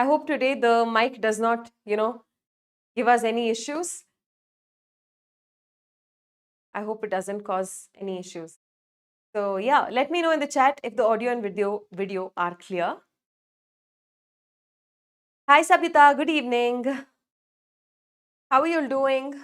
I hope today the mic does not, give us any issues. I hope it doesn't cause any issues. So yeah, let me know in the chat if the audio and video are clear. Hi Sabita, good evening. How are you all doing?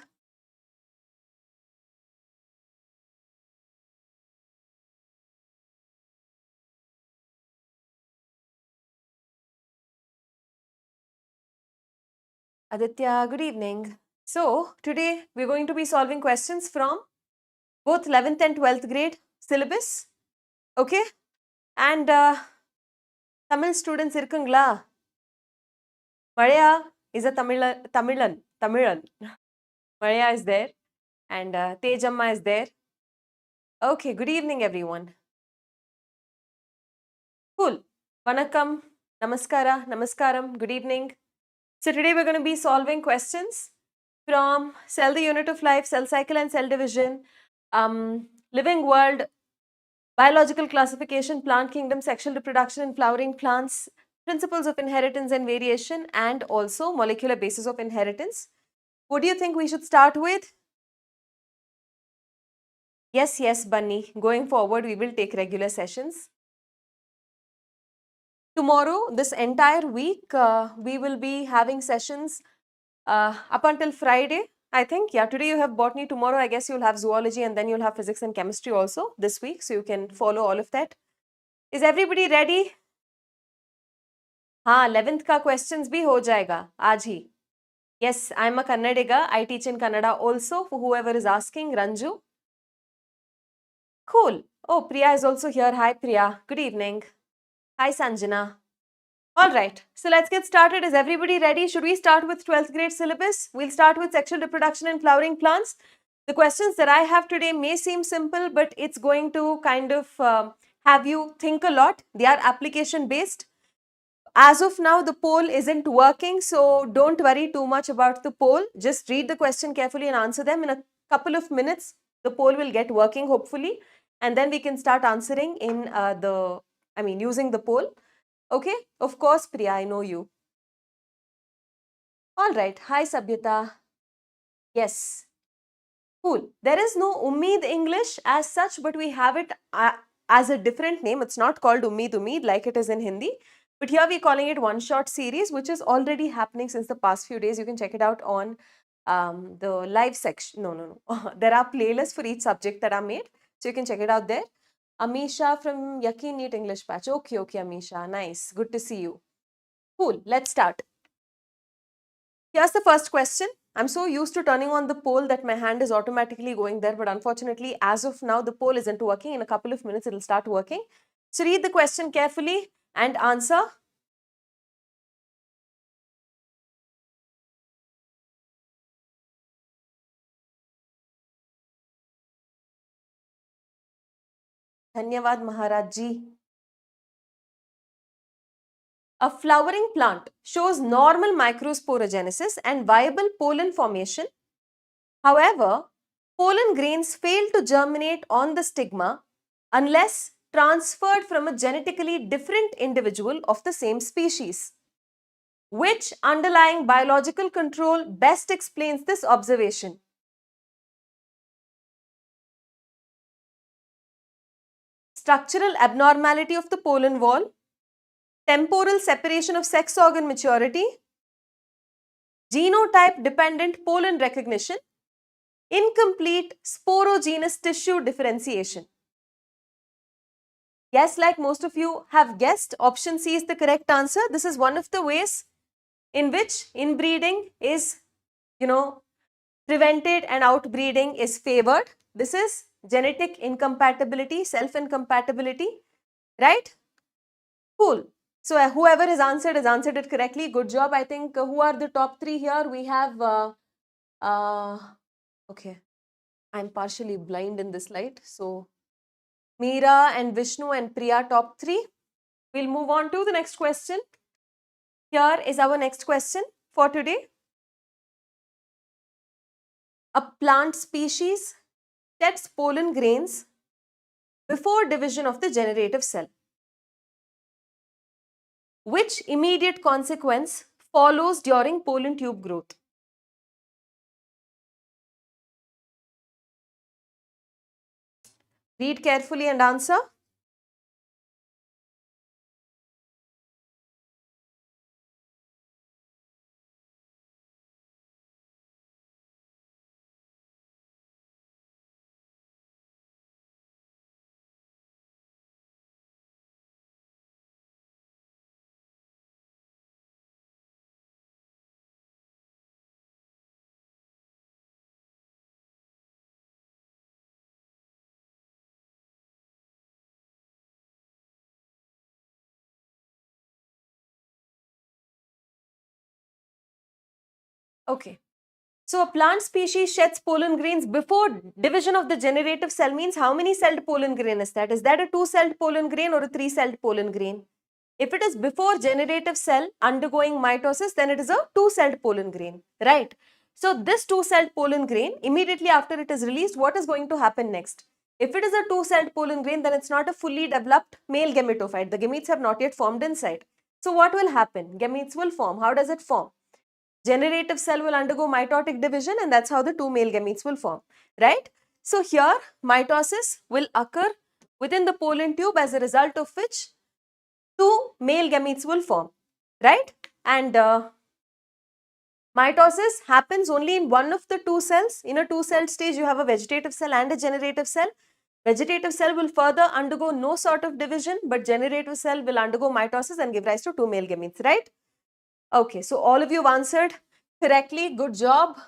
Aditya, good evening. So today we're going to be solving questions from both 11th and 12th grade syllabus. Okay? And Tamil students irukungla. Maria is a Tamilan. Maria is there and Tejamma is there. Okay, good evening everyone. Cool. Vanakkam, namaskaram, good evening. So today we're going to be solving questions from Cell the Unit of Life, Cell Cycle and Cell Division, Living World, Biological Classification, Plant Kingdom, Sexual Reproduction in Flowering Plants, Principles of Inheritance and Variation, and also Molecular Basis of Inheritance. What do you think we should start with? Yes, Bunny. Going forward, we will take regular sessions. Tomorrow, this entire week, we will be having sessions up until Friday, I think. Yeah, today you have botany. Tomorrow, I guess you'll have zoology and then you'll have physics and chemistry also this week. So you can follow all of that. Is everybody ready? हाँ 11th का questions भी हो जाएगा आज ही. Yes, I'm a Kannadiga. I teach in Kannada also for whoever is asking. Ranju. Cool. Oh, Priya is also here. Hi, Priya. Good evening. Hi, Sanjana. All right. So let's get started. Is everybody ready? Should we start with 12th grade syllabus? We'll start with sexual reproduction in flowering plants. The questions that I have today may seem simple, but it's going to kind of have you think a lot. They are application based. As of now, the poll isn't working, so don't worry too much about the poll. Just read the question carefully and answer them. In a couple of minutes, the poll will get working, hopefully. And then we can start answering in using the poll. Okay? Of course, Priya, I know you. All right. Hi, Sabhyata. Yes. Cool. There is no Ummeed English as such, but we have it as a different name. It's not called Ummeed like it is in Hindi. But here we're calling it One Shot Series, which is already happening since the past few days. You can check it out on the live section. No. There are playlists for each subject that are made. So you can check it out there. Amisha from Yakin NEET English Patch. Okay, Amisha. Nice. Good to see you. Cool. Let's start. Here's the first question. I'm so used to turning on the poll that my hand is automatically going there. But unfortunately, as of now, the poll isn't working. In a couple of minutes, it'll start working. So read the question carefully and answer. Dhanyavad Maharaj ji. A flowering plant shows normal microsporogenesis and viable pollen formation. However, pollen grains fail to germinate on the stigma unless transferred from a genetically different individual of the same species. Which underlying biological control best explains this observation? Structural abnormality of the pollen wall, temporal separation of sex organ maturity, genotype dependent pollen recognition, incomplete sporogenous tissue differentiation. Yes, like most of you have guessed, option C is the correct answer. This is one of the ways in which inbreeding is, prevented and outbreeding is favored. This is genetic incompatibility, self-incompatibility, right? Cool. So whoever has answered it correctly. Good job. I think who are the top three here? We have, okay, I'm partially blind in this light. So Meera and Vishnu and Priya top three. We'll move on to the next question. Here is our next question for today. A plant species sheds pollen grains before division of the generative cell. Which immediate consequence follows during pollen tube growth? Read carefully and answer. Okay. So a plant species sheds pollen grains before division of the generative cell means how many celled pollen grain is that? Is that a 2-celled pollen grain or a 3-celled pollen grain? If it is before generative cell undergoing mitosis, then it is a 2-celled pollen grain, right? So this 2-celled pollen grain, immediately after it is released, what is going to happen next? If it is a 2-celled pollen grain, then it's not a fully developed male gametophyte. The gametes have not yet formed inside. So what will happen? Gametes will form. How does it form? Generative cell will undergo mitotic division and that's how the 2 male gametes will form, right? So here mitosis will occur within the pollen tube, as a result of which 2 male gametes will form, right? And mitosis happens only in one of the 2 cells. In a 2-cell stage, you have a vegetative cell and a generative cell. Vegetative cell will further undergo no sort of division, but generative cell will undergo mitosis and give rise to 2 male gametes, right? Okay, so all of you have answered correctly. Good job.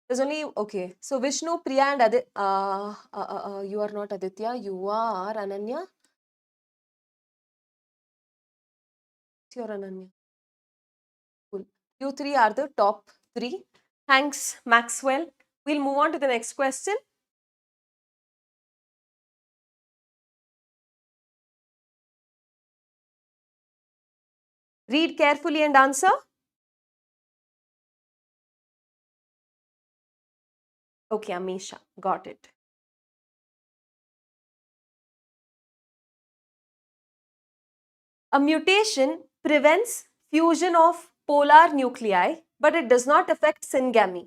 There's only, okay. So Vishnu, Priya and you are not Aditya, you are Ananya. You're Ananya. Cool. You three are the top 3. Thanks, Maxwell. We'll move on to the next question. Read carefully and answer. Okay, Amisha, got it. A mutation prevents fusion of polar nuclei, but it does not affect syngamy.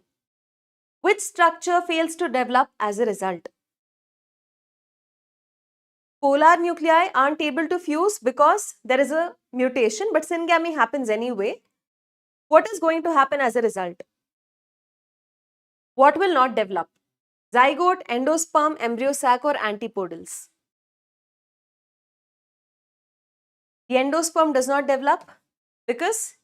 Which structure fails to develop as a result? Polar nuclei aren't able to fuse because there is a mutation, but syngamy happens anyway. What is going to happen as a result? What will not develop? Zygote, endosperm, embryo sac or antipodals? The endosperm does not develop because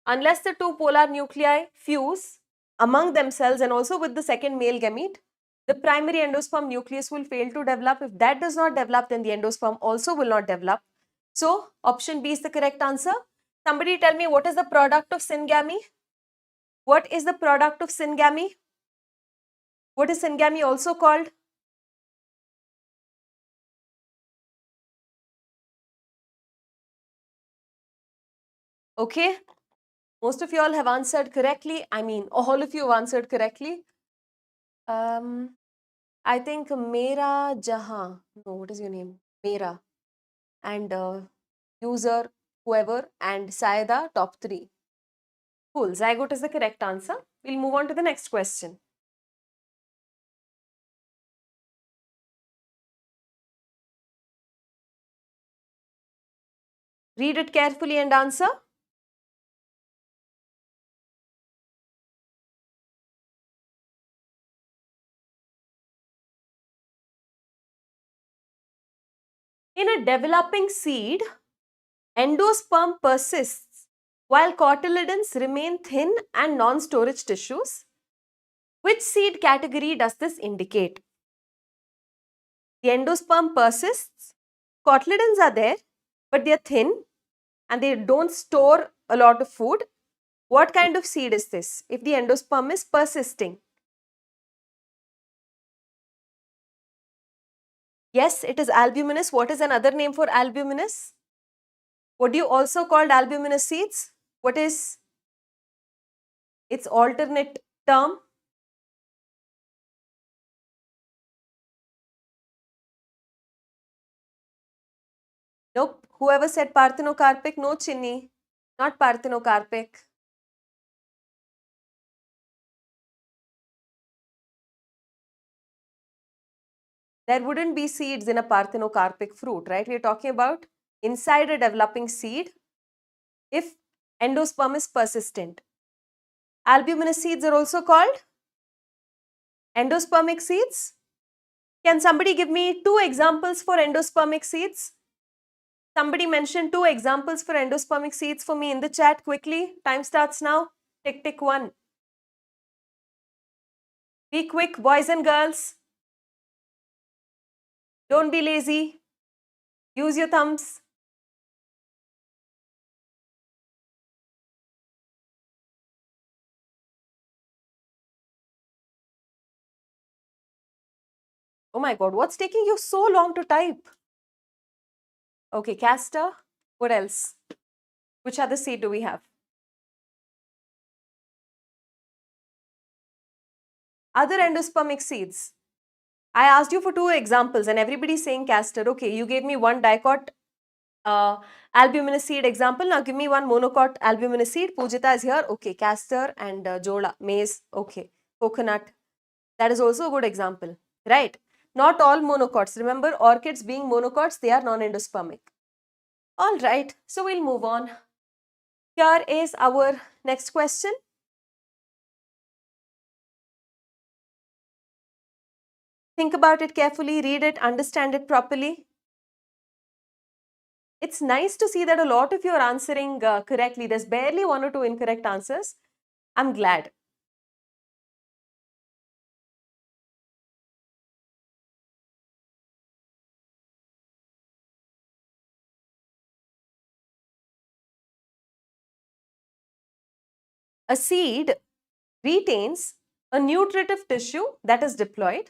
unless the 2 polar nuclei fuse among themselves and also with the second male gamete, the primary endosperm nucleus will fail to develop. If that does not develop, then the endosperm also will not develop. So, option B is the correct answer. Somebody tell me, what is the product of syngamy? What is the product of syngamy? What is syngamy also called? Okay, most of you all have answered correctly. I mean, all of you have answered correctly. I think Mera Jahan. No, what is your name? Mera. And user, whoever, and Saida, top 3. Cool. Zygote is the correct answer. We'll move on to the next question. Read it carefully and answer. In a developing seed, endosperm persists while cotyledons remain thin and non-storage tissues. Which seed category does this indicate? The endosperm persists, cotyledons are there, but they are thin and they don't store a lot of food. What kind of seed is this if the endosperm is persisting? Yes, it is albuminous. What is another name for albuminous? What do you also call albuminous seeds? What is its alternate term? Nope. Whoever said parthenocarpic, no, Chinni. Not parthenocarpic. There wouldn't be seeds in a parthenocarpic fruit, right? We're talking about inside a developing seed if endosperm is persistent. Albuminous seeds are also called endospermic seeds. Can somebody give me 2 examples for endospermic seeds? Somebody mention 2 examples for endospermic seeds for me in the chat quickly. Time starts now. Tick, tick, 1. Be quick, boys and girls. Don't be lazy. Use your thumbs. Oh my God, what's taking you so long to type? Okay, castor. What else? Which other seed do we have? Other endospermic seeds. I asked you for 2 examples and everybody's saying castor. Okay, you gave me one dicot albuminous seed example. Now give me one monocot albuminous seed. Pujita is here. Okay, castor and jola, maize. Okay, coconut. That is also a good example, right? Not all monocots. Remember, orchids being monocots, they are non-endospermic. All right, so we'll move on. Here is our next question. Think about it carefully, read it, understand it properly. It's nice to see that a lot of you are answering correctly. There's barely 1 or 2 incorrect answers. I'm glad. A seed retains a nutritive tissue that is diploid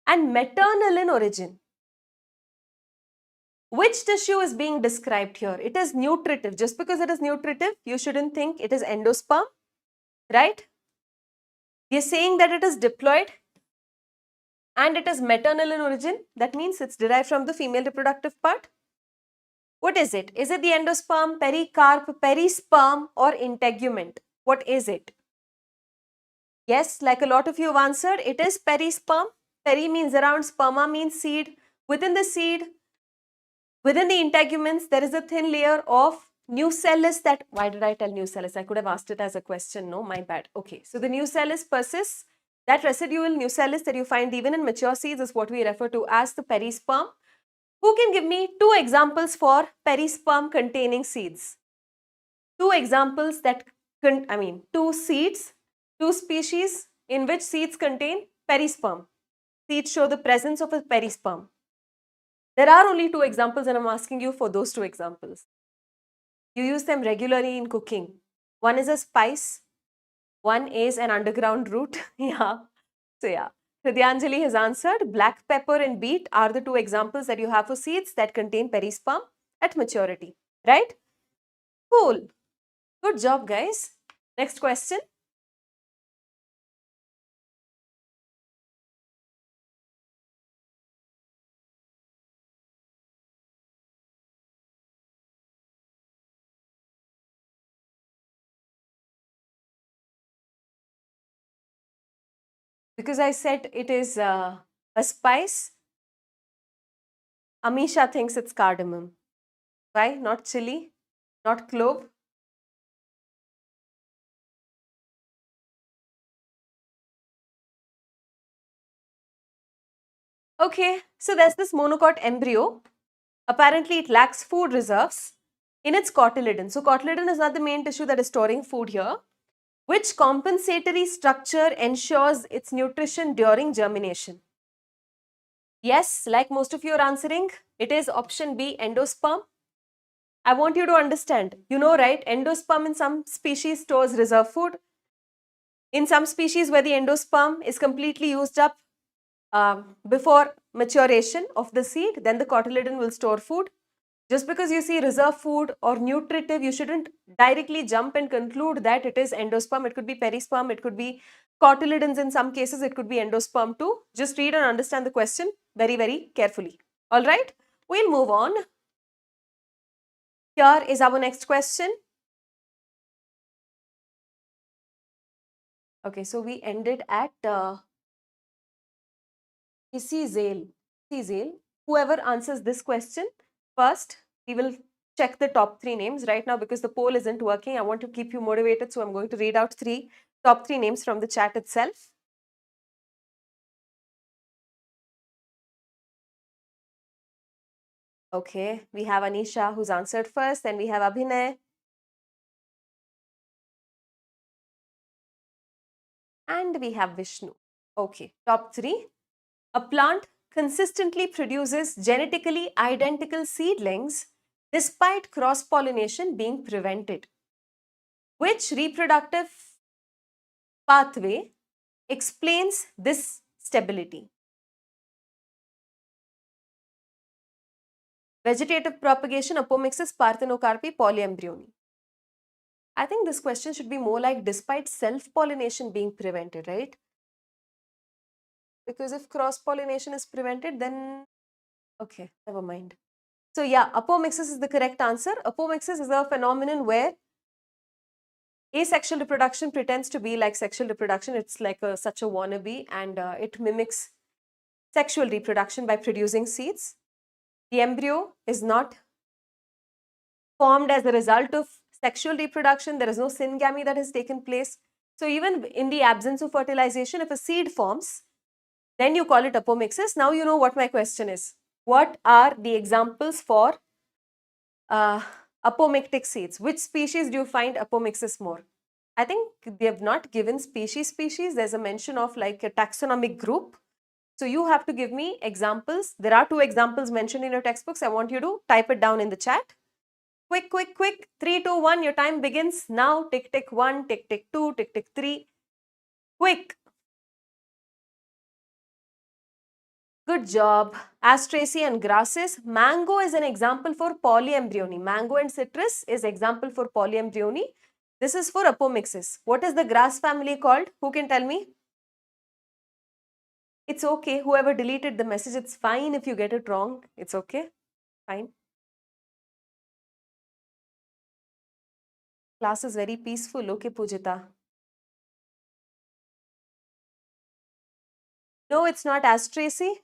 and maternal in origin. Which tissue is being described here? It is nutritive. Just because it is nutritive, you shouldn't think it is endosperm, right? We are saying that it is diploid and it is maternal in origin. That means it's derived from the female reproductive part. What is it? Is it the endosperm, pericarp, perisperm or integument? What is it? Yes, like a lot of you have answered, it is perisperm. Peri means around, sperma means seed. Within the seed, within the integuments, there is a thin layer of nucellus that, why did I tell nucellus? I could have asked it as a question. No, my bad. Okay, so the nucellus persists. That residual nucellus that you find even in mature seeds is what we refer to as the perisperm. Who can give me 2 examples for perisperm containing seeds? 2 examples that, 2 seeds, 2 species in which seeds contain perisperm. Seeds show the presence of a perisperm. There are only 2 examples and I'm asking you for those 2 examples. You use them regularly in cooking. One is a spice, one is an underground root. Yeah. So yeah. Hridyanjali has answered. Black pepper and beet are the 2 examples that you have for seeds that contain perisperm at maturity. Right? Cool. Good job, guys. Next question. Because I said it is a spice, Amisha thinks it's cardamom. Why? Not chili, not clove. Okay, so there's this monocot embryo. Apparently, it lacks food reserves in its cotyledon. So, cotyledon is not the main tissue that is storing food here. Which compensatory structure ensures its nutrition during germination? Yes, like most of you are answering, it is option B, endosperm. I want you to understand, you know, right? Endosperm in some species stores reserve food. In some species where the endosperm is completely used up before maturation of the seed, then the cotyledon will store food. Just because you see reserve food or nutritive, you shouldn't directly jump and conclude that it is endosperm. It could be perisperm, it could be cotyledons in some cases, it could be endosperm too. Just read and understand the question very, very carefully. All right, we'll move on. Here is our next question. Okay, so we ended at Zale. Whoever answers this question first, we will check the top 3 names right now because the poll isn't working. I want to keep you motivated, so I'm going to read out top 3 names from the chat itself. Okay, we have Anisha who's answered first, then we have Abhinay, and we have Vishnu. Okay, top 3. A plant consistently produces genetically identical seedlings despite cross-pollination being prevented. Which reproductive pathway explains this stability? Vegetative propagation, apomixis, parthenocarpy, polyembryony. I think this question should be more like despite self-pollination being prevented, right? Because if cross-pollination is prevented, then okay, never mind. So yeah, apomixis is the correct answer. Apomixis is a phenomenon where asexual reproduction pretends to be like sexual reproduction. It's like such a wannabe, and it mimics sexual reproduction by producing seeds. The embryo is not formed as a result of sexual reproduction. There is no syngamy that has taken place. So even in the absence of fertilization, if a seed forms, then you call it apomixis. Now you know what my question is. What are the examples for apomictic seeds? Which species do you find apomixis more? I think they have not given species. There's a mention of like a taxonomic group. So you have to give me examples. There are 2 examples mentioned in your textbooks. I want you to type it down in the chat. Quick, quick, quick. 3, 2, 1. Your time begins now. Tick, tick 1, tick, tick 2, tick, tick 3. Quick. Good job. Asteraceae and grasses. Mango is an example for polyembryony. Mango and citrus is example for polyembryony. This is for apomixis. What is the grass family called? Who can tell me? It's okay. Whoever deleted the message, it's fine if you get it wrong. It's okay. Fine. Class is very peaceful. Okay, Pujita. No, it's not Asteraceae.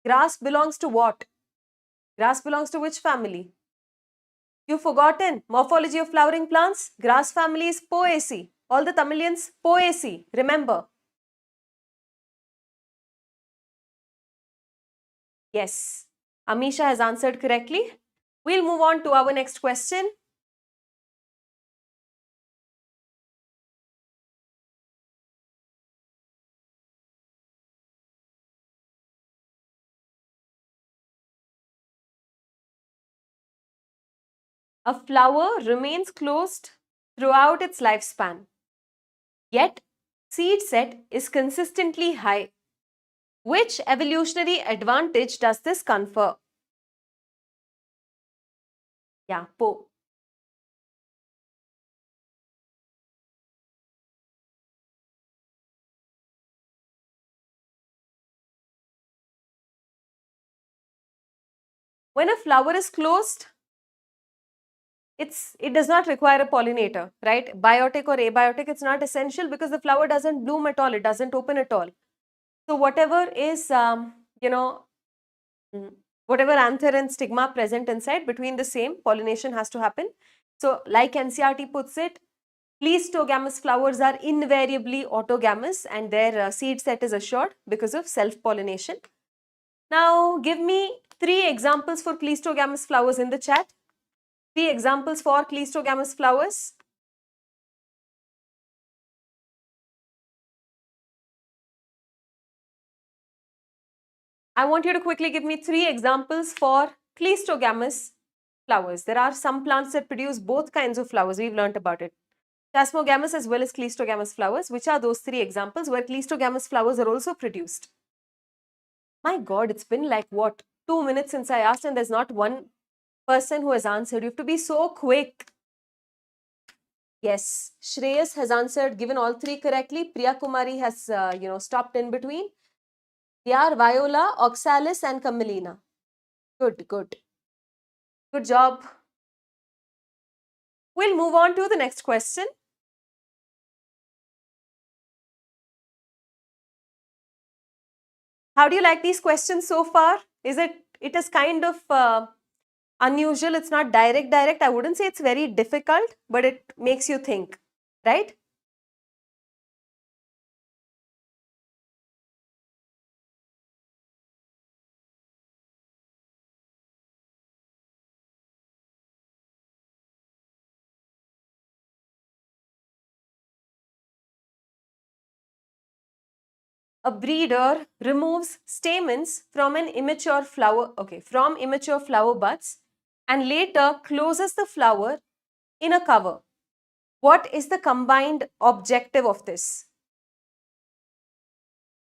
Grass belongs to what? Grass belongs to which family? You've forgotten. Morphology of flowering plants. Grass family is Poaceae. All the Tamilians, Poaceae. Remember. Yes. Amisha has answered correctly. We'll move on to our next question. A flower remains closed throughout its lifespan. Yet, seed set is consistently high. Which evolutionary advantage does this confer? Yeah, Po. When a flower is closed, it does not require a pollinator, right? Biotic or abiotic, it's not essential because the flower doesn't bloom at all. It doesn't open at all. So whatever is, whatever anther and stigma present inside, between the same, pollination has to happen. So like NCERT puts it, plestogamous flowers are invariably autogamous and their seed set is assured because of self-pollination. Now give me 3 examples for plestogamous flowers in the chat. 3 examples for plestogamous flowers. I want you to quickly give me 3 examples for cleistogamous flowers. There are some plants that produce both kinds of flowers. We've learnt about it. Chasmogamous as well as cleistogamous flowers. Which are those 3 examples where cleistogamous flowers are also produced? My God, it's been like what? 2 minutes since I asked and there's not one person who has answered. You have to be so quick. Yes, Shreyas has answered, given all 3 correctly. Priya Kumari has, stopped in between. They are Viola, Oxalis and Camelina. Good, good. Good job. We'll move on to the next question. How do you like these questions so far? It is kind of unusual. It's not direct. I wouldn't say it's very difficult, but it makes you think, right? A breeder removes stamens from an immature flower, from immature flower buds and later closes the flower in a cover. What is the combined objective of this?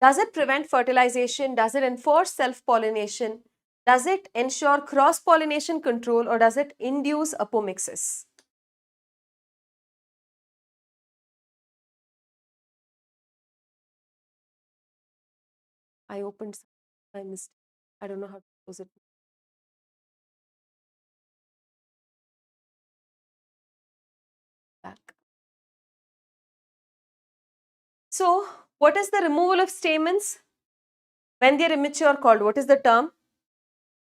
Does it prevent fertilization? Does it enforce self-pollination? Does it ensure cross-pollination control, or does it induce apomixis? I opened, I missed. I don't know how to close it back. So, what is the removal of stamens when they are immature called? What is the term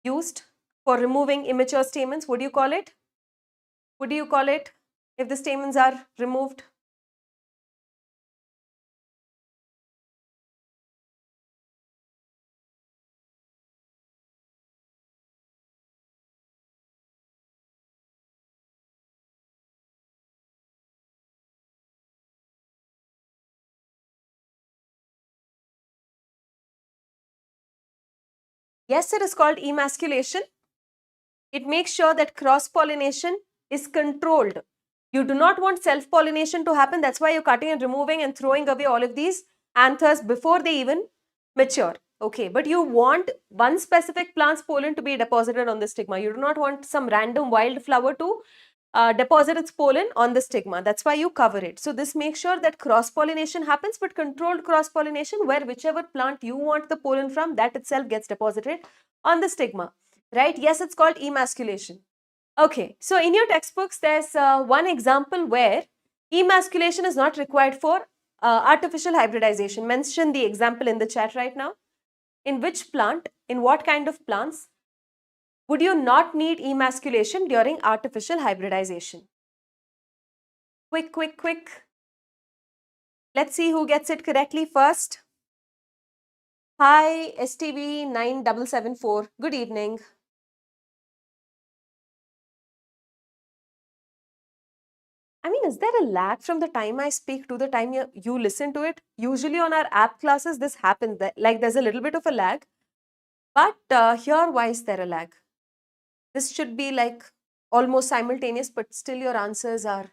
used for removing immature stamens? What do you call it? What do you call it if the stamens are removed? Yes, it is called emasculation. It makes sure that cross-pollination is controlled. You do not want self-pollination to happen. That's why you're cutting and removing and throwing away all of these anthers before they even mature. Okay, but you want one specific plant's pollen to be deposited on the stigma. You do not want some random wildflower to deposit its pollen on the stigma. That's why you cover it. So this makes sure that cross-pollination happens, but controlled cross-pollination where whichever plant you want the pollen from, that itself gets deposited on the stigma. Right? Yes, it's called emasculation. Okay, so in your textbooks, there's one example where emasculation is not required for artificial hybridization. Mention the example in the chat right now. In which plant, in what kind of plants, would you not need emasculation during artificial hybridization? Quick. Let's see who gets it correctly first. Hi, STB9774. Good evening. I mean, is there a lag from the time I speak to the time you listen to it? Usually on our app classes, this happens. Like there's a little bit of a lag. But here, why is there a lag? This should be like almost simultaneous, but still your answers are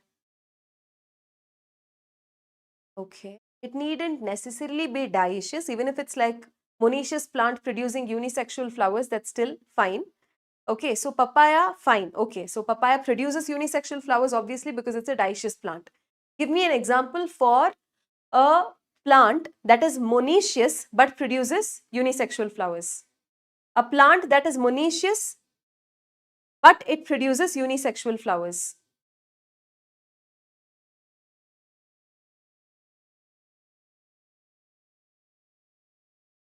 okay. It needn't necessarily be dioecious. Even if it's like monoecious plant producing unisexual flowers, that's still fine. Okay, so papaya, fine. Okay, so papaya produces unisexual flowers obviously because it's a dioecious plant. Give me an example for a plant that is monoecious but produces unisexual flowers. A plant that is monoecious but it produces unisexual flowers.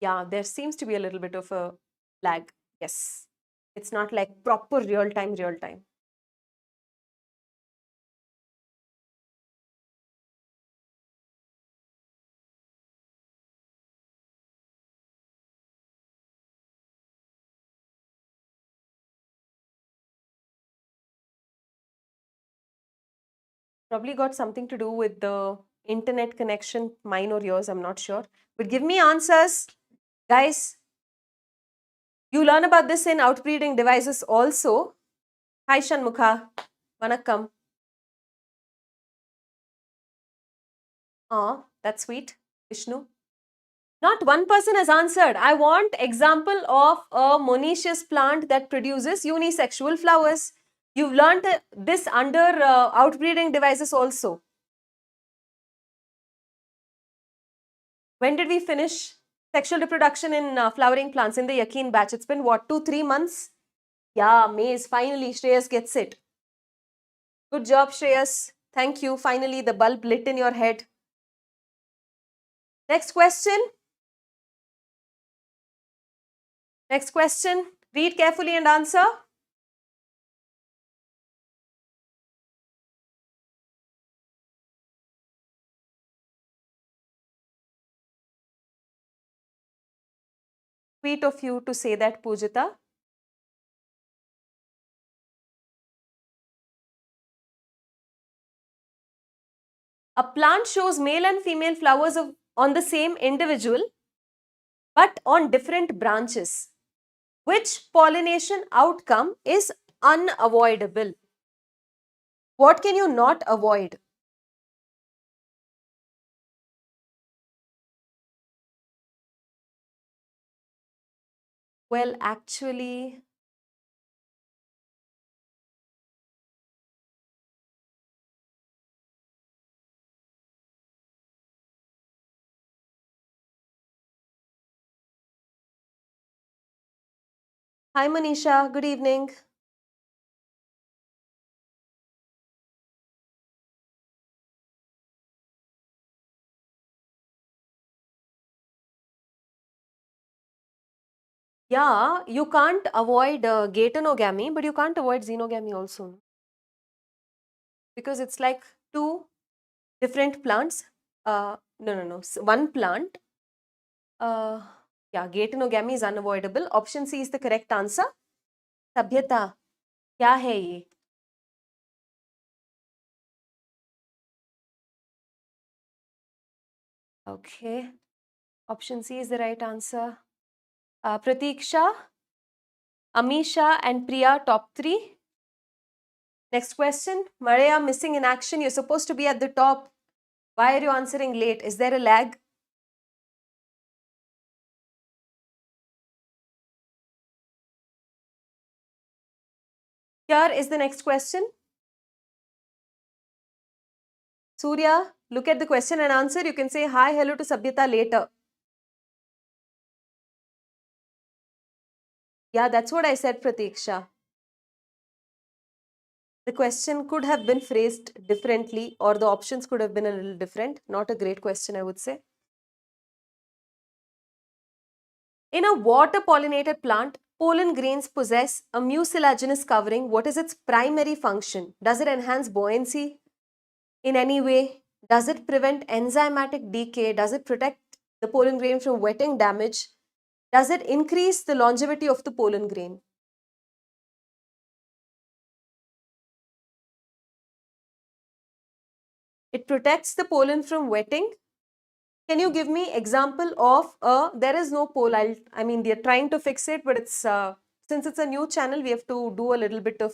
Yeah, there seems to be a little bit of a lag. Yes, it's not like proper real time. Probably got something to do with the internet connection, mine or yours, I'm not sure. But give me answers. Guys, you learn about this in outbreeding devices also. Hi Shanmukha, vanakkam. Oh, that's sweet. Vishnu. Not one person has answered. I want example of a monoecious plant that produces unisexual flowers. You've learned this under outbreeding devices also. When did we finish sexual reproduction in flowering plants in the Yakin batch? It's been what, 2-3 months? Yeah, maize. Finally, Shreyas gets it. Good job, Shreyas. Thank you. Finally, the bulb lit in your head. Next question. Next question. Read carefully and answer. Sweet of you to say that, Pujita. A plant shows male and female flowers on the same individual but on different branches. Which pollination outcome is unavoidable? What can you not avoid? Well, actually, hi Manisha, good evening. Yeah, you can't avoid gatonogamy, but you can't avoid xenogamy also. Because it's like two different plants. No. One plant. Uh, yeah, gatonogamy is unavoidable. Option C is the correct answer. सभ्यता क्या है ये? Okay. Option C is the right answer. Pratiksha, Amisha and Priya, top 3. Next question. Maria, missing in action. You're supposed to be at the top. Why are you answering late? Is there a lag? Here is the next question. Surya, look at the question and answer. You can say hi, hello to Sabhyata later. Yeah, that's what I said, Pratiksha. The question could have been phrased differently, or the options could have been a little different. Not a great question, I would say. In a water-pollinated plant, pollen grains possess a mucilaginous covering. What is its primary function? Does it enhance buoyancy in any way? Does it prevent enzymatic decay? Does it protect the pollen grain from wetting damage? Does it increase the longevity of the pollen grain? It protects the pollen from wetting. Can you give me example of there is no poll. I mean, they're trying to fix it, but it's since it's a new channel, we have to do a little bit of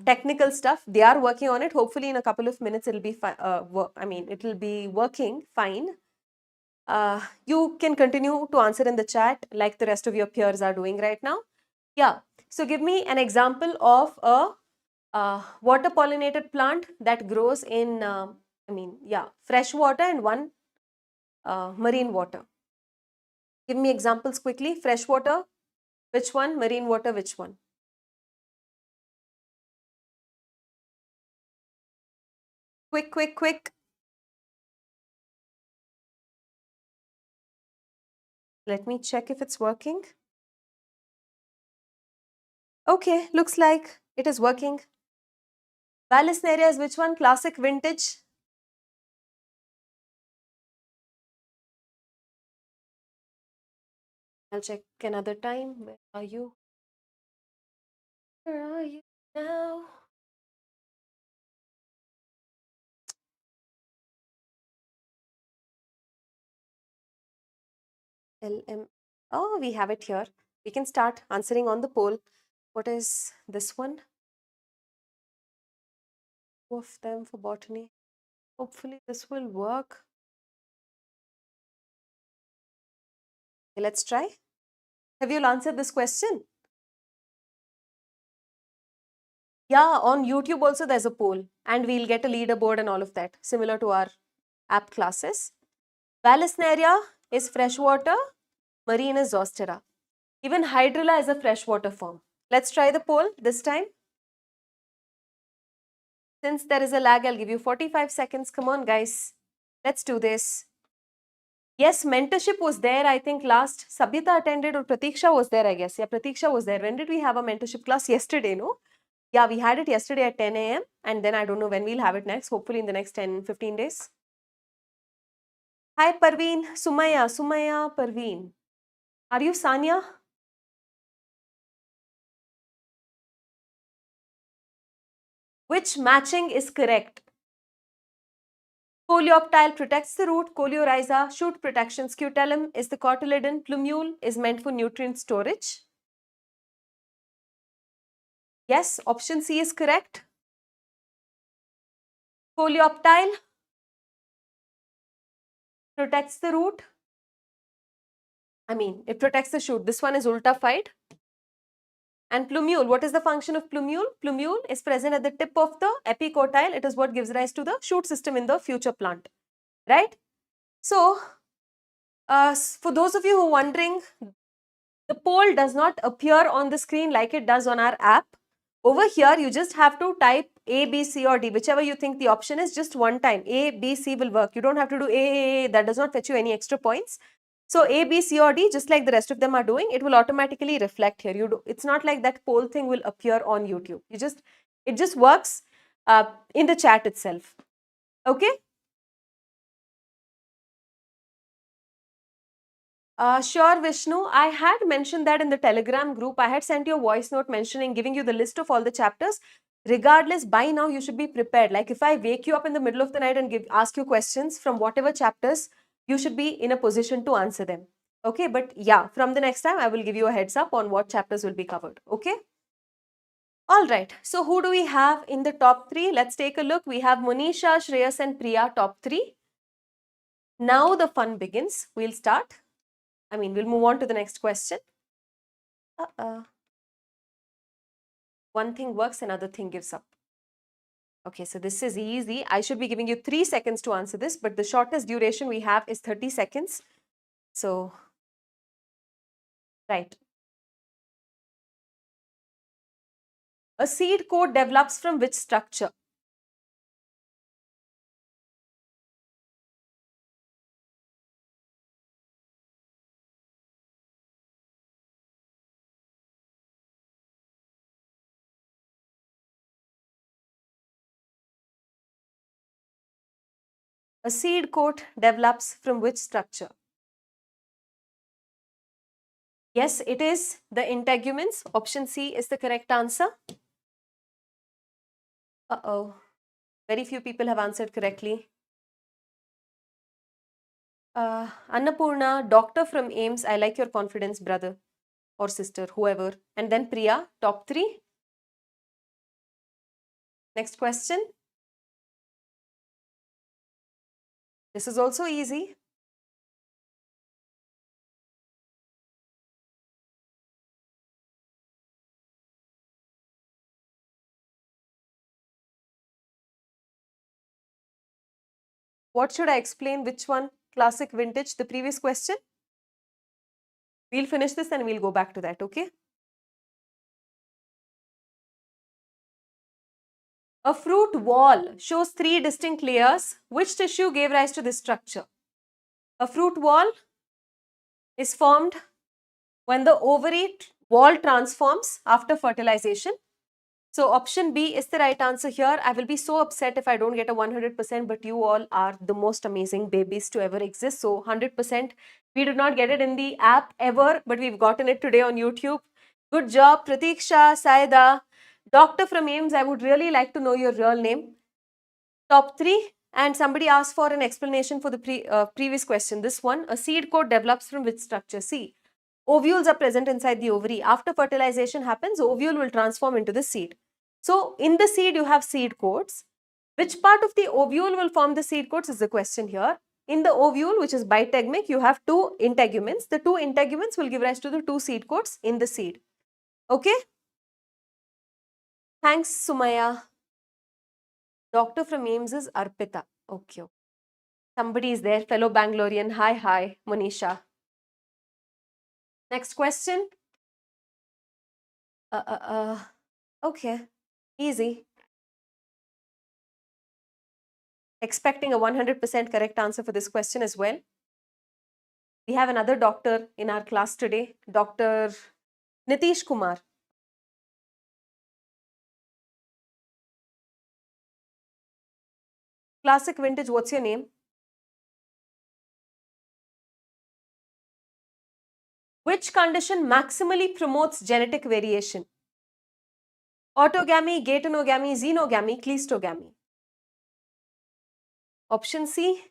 technical stuff. They are working on it. Hopefully, in a couple of minutes, it'll be it'll be working fine. You can continue to answer in the chat like the rest of your peers are doing right now. Yeah. So give me an example of a water pollinated plant that grows in fresh water and one marine water. Give me examples quickly. Fresh water, which one? Marine water, which one? Quick. Let me check if it's working. Okay, looks like it is working. Vallisneria is which one? Classic, vintage? I'll check another time. Where are you? Where are you now? LM. Oh, we have it here. We can start answering on the poll. What is this one? Two of them for botany. Hopefully this will work. Okay, let's try. Have you answered this question? Yeah, on YouTube also there's a poll and we'll get a leaderboard and all of that, similar to our app classes. Vallisneria is freshwater, marine is Zostera. Even Hydrilla is a freshwater form. Let's try the poll this time. Since there is a lag, I'll give you 45 seconds. Come on, guys. Let's do this. Yes, mentorship was there. I think last Sabita attended or Pratiksha was there, I guess. Yeah, Pratiksha was there. When did we have a mentorship class? Yesterday, no? Yeah, we had it yesterday at 10 a.m. And then I don't know when we'll have it next. Hopefully in the next 10-15 days. Hi, Parveen. Sumaya, Parveen. Are you Sanya? Which matching is correct? Coleoptile protects the root. Coleorhiza, shoot protection. Scutellum is the cotyledon. Plumule is meant for nutrient storage. Yes, option C is correct. Coleoptile protects the root. It protects the shoot. This one is ulta-fied. And plumule, what is the function of plumule? Plumule is present at the tip of the epicotyle. It is what gives rise to the shoot system in the future plant, right? So, for those of you who are wondering, the poll does not appear on the screen like it does on our app. Over here, you just have to type A, B, C or D, whichever you think the option is, just one time. A, B, C will work. You don't have to do A, that does not fetch you any extra points. So A, B, C or D, just like the rest of them are doing, it will automatically reflect here. It's not like that poll thing will appear on YouTube. It just works in the chat itself. Okay? Sure, Vishnu. I had mentioned that in the Telegram group. I had sent you a voice note giving you the list of all the chapters. Regardless, by now you should be prepared. Like if I wake you up in the middle of the night and ask you questions from whatever chapters, you should be in a position to answer them. Okay, but yeah, from the next time, I will give you a heads up on what chapters will be covered. Okay. All right. So who do we have in the top three? Let's take a look. We have Monisha, Shreyas and Priya, top three. Now the fun begins. We'll start. We'll move on to the next question. One thing works, another thing gives up. Okay, so this is easy. I should be giving you 3 seconds to answer this, but the shortest duration we have is 30 seconds. So, right. A seed coat develops from which structure? A seed coat develops from which structure? Yes, it is the integuments. Option C is the correct answer. Uh-oh. Very few people have answered correctly. Annapurna, doctor from AIMS. I like your confidence, brother or sister, whoever. And then Priya, top three. Next question. This is also easy. What should I explain? Which one? Classic, vintage, the previous question? We'll finish this and we'll go back to that, okay? A fruit wall shows 3 distinct layers. Which tissue gave rise to this structure? A fruit wall is formed when the ovary wall transforms after fertilization. So option B is the right answer here. I will be so upset if I don't get a 100%, but you all are the most amazing babies to ever exist. So 100%, we did not get it in the app ever, but we've gotten it today on YouTube. Good job, Pratiksha, Saida. Doctor from AIMS, I would really like to know your real name. Top 3. And somebody asked for an explanation for the previous question. This one, a seed coat develops from which structure? See, ovules are present inside the ovary. After fertilization happens, ovule will transform into the seed. So, in the seed, you have seed coats. Which part of the ovule will form the seed coats is the question here. In the ovule, which is bitegmic, you have 2 integuments. The 2 integuments will give rise to the 2 seed coats in the seed. Okay? Thanks, Sumaya. Doctor from AIMS is Arpita. Okay. Somebody is there, fellow Bangalorean. Hi, Monisha. Next question. Okay, easy. Expecting a 100% correct answer for this question as well. We have another doctor in our class today, Dr. Nitish Kumar. Classic Vintage, what's your name? Which condition maximally promotes genetic variation? Autogamy, geitonogamy, xenogamy, cleistogamy. Option C,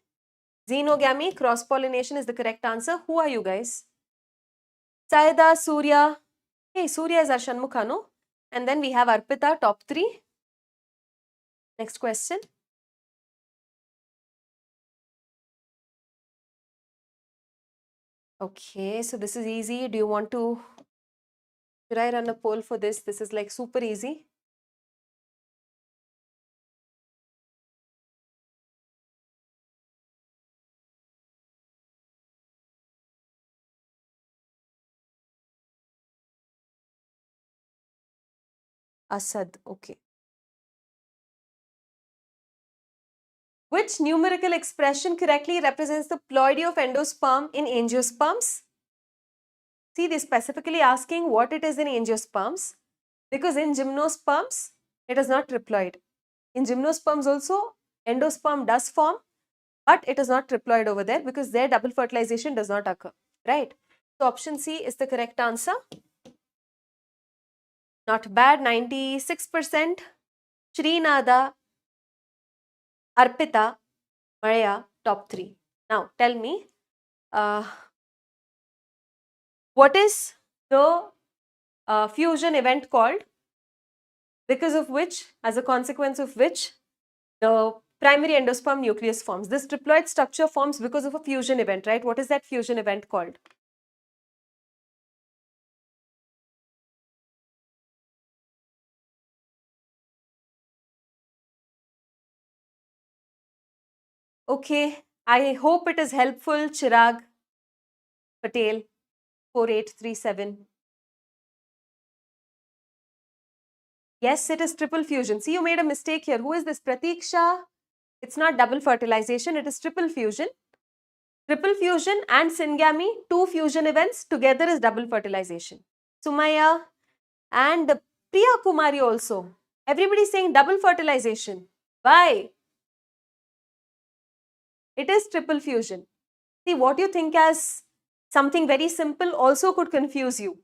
xenogamy, cross-pollination is the correct answer. Who are you guys? Saida, Surya. Hey, Surya is our Shanmukha, no? And then we have Arpita, top 3. Next question. Okay, so this is easy. Do you want to... Should I run a poll for this? This is like super easy. Asad, okay. Which numerical expression correctly represents the ploidy of endosperm in angiosperms? See, they're specifically asking what it is in angiosperms, because in gymnosperms, it is not triploid. In gymnosperms also, endosperm does form, but it is not triploid over there because their double fertilization does not occur, right? So option C is the correct answer. Not bad, 96%. Srinada, Arpita, Maria, top 3. Now, tell me, what is the fusion event called, because of which, as a consequence of which, the primary endosperm nucleus forms? This triploid structure forms because of a fusion event, right? What is that fusion event called? Okay, I hope it is helpful, Chirag Patel, 4837. Yes, it is triple fusion. See, you made a mistake here. Who is this? Pratiksha. It's not double fertilization, it is triple fusion. Triple fusion and syngamy, 2 fusion events together is double fertilization. Sumaya and Priya Kumari also. Everybody is saying double fertilization. Why? It is triple fusion. See, what you think as something very simple also could confuse you.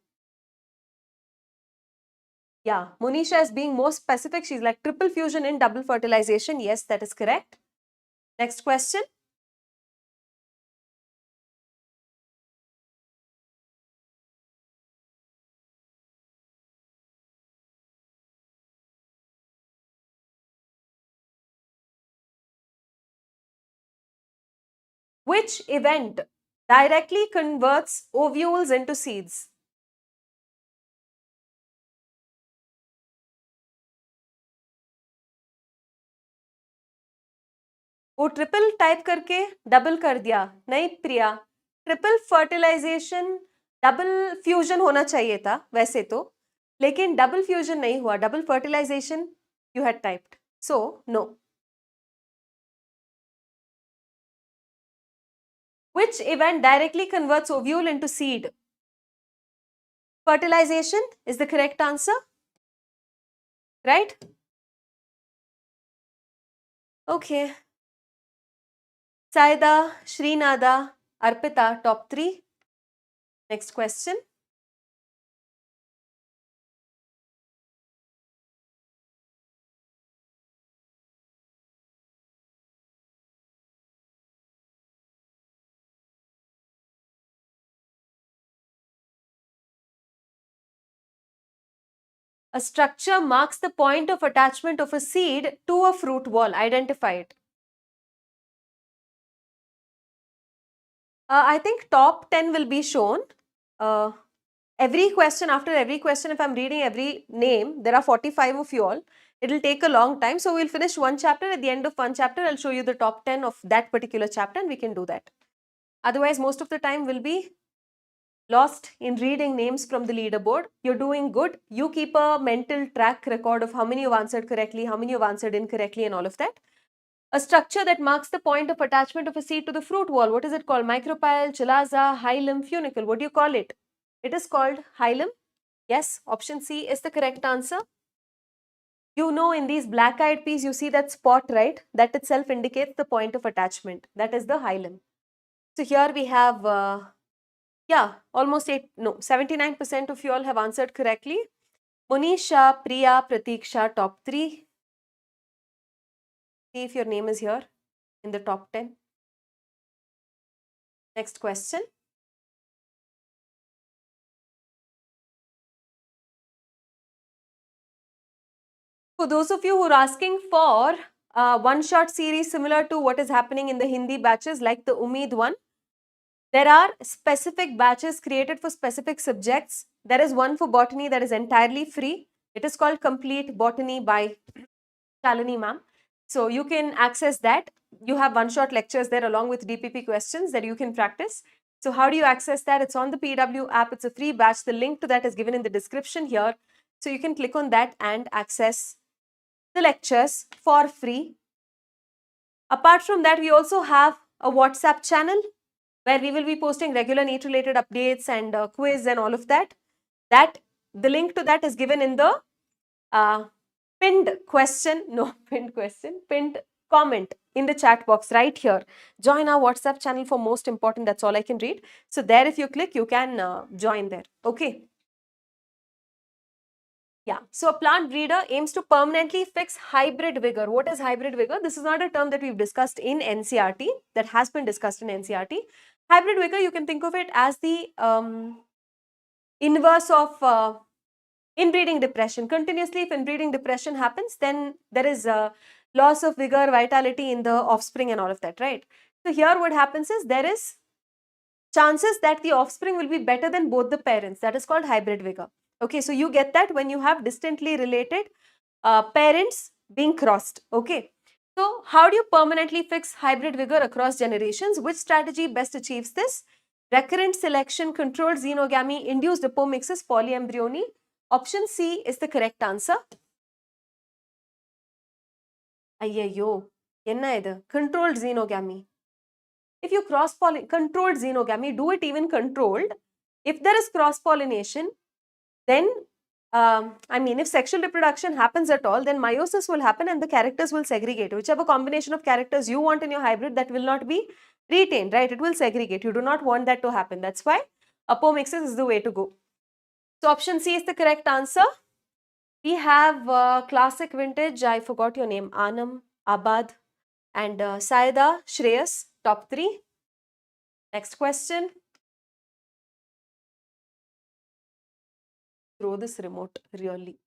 Yeah, Monisha is being more specific. She's like triple fusion in double fertilization. Yes, that is correct. Next question. Which event directly converts ovules into seeds? वो triple type करके double कर दिया. नहीं प्रिया, triple fertilization double fusion होना चाहिए था वैसे तो, लेकिन डबल फ्यूजन नहीं हुआ. Double fertilization you had typed, so no. Which event directly converts ovule into seed? Fertilization is the correct answer, right? Okay. Saida, Srinada, Arpita, top 3. Next question. A structure marks the point of attachment of a seed to a fruit wall. Identify it. I think top 10 will be shown. Every question, after every question, if I'm reading every name, there are 45 of you all. It will take a long time. So we'll finish one chapter. At the end of one chapter, I'll show you the top 10 of that particular chapter and we can do that. Otherwise, most of the time will be lost in reading names from the leaderboard. You're doing good. You keep a mental track record of how many you've answered correctly, how many you've answered incorrectly and all of that. A structure that marks the point of attachment of a seed to the fruit wall. What is it called? Micropyle, chalaza, hilum, funicle. What do you call it? It is called hilum. Yes, option C is the correct answer. You know, in these black-eyed peas, you see that spot, right? That itself indicates the point of attachment. That is the hilum. So here we have, yeah, almost 79% of you all have answered correctly. Monisha, Priya, Pratiksha, top 3. See if your name is here in the top 10. Next question. For those of you who are asking for a one-shot series similar to what is happening in the Hindi batches like the Umeed one, there are specific batches created for specific subjects. There is one for botany that is entirely free. It is called Complete Botany by Shalini ma'am. So you can access that. You have one-shot lectures there along with DPP questions that you can practice. So how do you access that? It's on the PW app. It's a free batch. The link to that is given in the description here. So you can click on that and access the lectures for free. Apart from that, we also have a WhatsApp channel where we will be posting regular NEET related updates and quiz and all of that. The link to that is given in the pinned comment in the chat box right here. Join our WhatsApp channel for most important. That's all I can read. So there, if you click, you can join there. Okay. Yeah, so a plant breeder aims to permanently fix hybrid vigor. What is hybrid vigor? This is not a term that we've discussed in NCERT, that has been discussed in NCERT. Hybrid vigor, you can think of it as the inverse of inbreeding depression. Continuously, if inbreeding depression happens, then there is a loss of vigor, vitality in the offspring and all of that, right? So here what happens is there is chances that the offspring will be better than both the parents. That is called hybrid vigor. Okay, so you get that when you have distantly related parents being crossed. Okay, so how do you permanently fix hybrid vigor across generations? Which strategy best achieves this? Recurrent selection, controlled xenogamy, induced apomixis, polyembryony. Option C is the correct answer. Ayyayyo, enna idu? Controlled xenogamy. If you controlled xenogamy, do it even controlled. If there is cross-pollination, then if sexual reproduction happens at all, then meiosis will happen and the characters will segregate. Whichever combination of characters you want in your hybrid, that will not be retained, right? It will segregate. You do not want that to happen. That's why apomixis is the way to go. So option C is the correct answer. We have classic vintage. I forgot your name. Anam, Abad, and Saida, Shreyas, top 3. Next question. Throw this remote, really.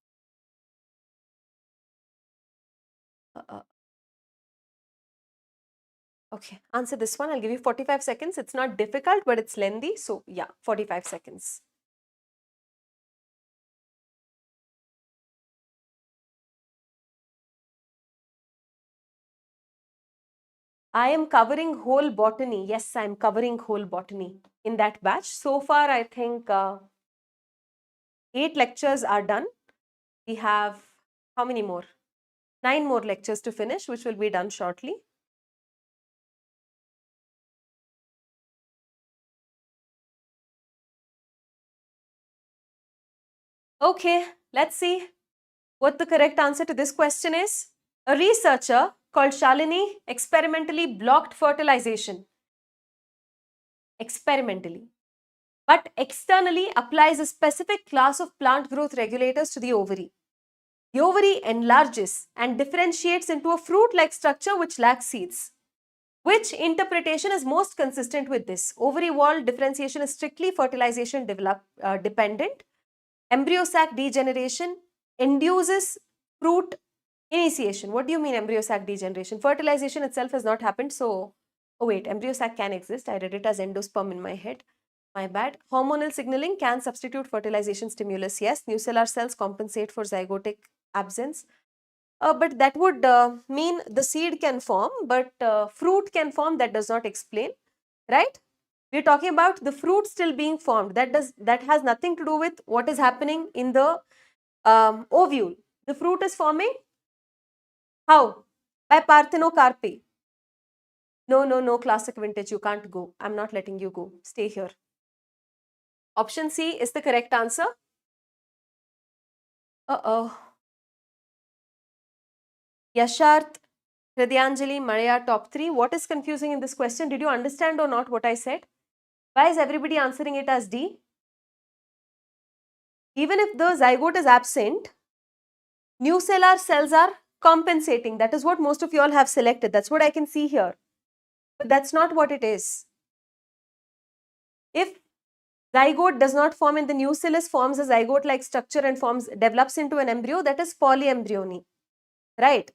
Okay, answer this one. I'll give you 45 seconds. It's not difficult, but it's lengthy. So yeah, 45 seconds. I am covering whole botany. Yes, I'm covering whole botany in that batch. So far, I think 8 lectures are done. We have how many more? 9 more lectures to finish, which will be done shortly. Okay, let's see what the correct answer to this question is. A researcher called Shalini experimentally blocked fertilization. Experimentally. But externally applies a specific class of plant growth regulators to the ovary. The ovary enlarges and differentiates into a fruit-like structure which lacks seeds. Which interpretation is most consistent with this? Ovary wall differentiation is strictly fertilization dependent. Embryo sac degeneration induces fruit initiation. What do you mean embryo sac degeneration? Fertilization itself has not happened. So, oh wait, embryo sac can exist. I read it as endosperm in my head. My bad. Hormonal signaling can substitute fertilization stimulus. Yes, nucellar cells compensate for zygotic absence. But that would mean the seed can form, but fruit can form. That does not explain, right? We're talking about the fruit still being formed. That has nothing to do with what is happening in the ovule. The fruit is forming. How? By Parthenocarpe. No, classic vintage. You can't go. I'm not letting you go. Stay here. Option C is the correct answer. Uh-oh. Yasharth, Hridyanjali, Maria, top 3. What is confusing in this question? Did you understand or not what I said? Why is everybody answering it as D? Even if the zygote is absent, nucellar cells are compensating. That is what most of you all have selected. That's what I can see here. But that's not what it is. If zygote does not form in the nucellus, forms a zygote-like structure and develops into an embryo, that is polyembryony, right?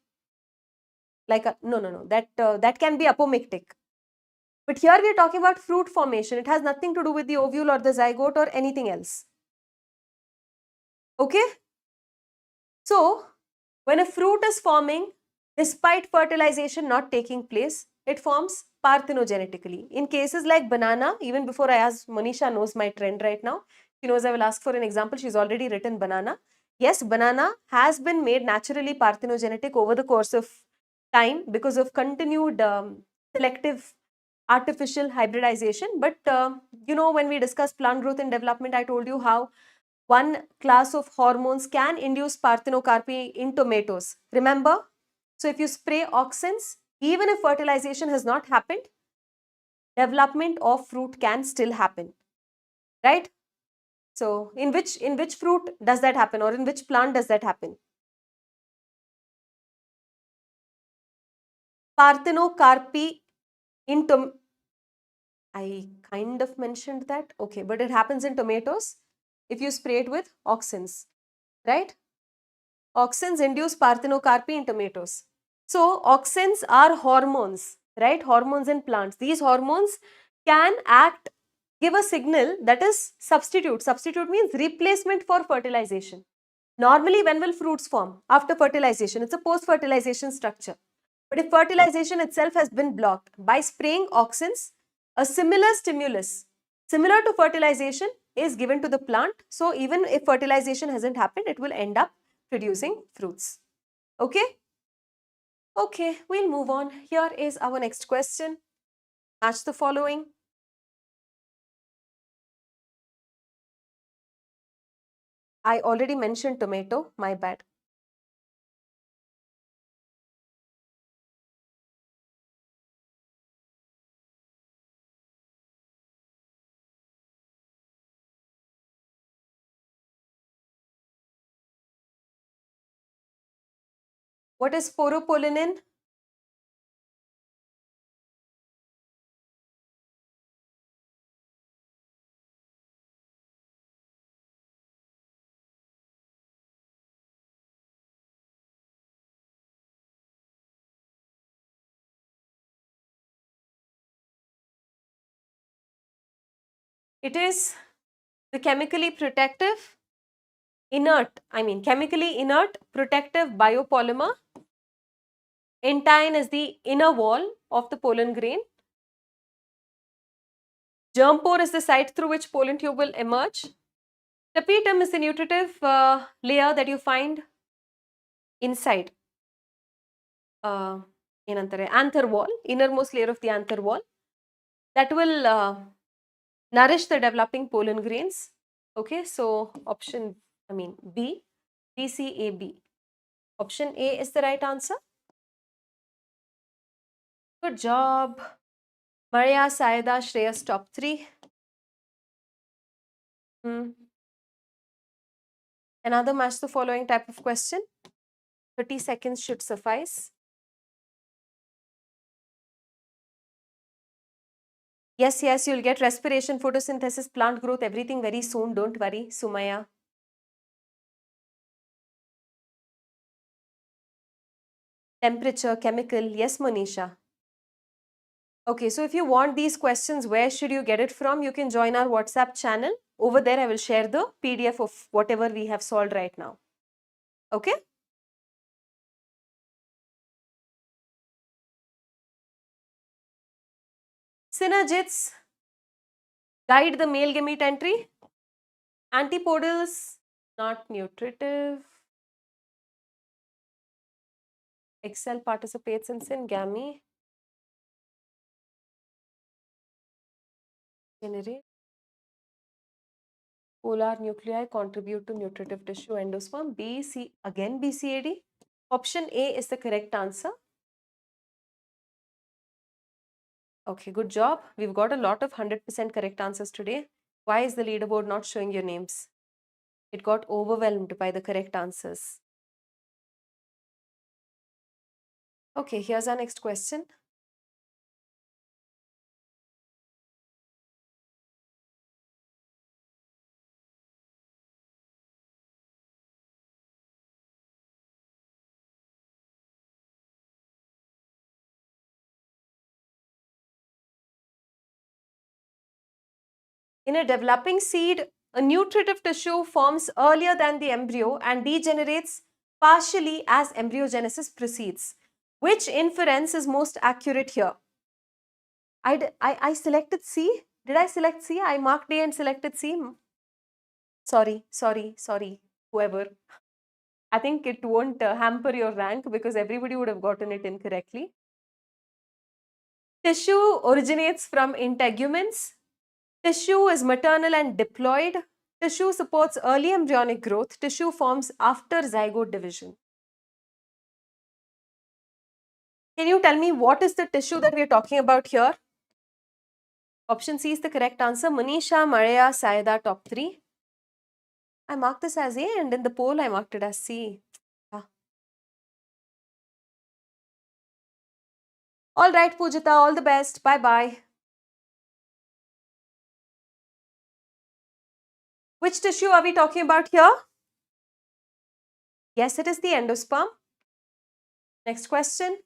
Like a, no, that can be apomictic. But here we are talking about fruit formation. It has nothing to do with the ovule or the zygote or anything else. Okay? So, when a fruit is forming, despite fertilization not taking place, it forms parthenogenetically. In cases like banana, even before I ask, Monisha knows my trend right now. She knows I will ask for an example. She's already written banana. Yes, banana has been made naturally parthenogenetic over the course of time because of continued selective artificial hybridization. But when we discussed plant growth and development, I told you how one class of hormones can induce parthenocarpy in tomatoes. Remember? So if you spray auxins, even if fertilization has not happened, development of fruit can still happen. Right? So in which fruit does that happen, or in which plant does that happen? Parthenocarpy in I kind of mentioned that. Okay, but it happens in tomatoes if you spray it with auxins, right? Auxins induce parthenocarpy in tomatoes. So, auxins are hormones, right? Hormones in plants. These hormones can give a signal that is substitute. Substitute means replacement for fertilization. Normally, when will fruits form? After fertilization. It's a post-fertilization structure. But if fertilization itself has been blocked, by spraying auxins, a similar stimulus, similar to fertilization, is given to the plant. So, even if fertilization hasn't happened, it will end up producing fruits. Okay? Okay, we'll move on. Here is our next question. Match the following. I already mentioned tomato, my bad. What is sporopollenin? It is the chemically inert protective biopolymer. Intine is the inner wall of the pollen grain. Germ pore is the site through which pollen tube will emerge. Tapetum is the nutritive layer that you find inside anther wall, innermost layer of the anther wall, that will nourish the developing pollen grains. Okay, so B, B, C, A, B. Option A is the right answer. Good job. Maria, Saida, Shreyas, top 3. Another match the following type of question. 30 seconds should suffice. Yes, you'll get respiration, photosynthesis, plant growth, everything very soon. Don't worry, Sumaya. Temperature, chemical. Yes, Monisha. Okay, so if you want these questions, where should you get it from? You can join our WhatsApp channel. Over there, I will share the PDF of whatever we have solved right now. Okay? Synergids guide the male gamete entry. Antipodals, not nutritive. Excel participates in syngamy. Generate. Polar nuclei contribute to nutritive tissue endosperm. B, C, again BCAD. Option A is the correct answer. Okay, good job. We've got a lot of 100% correct answers today. Why is the leaderboard not showing your names? It got overwhelmed by the correct answers. Okay, here's our next question. In a developing seed, a nutritive tissue forms earlier than the embryo and degenerates partially as embryogenesis proceeds. Which inference is most accurate here? I selected C. Did I select C? I marked A and selected C. Sorry, whoever. I think it won't hamper your rank because everybody would have gotten it incorrectly. Tissue originates from integuments. Tissue is maternal and diploid. Tissue supports early embryonic growth. Tissue forms after zygote division. Can you tell me what is the tissue that we are talking about here? Option C is the correct answer. Manisha, Maria, Saida, top 3. I marked this as A and in the poll I marked it as C. All right, Pujita, all the best. Bye-bye. Which tissue are we talking about here? Yes, it is the endosperm. Next question.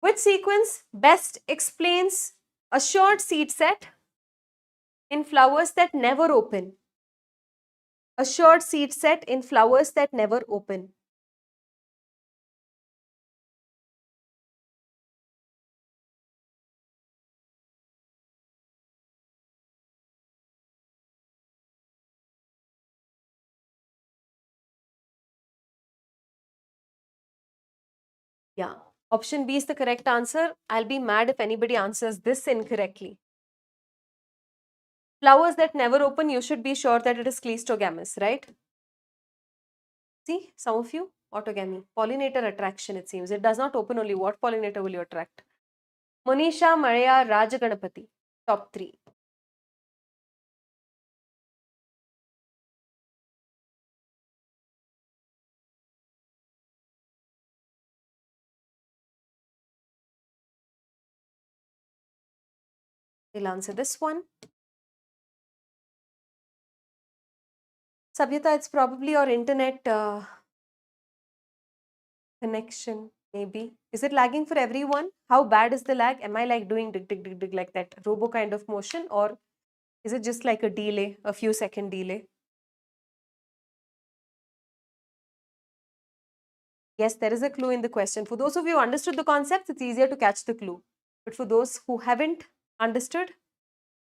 Which sequence best explains assured seed set in flowers that never open? Assured seed set in flowers that never open. Yeah. Option B is the correct answer. I'll be mad if anybody answers this incorrectly. Flowers that never open, you should be sure that it is cleistogamous, right? See, some of you, autogamy. Pollinator attraction, it seems. It does not open only. What pollinator will you attract? Monisha, Maria, Rajaganapati. Top 3. We'll answer this one. Sabhyata, it's probably your internet connection, maybe. Is it lagging for everyone? How bad is the lag? Am I like doing dig, dig, dig, dig like that robo kind of motion, or is it just like a delay, a few second delay? Yes, there is a clue in the question. For those of you who understood the concept, it's easier to catch the clue. But for those who haven't understood,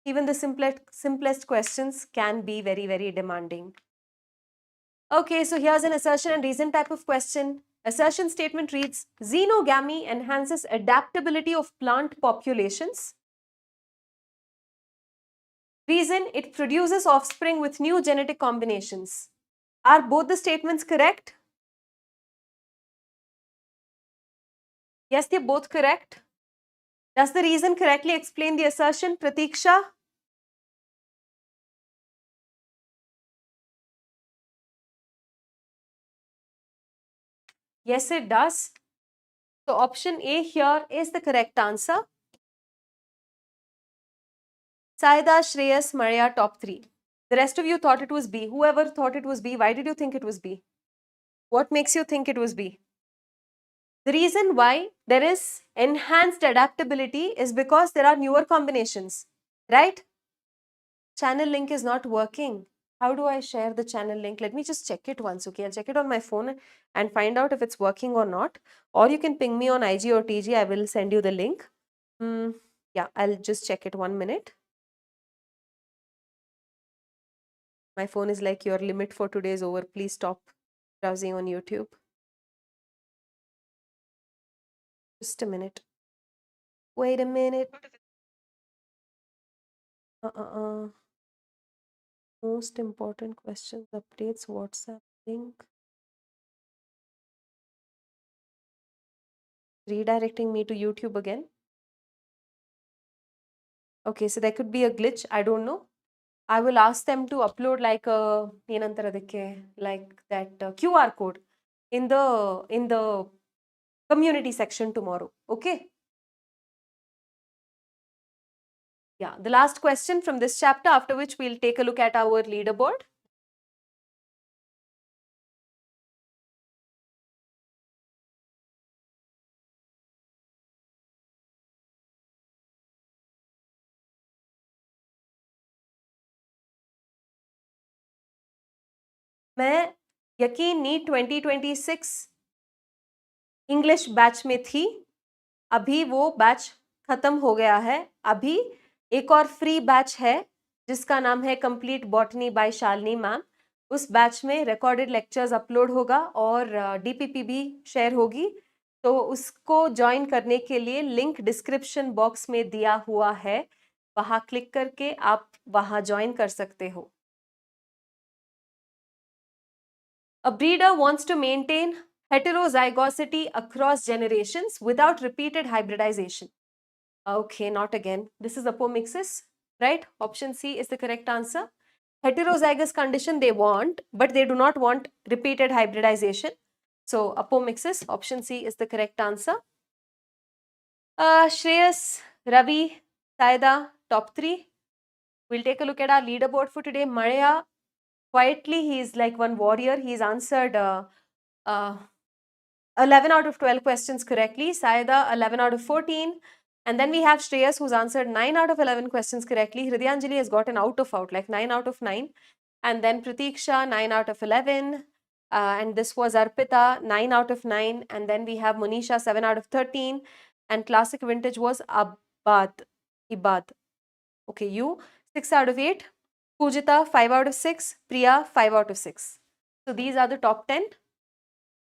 even the simplest questions can be very, very demanding. Okay, so here's an assertion and reason type of question. Assertion statement reads, xenogamy enhances adaptability of plant populations. Reason, it produces offspring with new genetic combinations. Are both the statements correct? Yes, they're both correct. Does the reason correctly explain the assertion, Pratiksha? Yes, it does. So option A here is the correct answer. Saida, Shreyas, Maria, top 3. The rest of you thought it was B. Whoever thought it was B, why did you think it was B? What makes you think it was B? The reason why there is enhanced adaptability is because there are newer combinations, right? Channel link is not working. How do I share the channel link? Let me just check it once, okay? I'll check it on my phone and find out if it's working or not. Or you can ping me on IG or TG. I will send you the link. Yeah, I'll just check it 1 minute. My phone is like, your limit for today is over. Please stop browsing on YouTube. Just a minute. Wait a minute. Most important questions, updates, WhatsApp link. Redirecting me to YouTube again. Okay, so there could be a glitch. I don't know. I will ask them to upload like a like that QR code in the community section tomorrow. Okay. Yeah, the last question from this chapter, after which we'll take a look at our leaderboard. मैं यकीन NEET 2026 English batch में थी, अभी वो batch खत्म हो गया है। अभी एक और फ्री बैच है जिसका नाम है complete botany by Shalini ma'am. उस बैच में रिकॉर्डेड लेक्चर्स अपलोड होगा और डीपीपी भी शेयर होगी, तो उसको ज्वाइन करने के लिए लिंक डिस्क्रिप्शन बॉक्स में दिया हुआ है, वहां क्लिक करके आप वहां ज्वाइन कर सकते हो। A breeder wants to maintain heterozygosity across generations without repeated hybridization. Okay, not again. This is apomixis, right? Option C is the correct answer. Heterozygous condition they want, but they do not want repeated hybridization. So apomixis, option C is the correct answer. Shreyas, Ravi, Saida, top 3. We'll take a look at our leaderboard for today. Maria, quietly, he is like one warrior. He's answered 11 out of 12 questions correctly. Saida, 11 out of 14. And then we have Shreyas, who's answered 9 out of 11 questions correctly. Hridyanjali has got an out of out, like 9 out of 9. And then Pratiksha, 9 out of 11. And this was Arpita, 9 out of 9. And then we have Monisha, 7 out of 13. And classic vintage was Ibad. Okay, you, 6 out of 8. Pujita, 5 out of 6. Priya, 5 out of 6. So these are the top 10.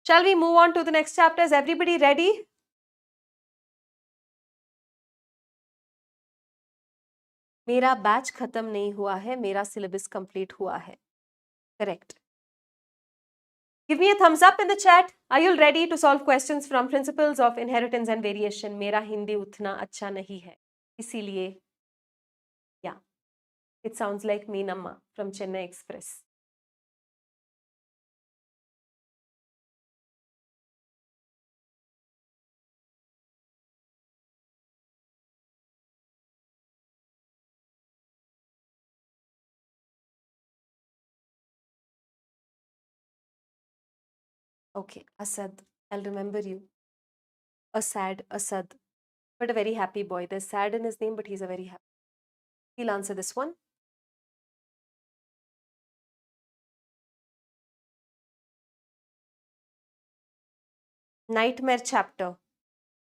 Shall we move on to the next chapter? Is everybody ready? मेरा batch खत्म नहीं हुआ है, मेरा syllabus complete हुआ है. Correct. Give me a thumbs up in the chat. Are you ready to solve questions from principles of inheritance and variation? मेरा हिंदी उतना अच्छा नहीं है, इसीलिए yeah, it sounds like Meenamma from Chennai Express. Okay, Asad, I'll remember you. Asad, but a very happy boy. There's sad in his name, but he's a very happy. He'll answer this one. Nightmare chapter,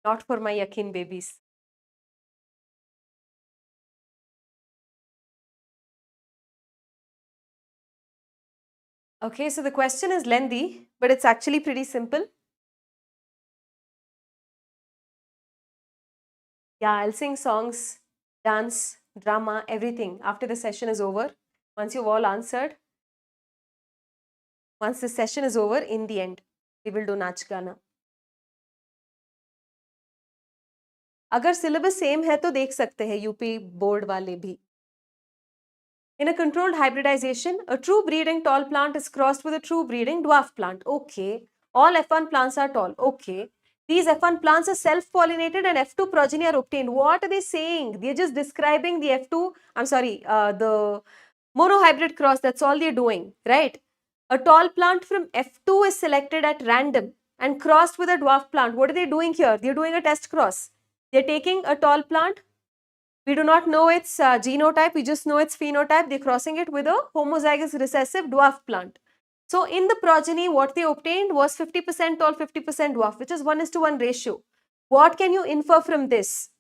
not for my yakin babies. Okay, so the question is lengthy, but it's actually pretty simple. Yeah, I'll sing songs, dance, drama, everything after the session is over. Once you've all answered, once the session is over, in the end, we will do Nach Gana. अगर syllabus same है तो देख सकते हैं UP board वाले भी. In a controlled hybridization, a true breeding tall plant is crossed with a true breeding dwarf plant. Okay. All F1 plants are tall. Okay. These F1 plants are self-pollinated and F2 progeny are obtained. What are they saying? They're just describing the F2, the monohybrid cross. That's all they're doing, right? A tall plant from F2 is selected at random and crossed with a dwarf plant. What are they doing here? They're doing a test cross. They're taking a tall plant. We do not know its genotype, we just know its phenotype. They're crossing it with a homozygous recessive dwarf plant. So in the progeny, what they obtained was 50% tall, 50% dwarf, which is 1:1 ratio. What can you infer from this?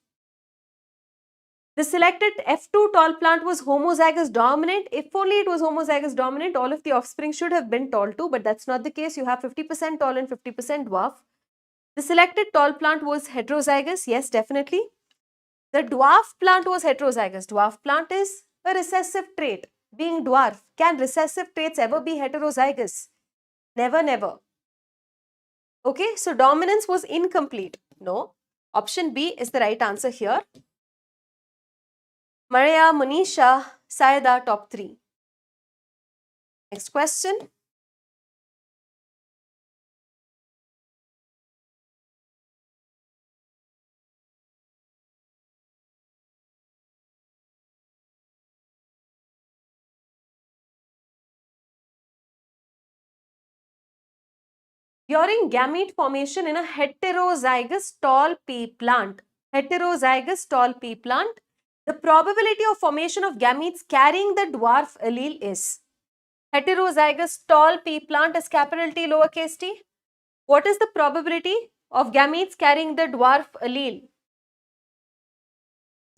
The selected F2 tall plant was homozygous dominant. If only it was homozygous dominant, all of the offspring should have been tall too, but that's not the case. You have 50% tall and 50% dwarf. The selected tall plant was heterozygous. Yes, definitely. The dwarf plant was heterozygous. Dwarf plant is a recessive trait. Being dwarf, can recessive traits ever be heterozygous? Never, never. Okay, so dominance was incomplete. No. Option B is the right answer here. Maria, Manisha, Saida, top 3. Next question. During gamete formation in a heterozygous tall pea plant, the probability of formation of gametes carrying the dwarf allele is heterozygous tall pea plant is capital T lowercase t. What is the probability of gametes carrying the dwarf allele?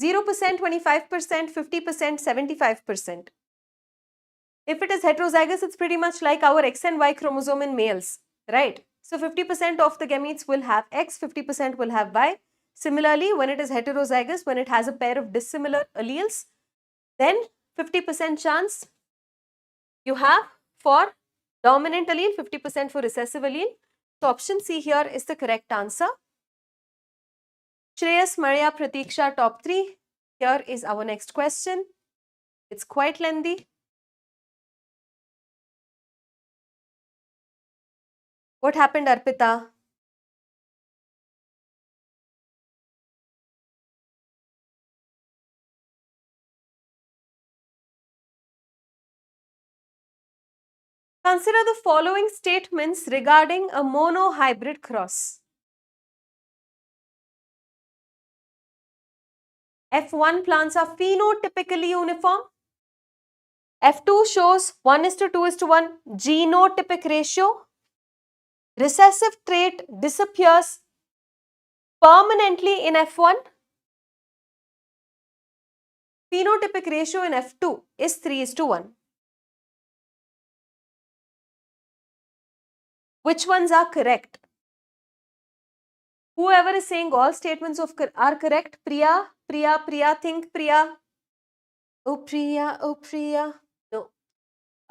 0%, 25%, 50%, 75%. If it is heterozygous, it's pretty much like our X and Y chromosome in males, right? So 50% of the gametes will have X, 50% will have Y. Similarly, when it is heterozygous, when it has a pair of dissimilar alleles, then 50% chance you have for dominant allele, 50% for recessive allele. So option C here is the correct answer. Shreyas, Maria, Pratiksha, top 3. Here is our next question. It's quite lengthy. What happened, Arpita? Consider the following statements regarding a monohybrid cross. F1 plants are phenotypically uniform. F2 shows 1:2:1 genotypic ratio. Recessive trait disappears permanently in F1. Phenotypic ratio in F2 is 3:1. Which ones are correct? Whoever is saying all statements are correct, Priya, think Priya. Oh Priya. No.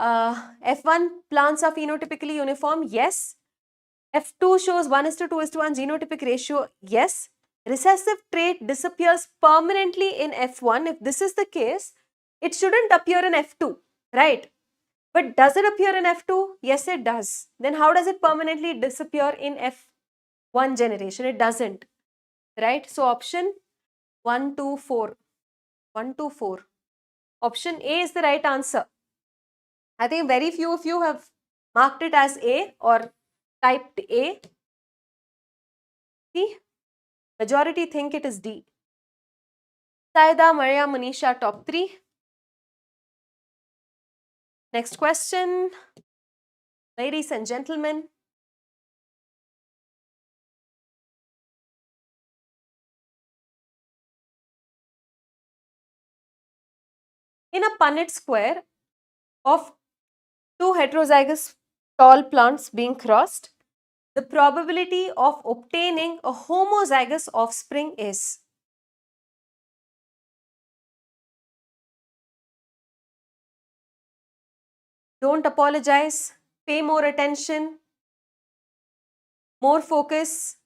F1 plants are phenotypically uniform. Yes. F2 shows 1:2:1 genotypic ratio. Yes. Recessive trait disappears permanently in F1. If this is the case, it shouldn't appear in F2, right? But does it appear in F2? Yes, it does. Then how does it permanently disappear in F1 generation? It doesn't, right? So option 1, 2, 4. 1, 2, 4. Option A is the right answer. I think very few of you have marked it as A or typed A. See, majority think it is D. Saida, Maria, Manisha, top 3. Next question. Ladies and gentlemen. In a Punnett square of two heterozygous tall plants being crossed, the probability of obtaining a homozygous offspring is. Don't apologize. Pay more attention. More focus.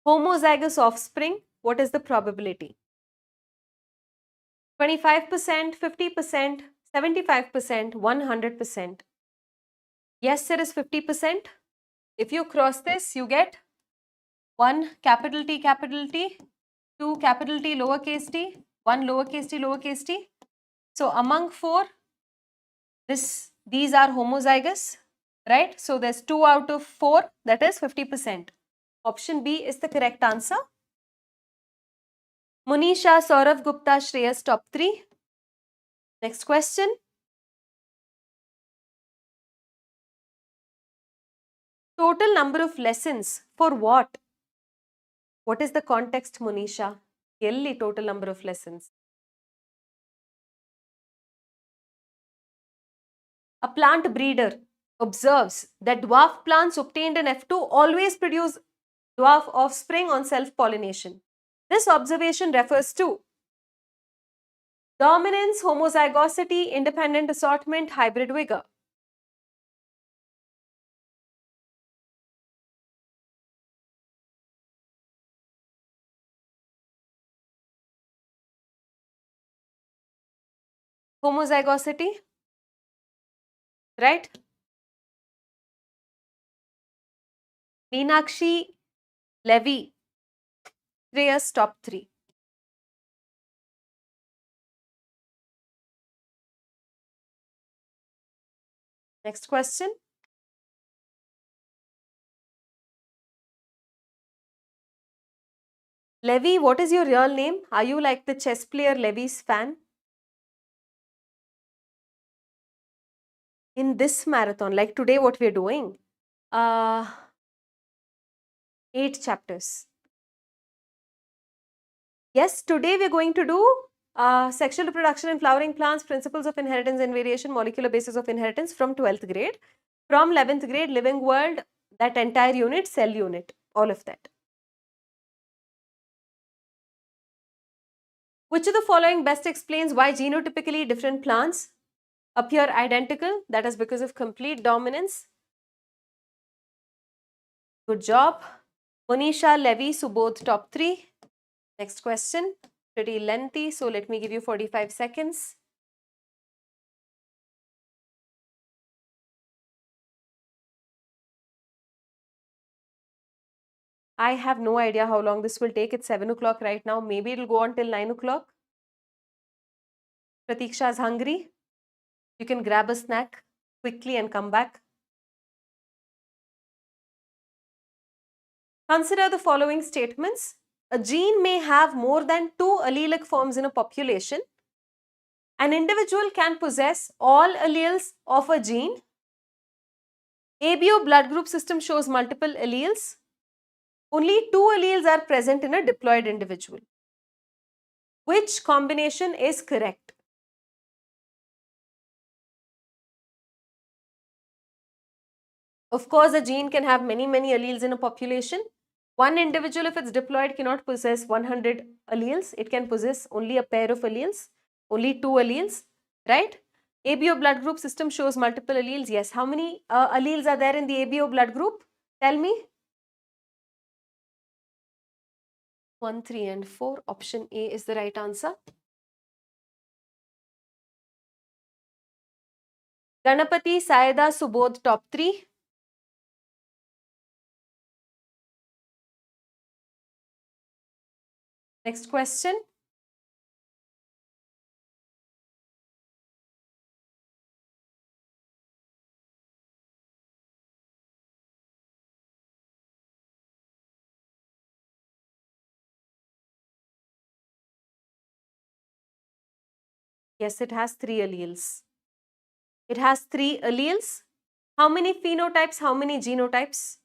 Homozygous offspring, what is the probability? 25%, 50%, 75%, 100%. Yes, it is 50%. If you cross this, you get 1 capital T, 2 capital T, lowercase t, 1 lowercase t. So among 4, these are homozygous, right? So there's 2 out of 4, that is 50%. Option B is the correct answer. Munisha, Saurav Gupta, Shreyas, top 3. Next question. Total number of lessons for what? What is the context, Munisha? Elli total number of lessons. A plant breeder observes that dwarf plants obtained in F2 always produce dwarf offspring on self-pollination. This observation refers to dominance, homozygosity, independent assortment, hybrid vigor. Homozygosity, right? Meenakshi, Levy, Shreyas, top 3. Next question. Levy, what is your real name? Are you like the chess player Levy's fan? In this marathon, like today, what we're doing? 8 chapters. Yes, today we're going to do sexual reproduction in flowering plants, principles of inheritance and variation, molecular basis of inheritance from 12th grade. From 11th grade, living world, that entire unit, cell unit, all of that. Which of the following best explains why genotypically different plants appear identical? That is because of complete dominance. Good job. Monisha, Levy, Subodh, top 3. Next question. Pretty lengthy, so let me give you 45 seconds. I have no idea how long this will take. It's 7 o'clock right now. Maybe it'll go on till 9 o'clock. Pratiksha is hungry. You can grab a snack quickly and come back. Consider the following statements. A gene may have more than 2 allelic forms in a population. An individual can possess all alleles of a gene. ABO blood group system shows multiple alleles. Only 2 alleles are present in a diploid individual. Which combination is correct? Of course, a gene can have many alleles in a population. One individual, if it's diploid, cannot possess 100 alleles. It can possess only a pair of alleles, only 2 alleles, right? ABO blood group system shows multiple alleles. Yes. How many alleles are there in the ABO blood group? Tell me. 1, 3 and 4. Option A is the right answer. Ganapati, Saida, Subodh, top 3. Next question. Yes, it has 3 alleles. It has 3 alleles. How many phenotypes? How many genotypes?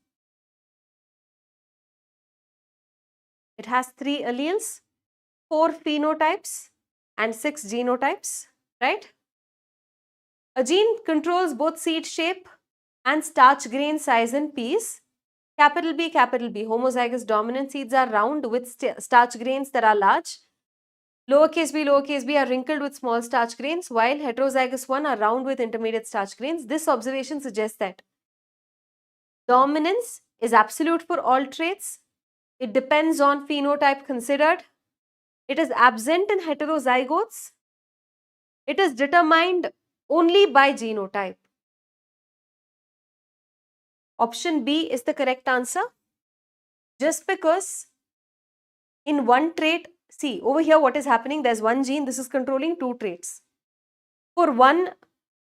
It has 3 alleles, 4 phenotypes and 6 genotypes, right? A gene controls both seed shape and starch grain size in peas. Capital B, homozygous dominant seeds are round with starch grains that are large. Lowercase b are wrinkled with small starch grains, while heterozygous one are round with intermediate starch grains. This observation suggests that dominance is absolute for all traits. It depends on phenotype considered. It is absent in heterozygotes. It is determined only by genotype. Option B is the correct answer. Just because in one trait, see over here what is happening, there's one gene, this is controlling 2 traits. For one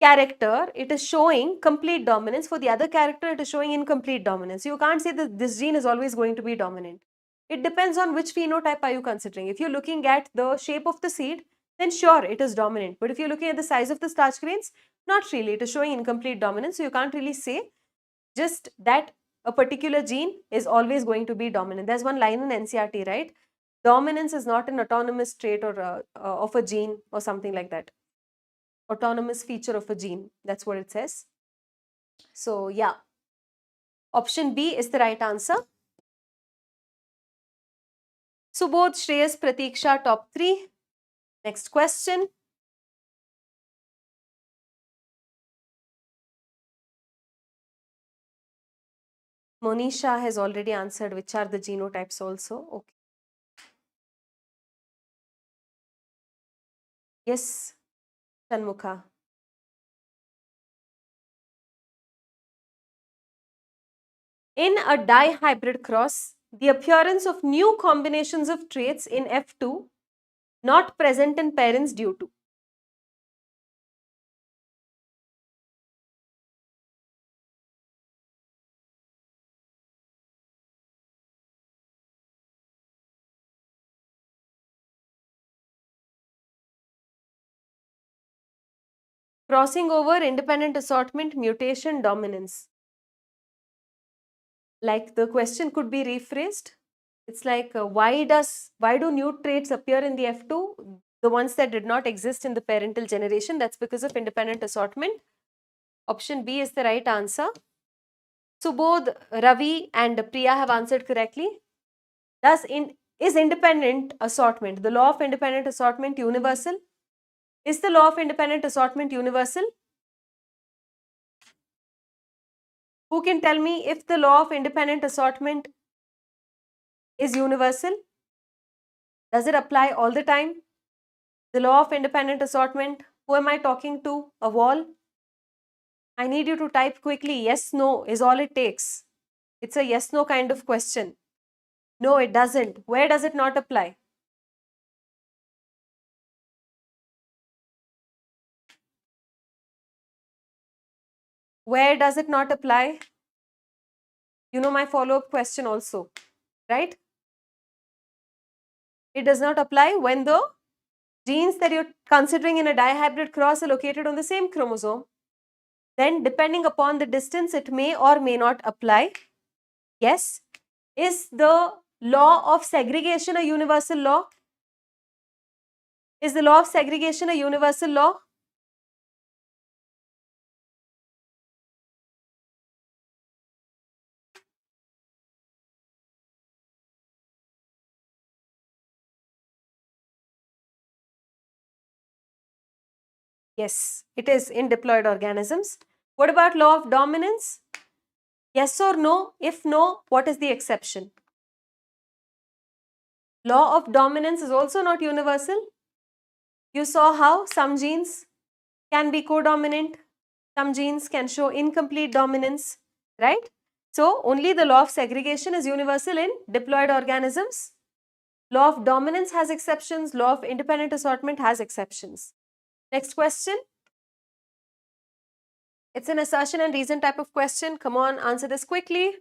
character, it is showing complete dominance. For the other character, it is showing incomplete dominance. You can't say that this gene is always going to be dominant. It depends on which phenotype are you considering. If you're looking at the shape of the seed, then sure, it is dominant. But if you're looking at the size of the starch grains, not really. It is showing incomplete dominance. So you can't really say just that a particular gene is always going to be dominant. There's one line in NCERT, right? Dominance is not an autonomous trait or of a gene or something like that. autonomous feature of a gene. That's what it says. So yeah, option B is the right answer. Subodh, Shreyas, Pratiksha, top 3. Next question. Monisha has already answered which are the genotypes also. Okay. Yes, Shanmukha. In a dihybrid cross, the appearance of new combinations of traits in F2 not present in parents due to. Crossing over, independent assortment, mutation, dominance. Like the question could be rephrased. It's like why do new traits appear in the F2? The ones that did not exist in the parental generation. That's because of independent assortment. Option B is the right answer. Subodh, Ravi and Priya have answered correctly. Is independent assortment, the law of independent assortment, universal? Is the law of independent assortment universal? Who can tell me if the law of independent assortment is universal? Does it apply all the time? The law of independent assortment, who am I talking to? A wall? I need you to type quickly. Yes, no is all it takes. It's a yes, no kind of question. No, it doesn't. Where does it not apply? Where does it not apply? You know my follow-up question also, right? It does not apply when the genes that you're considering in a dihybrid cross are located on the same chromosome. Then depending upon the distance, it may or may not apply. Yes. Is the law of segregation a universal law? Is the law of segregation a universal law? Yes, it is in diploid organisms. What about law of dominance? Yes or no? If no, what is the exception? Law of dominance is also not universal. You saw how some genes can be codominant, some genes can show incomplete dominance, right? So, only the law of segregation is universal in diploid organisms. Law of dominance has exceptions, law of independent assortment has exceptions. Next question. It's an assertion and reason type of question. Come on, answer this quickly.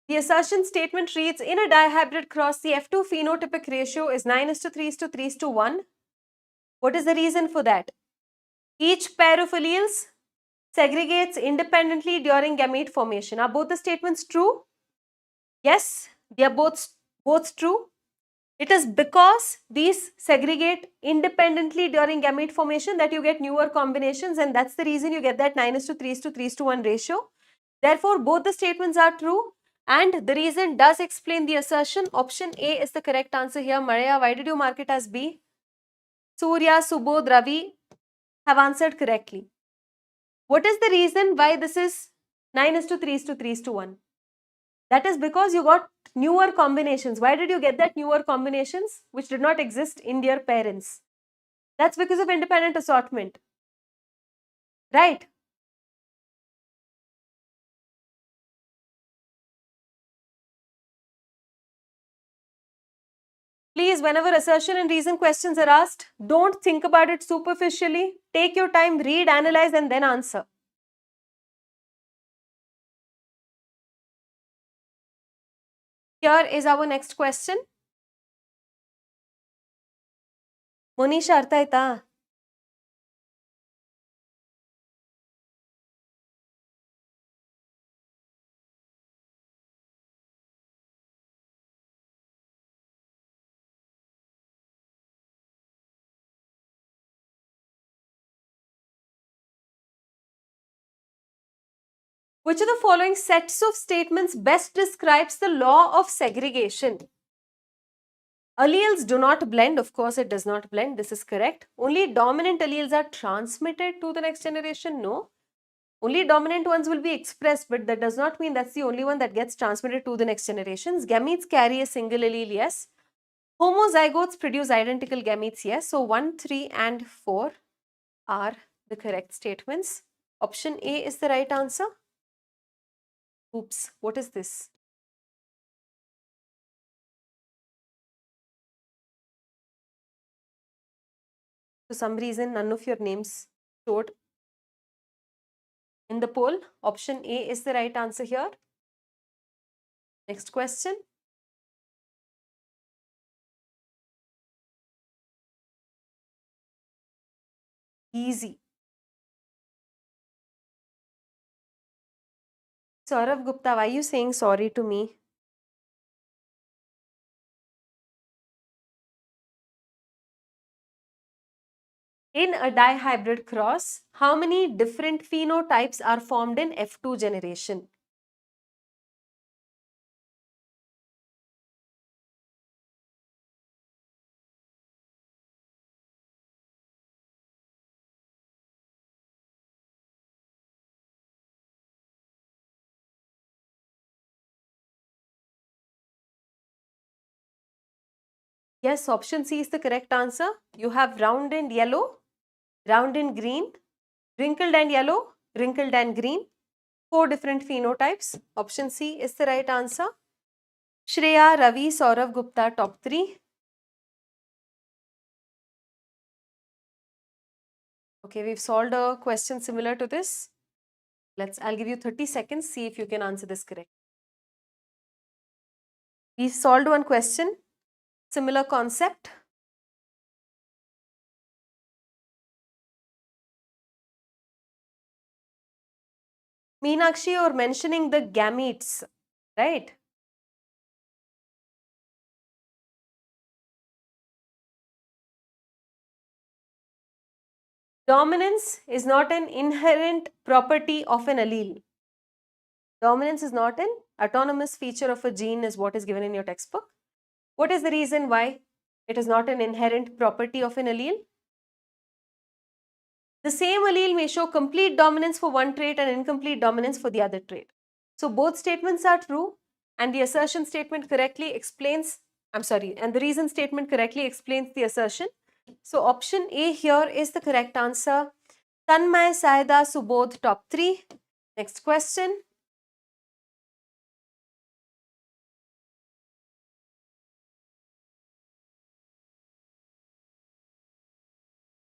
The assertion statement reads, in a dihybrid cross, the F2 phenotypic ratio is 9:3:3:1. What is the reason for that? Each pair of alleles segregates independently during gamete formation. Are both the statements true? Yes, they are both true. It is because these segregate independently during gamete formation that you get newer combinations, and that's the reason you get that 9:3:3:1 ratio. Therefore, both the statements are true and the reason does explain the assertion. Option A is the correct answer here. Maria, why did you mark it as B? Surya, Subodh, Ravi have answered correctly. What is the reason why this is 9:3:3:1? That is because you got newer combinations. Why did you get that newer combinations which did not exist in their parents? That's because of independent assortment. Right? Please, whenever assertion and reason questions are asked, don't think about it superficially. Take your time, read, analyze, and then answer. Here is our next question. Monisha ಅರ್ಥ ಆಯ್ತಾ? Which of the following sets of statements best describes the law of segregation? Alleles do not blend. Of course, it does not blend. This is correct. Only dominant alleles are transmitted to the next generation. No. Only dominant ones will be expressed, but that does not mean that's the only one that gets transmitted to the next generations. Gametes carry a single allele. Yes. Homozygotes produce identical gametes. Yes. So 1, 3 and 4 are the correct statements. Option A is the right answer. Oops, what is this? For some reason, none of your names showed in the poll. Option A is the right answer here. Next question. Easy. Saurav Gupta, why are you saying sorry to me? In a dihybrid cross, how many different phenotypes are formed in F2 generation? Yes, option C is the correct answer. You have round and yellow, round and green, wrinkled and yellow, wrinkled and green. 4 different phenotypes. Option C is the right answer. Shreya, Ravi, Saurav Gupta, top 3. Okay, we've solved a question similar to this. I'll give you 30 seconds, see if you can answer this correct. We solved one question, similar concept. Meenakshi, you're mentioning the gametes, right? Dominance is not an inherent property of an allele. Dominance is not an autonomous feature of a gene is what is given in your textbook. What is the reason why it is not an inherent property of an allele? The same allele may show complete dominance for one trait and incomplete dominance for the other trait. So both statements are true and the assertion statement correctly explains, and the reason statement correctly explains the assertion. So option A here is the correct answer. Tanmay, Saida, Subodh, top 3. Next question.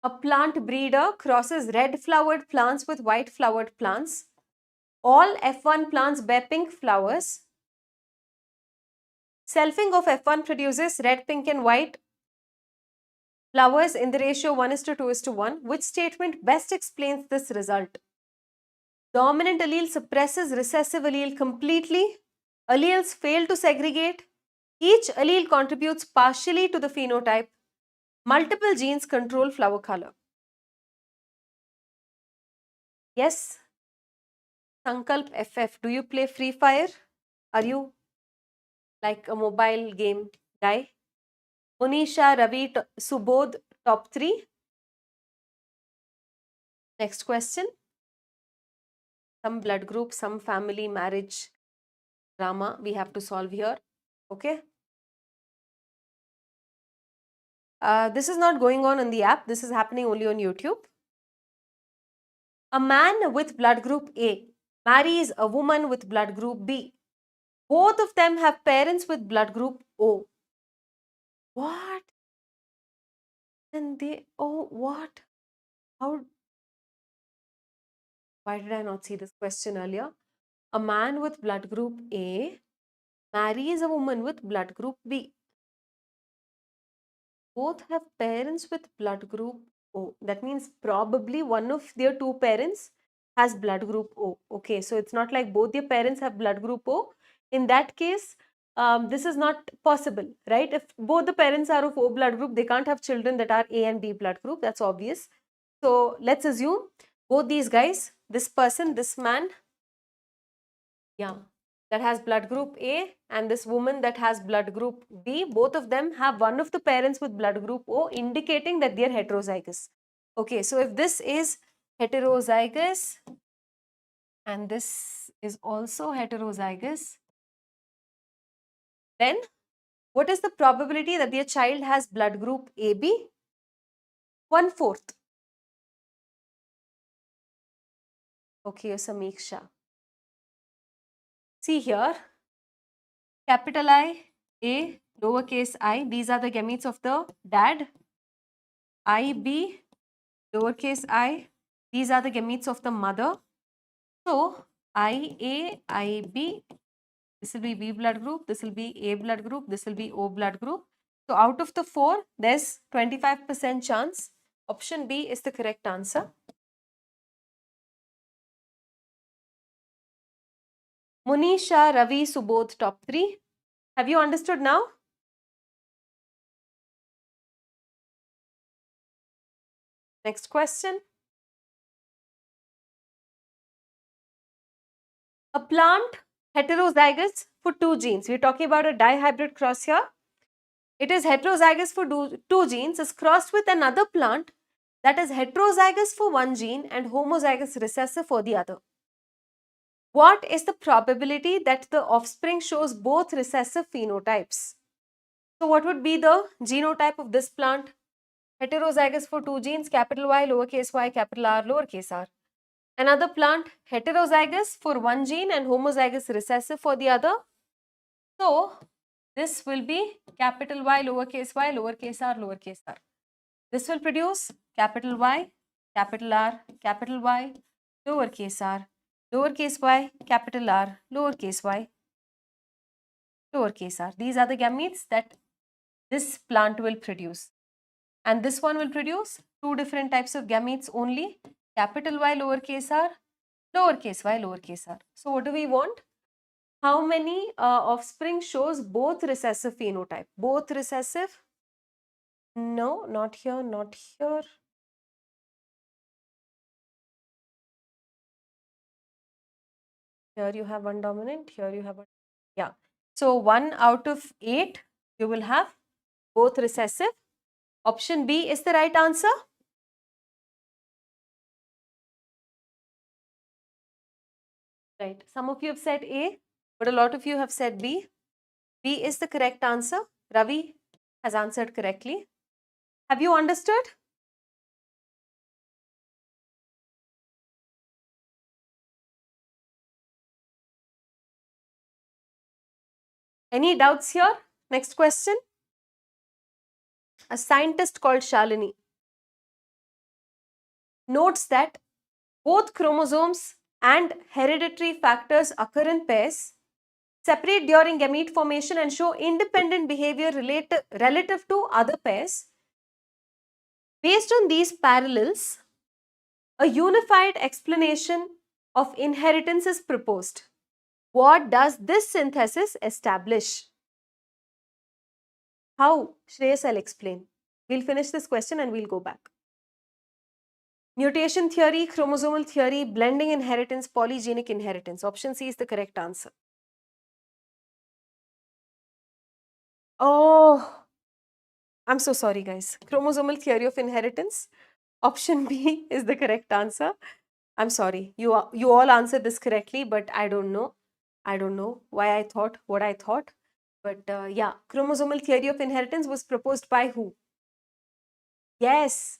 A plant breeder crosses red flowered plants with white flowered plants. All F1 plants bear pink flowers. Selfing of F1 produces red, pink and white flowers in the ratio 1:2:1. Which statement best explains this result? Dominant allele suppresses recessive allele completely. Alleles fail to segregate. Each allele contributes partially to the phenotype. Multiple genes control flower color. Yes. Sankalp FF, do you play Free Fire? Are you like a mobile game guy? Monisha, Ravi, Subodh, top 3. Next question. Some blood group, some family, marriage, drama we have to solve here. Okay. This is not going on the app. This is happening only on YouTube. A man with blood group A marries a woman with blood group B. Both of them have parents with blood group O. What? And what? How? Why did I not see this question earlier? A man with blood group A marries a woman with blood group B. Both have parents with blood group O. That means probably one of their two parents has blood group O. Okay, so it's not like both their parents have blood group O. In that case, this is not possible, right? If both the parents are of O blood group, they can't have children that are A and B blood group. That's obvious. So let's assume both these guys, this person, this man, yeah, that has blood group A and this woman that has blood group B, both of them have one of the parents with blood group O, indicating that they are heterozygous. Okay, so if this is heterozygous and this is also heterozygous, then what is the probability that their child has blood group AB? 1/4. Okay, Samiksha. See here, capital I, A, lowercase I, these are the gametes of the dad. IB, lowercase I, these are the gametes of the mother. So, IA, IB, this will be B blood group, this will be A blood group, this will be O blood group. So, out of the 4, there's 25% chance. Option B is the correct answer. Munisha, Ravi, Subodh, top 3. Have you understood now? Next question. A plant heterozygous for 2 genes. We're talking about a dihybrid cross here. It is heterozygous for 2 genes, is crossed with another plant that is heterozygous for 1 gene and homozygous recessive for the other. What is the probability that the offspring shows both recessive phenotypes? So what would be the genotype of this plant? Heterozygous for 2 genes, capital Y, lowercase y, capital R, lowercase r. Another plant, heterozygous for 1 gene and homozygous recessive for the other. So this will be capital Y, lowercase r, lowercase r. This will produce capital Y, capital R, capital Y, lowercase r, lowercase y, capital R, lowercase y, lowercase r. These are the gametes that this plant will produce. And this one will produce 2 different types of gametes only, capital Y, lowercase r, lowercase y, lowercase r. So what do we want? How many offspring shows both recessive phenotype? Both recessive? No, not here, not here. Here you have one dominant, here you have one. Yeah. So 1 out of 8, you will have both recessive. Option B is the right answer. Right. Some of you have said A, but a lot of you have said B. B is the correct answer. Ravi has answered correctly. Have you understood? Any doubts here? Next question. A scientist called Shalini notes that both chromosomes and hereditary factors occur in pairs, separate during gamete formation and show independent behavior relative to other pairs. Based on these parallels, a unified explanation of inheritance is proposed. What does this synthesis establish? How? Shreyas, I'll explain. We'll finish this question and we'll go back. Mutation theory, chromosomal theory, blending inheritance, polygenic inheritance. Option C is the correct answer. Oh, I'm so sorry, guys. Chromosomal theory of inheritance. Option B is the correct answer. I'm sorry. You all answered this correctly, but I don't know. I don't know why I thought what I thought. But yeah, chromosomal theory of inheritance was proposed by who? Yes.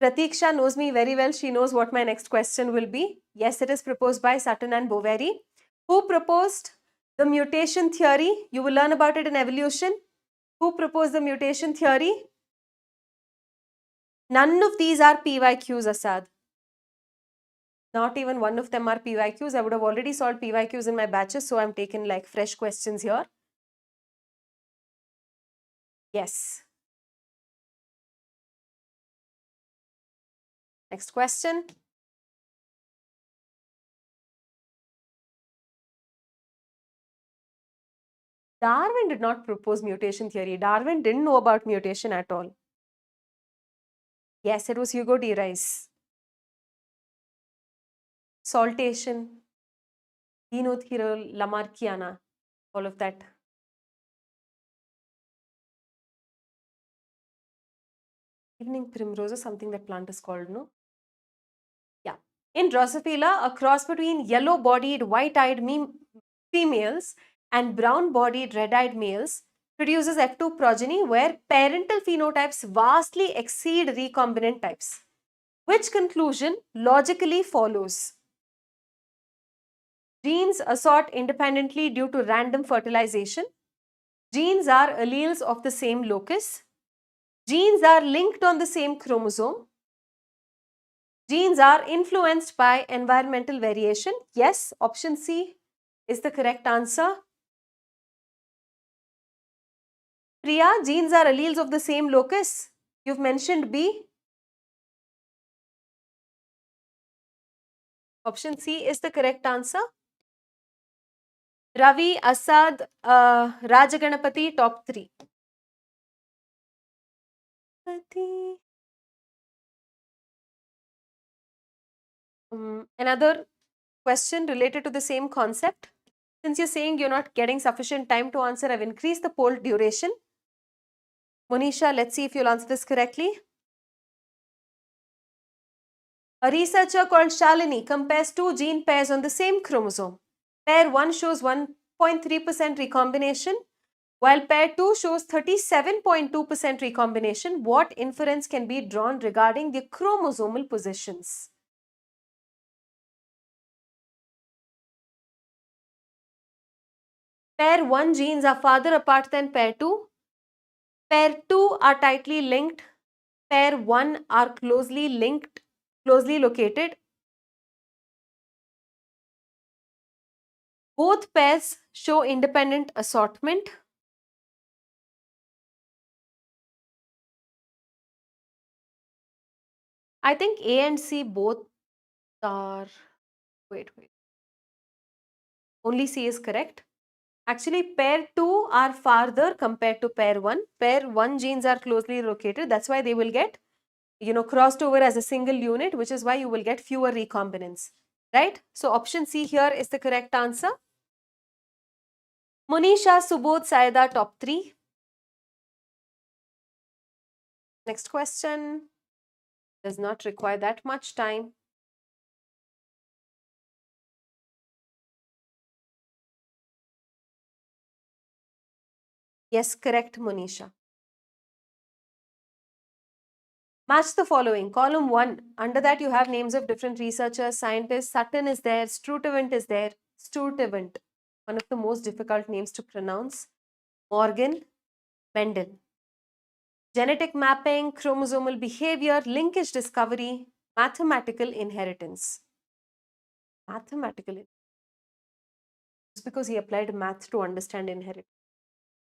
Pratiksha knows me very well. She knows what my next question will be. Yes, it is proposed by Sutton and Boveri. Who proposed the mutation theory? You will learn about it in evolution. Who proposed the mutation theory? None of these are PYQs, Asad. Not even one of them are PYQs. I would have already solved PYQs in my batches, so I'm taking like fresh questions here. Yes. Next question. Darwin did not propose mutation theory. Darwin didn't know about mutation at all. Yes, it was Hugo de Rice. Saltation, Dinotherol, Lamarckiana, all of that. Evening primrose is something that plant is called, no? Yeah. In Drosophila, a cross between yellow-bodied, white-eyed females and brown-bodied, red-eyed males produces F2 progeny where parental phenotypes vastly exceed recombinant types. Which conclusion logically follows? Genes assort independently due to random fertilization. Genes are alleles of the same locus. Genes are linked on the same chromosome. Genes are influenced by environmental variation. Yes, option C is the correct answer. Priya, genes are alleles of the same locus. You've mentioned B. Option C is the correct answer. Ravi, Asad, Rajaganapati, top 3. Another question related to the same concept. Since you're saying you're not getting sufficient time to answer, I've increased the poll duration. Monisha, let's see if you'll answer this correctly. A researcher called Shalini compares two gene pairs on the same chromosome. Pair 1 shows 1.3% recombination, while pair 2 shows 37.2% recombination. What inference can be drawn regarding the chromosomal positions? Pair 1 genes are farther apart than pair 2. Pair 2 are tightly linked. Pair 1 are closely linked, closely located. Both pairs show independent assortment. I think A and C both are. Wait. Only C is correct. Actually, pair 2 are farther compared to pair 1. Pair 1 genes are closely located. That's why they will get, crossed over as a single unit, which is why you will get fewer recombinants. Right? So, option C here is the correct answer. Monisha, Subodh, Saida, top 3. Next question. Does not require that much time. Yes, correct, Monisha. Match the following. Column 1. Under that you have names of different researchers, scientists. Sutton is there. Sturtevant is there. Sturtevant. One of the most difficult names to pronounce. Morgan. Mendel. Genetic mapping, chromosomal behavior, linkage discovery, mathematical inheritance. Mathematical inheritance. Just because he applied math to understand inheritance.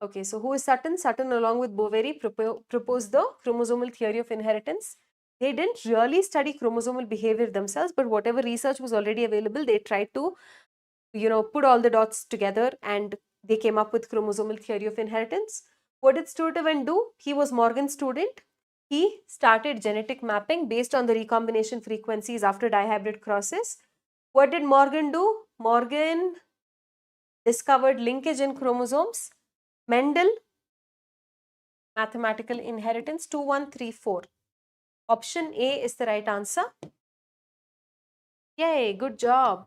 Okay, so who is Sutton? Sutton, along with Boveri, proposed the chromosomal theory of inheritance. They didn't really study chromosomal behavior themselves, but whatever research was already available, they tried to, put all the dots together and they came up with chromosomal theory of inheritance. What did Sturtevant do? He was Morgan's student. He started genetic mapping based on the recombination frequencies after dihybrid crosses. What did Morgan do? Morgan discovered linkage in chromosomes. Mendel, mathematical inheritance. 2134. Option A is the right answer. Yay, good job.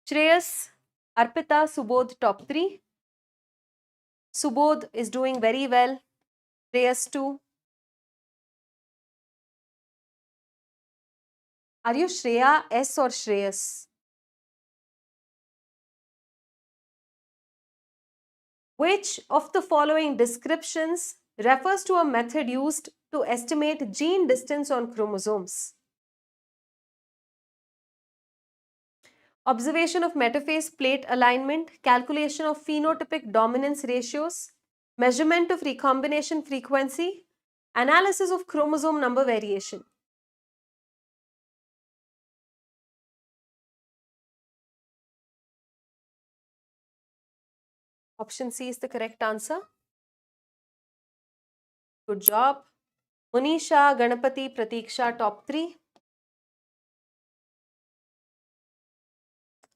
Shreyas, Arpita, Subodh, top 3. Subodh is doing very well. Shreyas 2. Are you Shreya S or Shreyas? Which of the following descriptions refers to a method used to estimate gene distance on chromosomes? Observation of metaphase plate alignment, calculation of phenotypic dominance ratios, measurement of recombination frequency, analysis of chromosome number variation. Option C is the correct answer. Good job. Monisha, Ganapati, Pratiksha, top 3.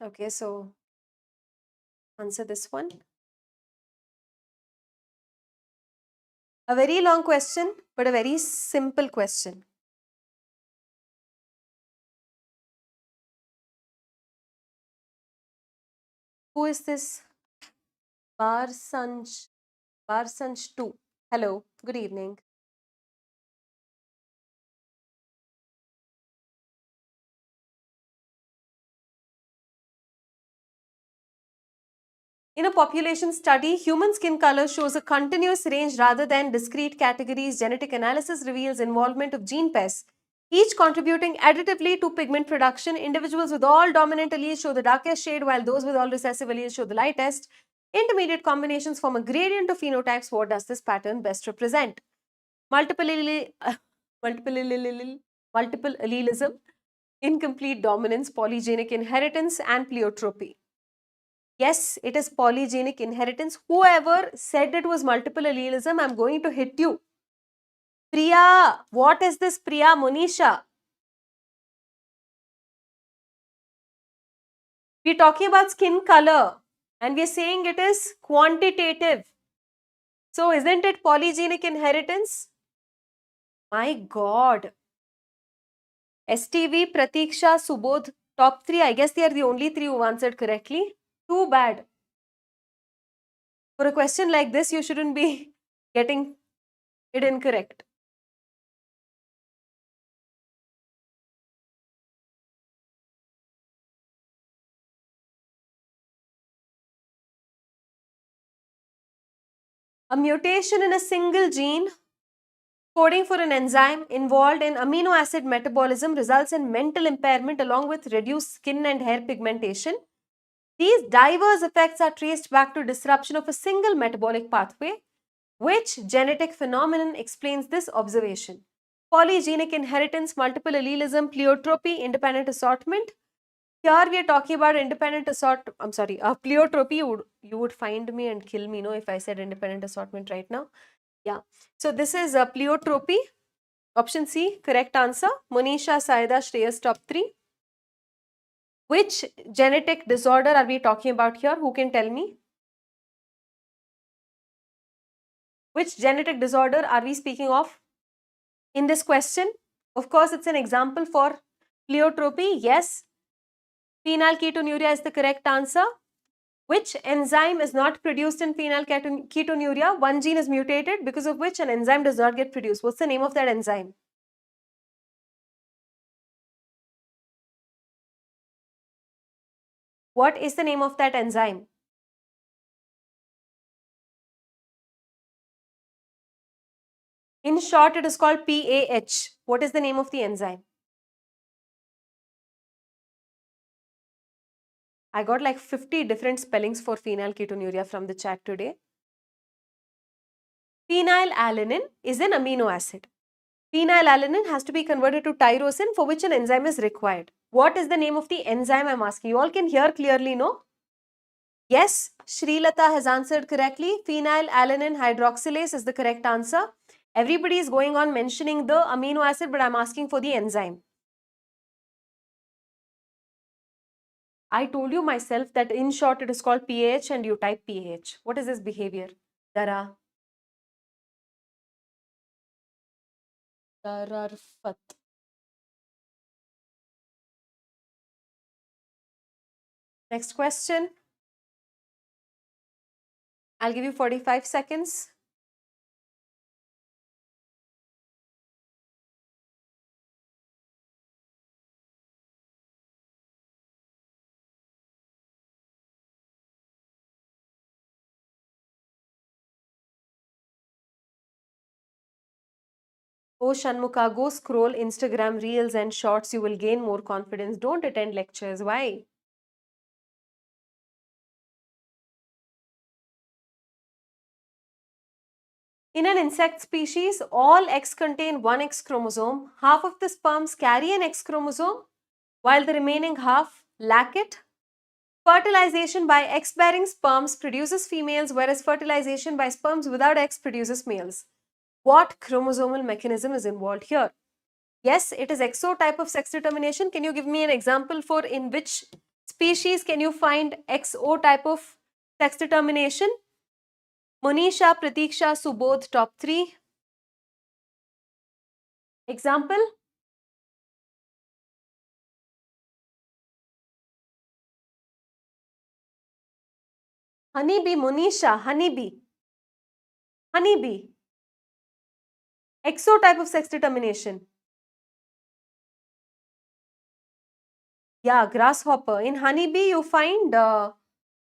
Okay, so answer this one. A very long question, but a very simple question. Who is this? Barsanj 2. Hello, good evening. In a population study, human skin color shows a continuous range rather than discrete categories. Genetic analysis reveals involvement of gene pairs, each contributing additively to pigment production. Individuals with all dominant alleles show the darkest shade, while those with all recessive alleles show the lightest. Intermediate combinations form a gradient of phenotypes. What does this pattern best represent? Multiple, multiple, multiple allelism, incomplete dominance, polygenic inheritance, and pleiotropy. Yes, it is polygenic inheritance. Whoever said it was multiple allelism, I'm going to hit you. Priya, what is this Priya? Monisha? We're talking about skin color and we're saying it is quantitative. So isn't it polygenic inheritance? My God. STV, Pratiksha, Subodh, top 3. I guess they are the only 3 who answered correctly. Too bad. For a question like this, you shouldn't be getting it incorrect. A mutation in a single gene coding for an enzyme involved in amino acid metabolism results in mental impairment along with reduced skin and hair pigmentation. These diverse effects are traced back to disruption of a single metabolic pathway. Which genetic phenomenon explains this observation? Polygenic inheritance, multiple allelism, pleiotropy, independent assortment. Here we are talking about independent pleiotropy. You would find me and kill me, no, if I said independent assortment right now. Yeah. So this is a pleiotropy. Option C, correct answer. Monisha, Saida, Shreyas, top 3. Which genetic disorder are we talking about here? Who can tell me? Which genetic disorder are we speaking of in this question? Of course, it's an example for pleiotropy. Yes. Phenylketonuria is the correct answer. Which enzyme is not produced in phenylketonuria? One gene is mutated because of which an enzyme does not get produced. What's the name of that enzyme? What is the name of that enzyme? In short, it is called PAH. What is the name of the enzyme? I got like 50 different spellings for phenylketonuria from the chat today. Phenylalanine is an amino acid. Phenylalanine has to be converted to tyrosine for which an enzyme is required. What is the name of the enzyme I'm asking? You all can hear clearly, no? Yes, Srilata has answered correctly. Phenylalanine hydroxylase is the correct answer. Everybody is going on mentioning the amino acid, but I'm asking for the enzyme. I told you myself that in short it is called PAH and you type PAH. What is this behavior? Dara. Dararfat. Next question. I'll give you 45 seconds. Oh Shanmuka, go scroll Instagram reels and shorts. You will gain more confidence. Don't attend lectures. Why? In an insect species, all eggs contain one X chromosome. Half of the sperms carry an X chromosome, while the remaining half lack it. Fertilization by egg-bearing sperms produces females, whereas fertilization by sperms without eggs produces males. What chromosomal mechanism is involved here? Yes, it is exo type of sex determination. Can you give me an example for in which species can you find XO type of sex determination? Monisha, Pratiksha, Subodh, top 3. Example? Honeybee, Monisha, honeybee. Honeybee. Exo type of sex determination. Yeah, grasshopper. In honeybee, you find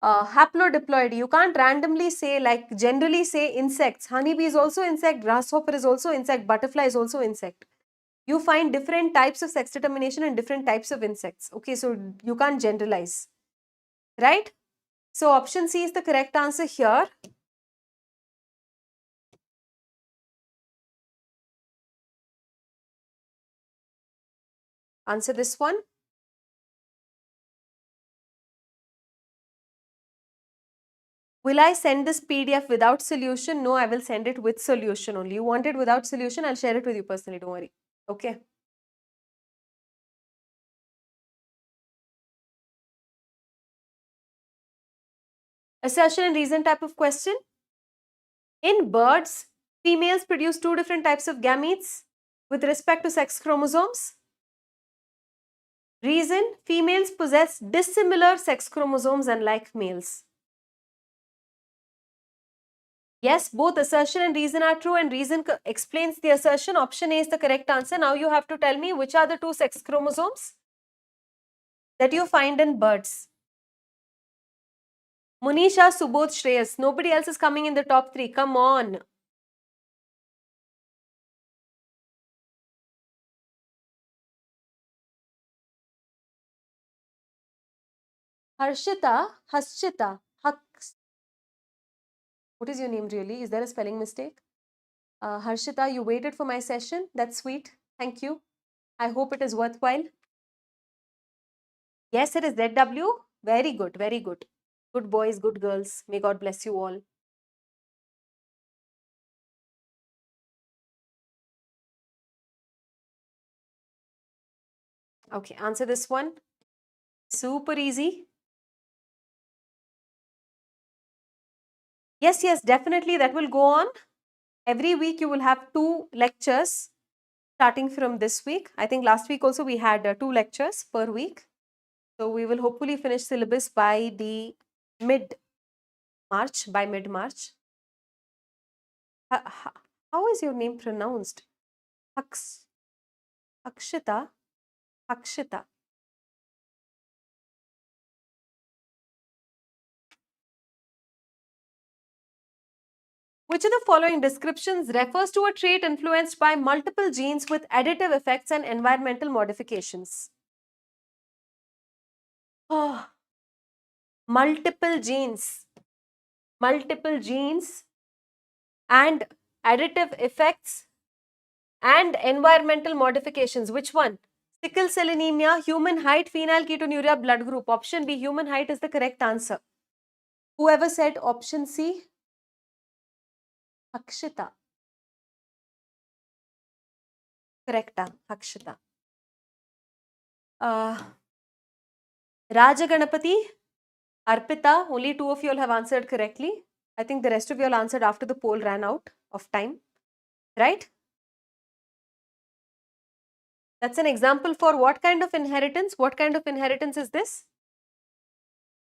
haplodiploid. You can't randomly say, like generally say insects. Honeybee is also insect, grasshopper is also insect, butterfly is also insect. You find different types of sex determination and different types of insects. Okay, so you can't generalize, right? So option C is the correct answer here. Answer this one. Will I send this PDF without solution? No, I will send it with solution only. You want it without solution? I'll share it with you personally. Don't worry. Okay. Assertion and reason type of question. In birds, females produce two different types of gametes with respect to sex chromosomes. Reason, females possess dissimilar sex chromosomes unlike males. Yes, both assertion and reason are true, and reason explains the assertion. Option A is the correct answer. Now you have to tell me which are the two sex chromosomes that you find in birds. Monisha, Subodh, Shreyas. Nobody else is coming in the top 3. Come on. Harshita, Haschita, Haks. What is your name really? Is there a spelling mistake? Harshita, you waited for my session. That's sweet. Thank you. I hope it is worthwhile. Yes, it is ZW. Very good, very good. Good boys, good girls. May God bless you all. Okay, answer this one. Super easy. Yes, yes, definitely that will go on. Every week you will have 2 lectures starting from this week. I think last week also we had 2 lectures per week. So we will hopefully finish syllabus by the mid-March, by mid-March. How is your name pronounced? Akshita? Akshita. Which of the following descriptions refers to a trait influenced by multiple genes with additive effects and environmental modifications? Oh, multiple genes and additive effects and environmental modifications. Which one? Sickle cell anemia, human height, phenylketonuria, blood group. Option B, human height is the correct answer. Whoever said option C? Akshita. Correct, Akshita. Raja Ganapati, Arpita, only 2 of you all have answered correctly. I think the rest of you all answered after the poll ran out of time. Right? That's an example for what kind of inheritance? What kind of inheritance is this?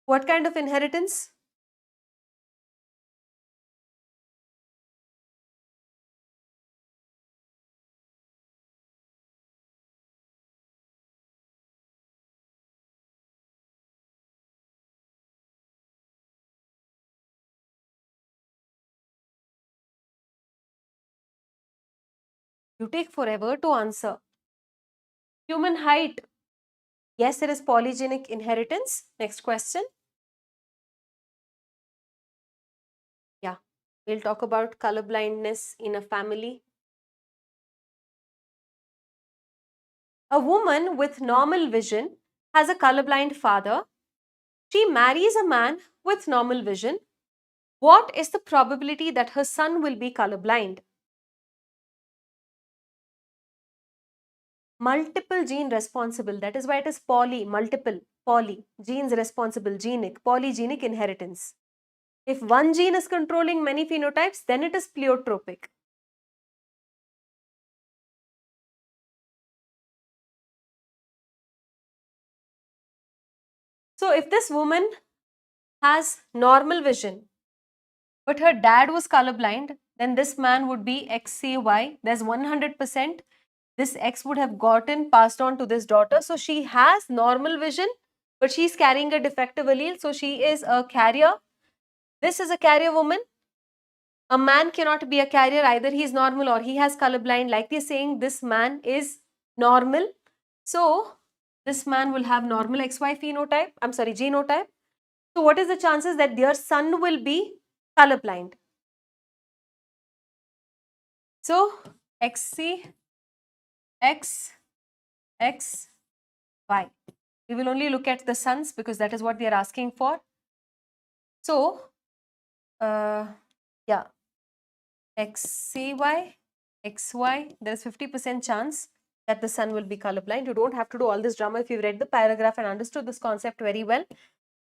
What kind of inheritance? You take forever to answer. Human height. Yes, it is polygenic inheritance. Next question. Yeah, we'll talk about color blindness in a family. A woman with normal vision has a colorblind father She marries a man with normal vision. What is the probability that her son will be colorblind? Multiple gene responsible. That is why it is poly, multiple, poly. Genes responsible, genic, polygenic inheritance. If one gene is controlling many phenotypes, then it is pleiotropic. So if this woman has normal vision, but her dad was colorblind, then this man would be XCY. There's 100%. This X would have gotten passed on to this daughter. So she has normal vision, but she's carrying a defective allele. So she is a carrier. This is a carrier woman. A man cannot be a carrier. Either he is normal or he has colorblind. Like they're saying, this man is normal. So this man will have normal XY phenotype. I'm sorry, genotype. So what is the chances that their son will be colorblind? So XC, X, X, Y. We will only look at the sons because that is what they are asking for. So, yeah, XCY, XY, there is 50% chance that the son will be colorblind. You don't have to do all this drama. If you've read the paragraph and understood this concept very well,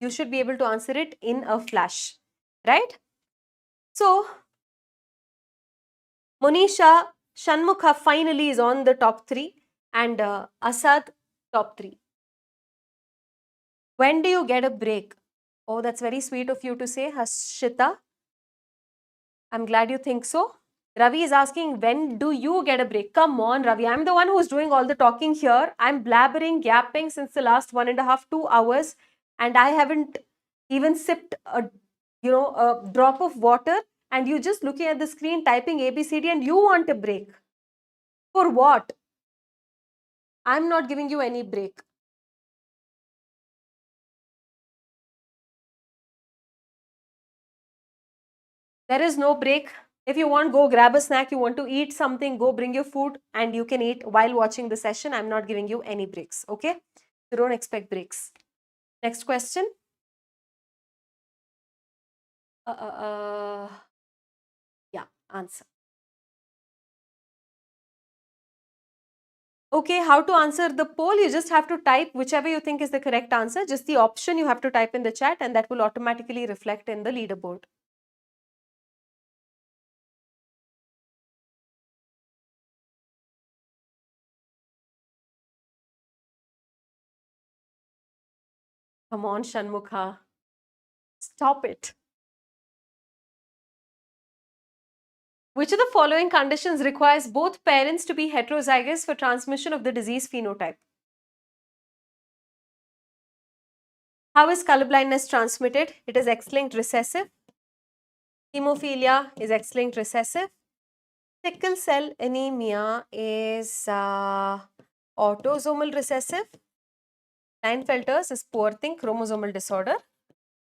you should be able to answer it in a flash, right? So, Monisha Shanmukha finally is on the top 3 and Asad top 3. When do you get a break? Oh, that's very sweet of you to say, Hashita. I'm glad you think so. Ravi is asking, when do you get a break? Come on, Ravi. I'm the one who's doing all the talking here. I'm blabbering, yapping since the last 1.5, 2 hours, and I haven't even sipped a drop of water. And you just looking at the screen, typing ABCD, and you want a break. For what? I'm not giving you any break. There is no break. If you want, go grab a snack. You want to eat something, go bring your food and you can eat while watching the session. I'm not giving you any breaks. Okay? You don't expect breaks. Next question. Yeah, answer. Okay, how to answer the poll? You just have to type whichever you think is the correct answer. Just the option you have to type in the chat and that will automatically reflect in the leaderboard. Come on, Shanmukha. Stop it. Which of the following conditions requires both parents to be heterozygous for transmission of the disease phenotype? How is colorblindness transmitted? It is X-linked recessive. Hemophilia is X-linked recessive. Sickle cell anemia is autosomal recessive. Klinefelter's is poor thing, chromosomal disorder.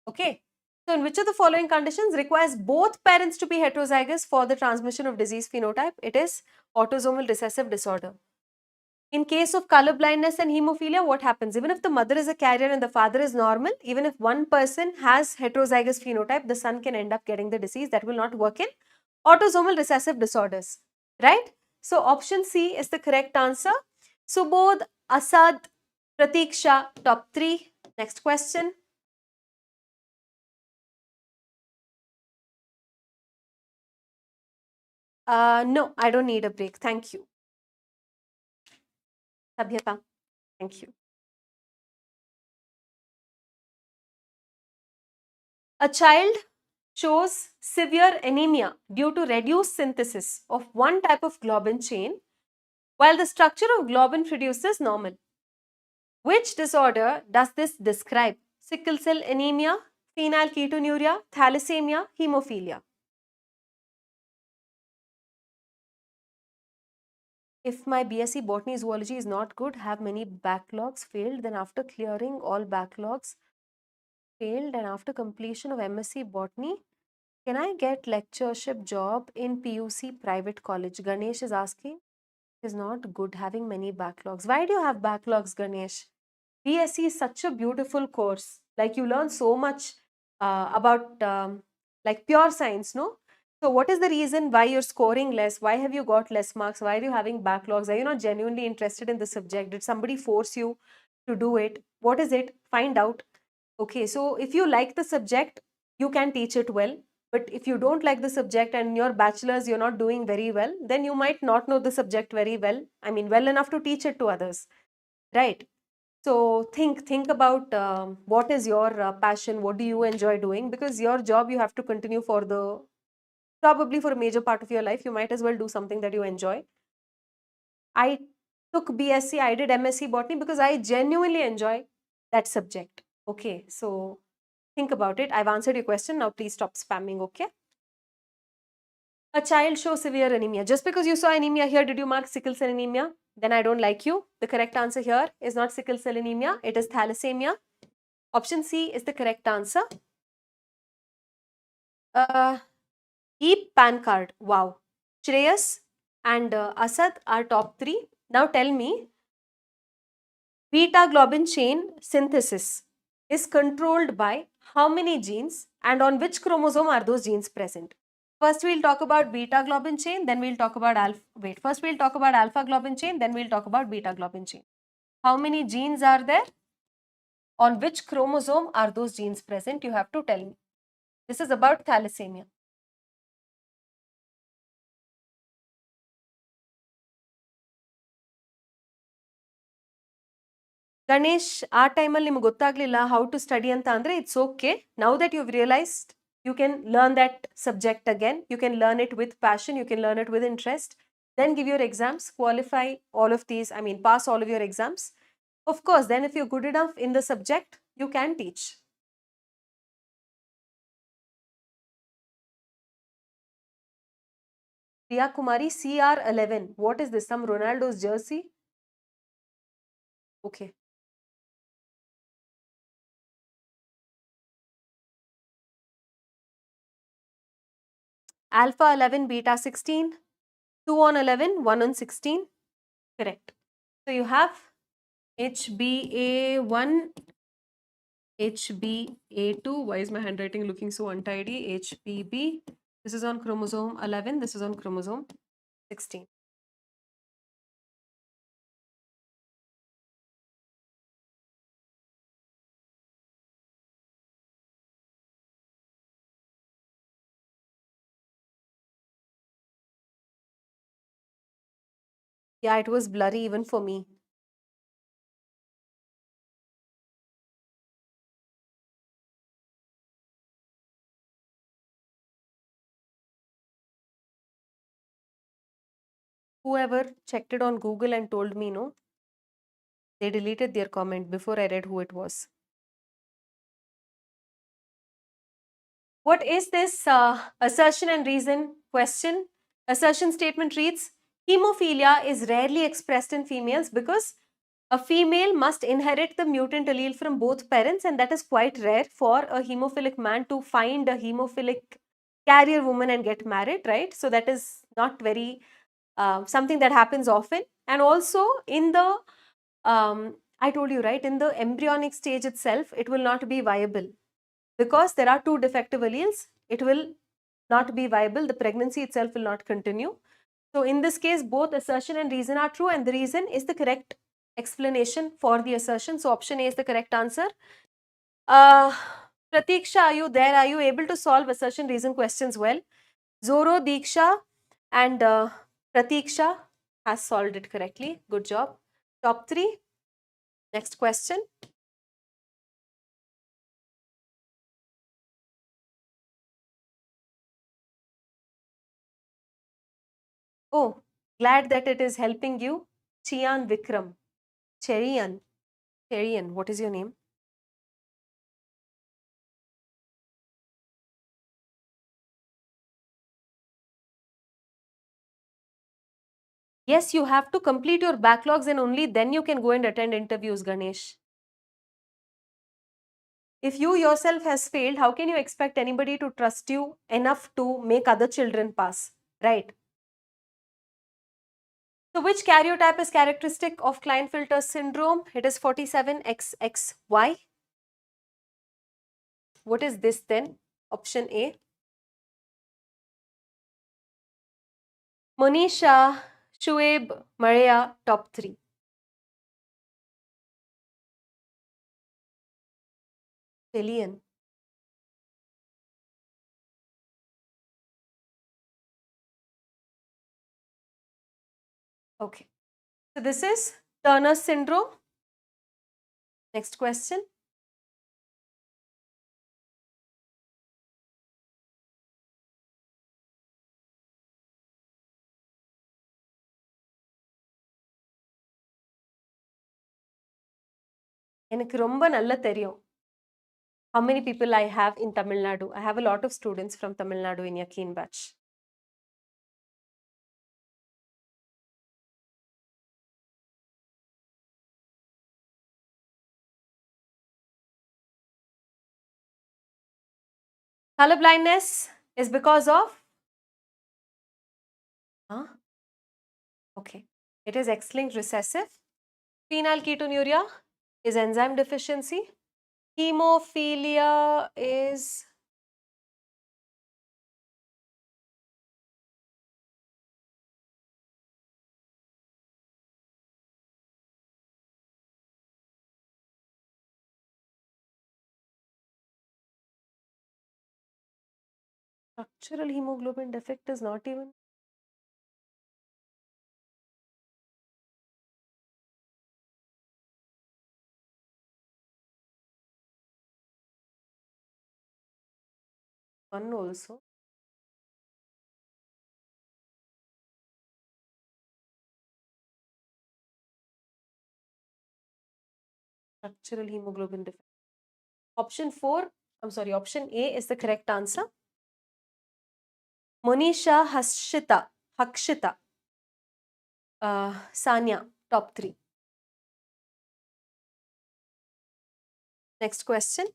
Okay. So, in which of the following conditions requires both parents to be heterozygous for the transmission of disease phenotype? It is autosomal recessive disorder. In case of color blindness and hemophilia, what happens? Even if the mother is a carrier and the father is normal, even if one person has heterozygous phenotype, the son can end up getting the disease. That will not work in autosomal recessive disorders, right? So option C is the correct answer. Subodh, Asad, Pratiksha, top 3. Next question. No, I don't need a break. Thank you. Sabhyata, thank you. A child shows severe anemia due to reduced synthesis of one type of globin chain, while the structure of globin produces normal. Which disorder does this describe? Sickle cell anemia, phenylketonuria, thalassemia, hemophilia. If my BSc Botany Zoology is not good, have many backlogs failed, then after clearing all backlogs failed and after completion of MSc Botany, can I get lectureship job in PUC private college? Ganesh is asking. Is not good having many backlogs. Why do you have backlogs, Ganesh? BSc is such a beautiful course. Like you learn so much about like pure science, no? So what is the reason why you're scoring less? Why have you got less marks? Why are you having backlogs? Are you not genuinely interested in the subject? Did somebody force you to do it? What is it? Find out. Okay, so if you like the subject, you can teach it well. But if you don't like the subject and your bachelor's you're not doing very well, then you might not know the subject very well. I mean, well enough to teach it to others, right? So think about what is your passion, what do you enjoy doing, because your job you have to continue for the probably for a major part of your life. You might as well do something that you enjoy. I took BSc, I did MSc botany because I genuinely enjoy that subject. Okay, so think about it. I've answered your question. Now please stop spamming, okay? A child shows severe anemia. Just because you saw anemia here, did you mark sickle cell anemia? Then I don't like you. The correct answer here is not sickle cell anemia. It is thalassemia. Option C is the correct answer. Uh, PAN card. Wow. Shreyas and Asad are top 3. Now tell me, beta globin chain synthesis is controlled by how many genes and on which chromosome are those genes present? First we'll talk about beta globin chain, then we'll talk about alpha. Wait, first we'll talk about alpha globin chain, then we'll talk about beta globin chain. How many genes are there? On which chromosome are those genes present? You have to tell me. This is about thalassemia. Ganesh, ಆ ಟೈಮಲ್ಲಿ ನಿಮಗೆ ಗೊತ್ತಾಗ್ಲಿಲ್ಲ how to study ಅಂತ ಅಂದ್ರೆ it's okay. Now that you've realized, you can learn that subject again. You can learn it with passion. You can learn it with interest. Then give your exams, qualify all of these. I mean, pass all of your exams. Of course, then if you're good enough in the subject, you can teach. Priya Kumari, CR11. What is this? Some Ronaldo's jersey? Okay. Alpha 11, beta 16. 2 on 11, 1 on 16. Correct. So you have HbA1, HbA2. Why is my handwriting looking so untidy? HbB. This is on chromosome 11. This is on chromosome 16. Yeah, it was blurry even for me. Whoever checked it on Google and told me no, they deleted their comment before I read who it was. What is this assertion and reason question? Assertion statement reads, hemophilia is rarely expressed in females because a female must inherit the mutant allele from both parents, and that is quite rare for a hemophilic man to find a hemophilic carrier woman and get married, right? So that is not very something that happens often. And also in the, I told you, right, in the embryonic stage itself, it will not be viable because there are 2 defective alleles. It will not be viable. The pregnancy itself will not continue. So in this case, both assertion and reason are true, and the reason is the correct explanation for the assertion. So option A is the correct answer. Pratiksha, are you there? Are you able to solve assertion reason questions well? Zoro, Diksha and Pratiksha has solved it correctly. Good job. Top 3. Next question. Oh, glad that it is helping you. Chian Vikram. Cherian. Cherian, what is your name? Yes, you have to complete your backlogs and only then you can go and attend interviews, Ganesh. If you yourself has failed, how can you expect anybody to trust you enough to make other children pass, right? So which karyotype is characteristic of Klinefelter syndrome? It is 47XXY. What is this then? Option A. Monisha, Shuaib, Maria, top 3. Alien. Okay. So this is Turner syndrome. Next question. எனக்கு ரொம்ப நல்ல தெரியும். How many people I have in Tamil Nadu? I have a lot of students from Tamil Nadu in your keen batch. Color blindness is because of? Huh? Okay. It is X-linked recessive. Phenylketonuria is enzyme deficiency. Hemophilia is structural hemoglobin defect is not even. One also. Structural hemoglobin defect. Option A is the correct answer. Monisha, Hakshita, Sanya, top 3. Next question.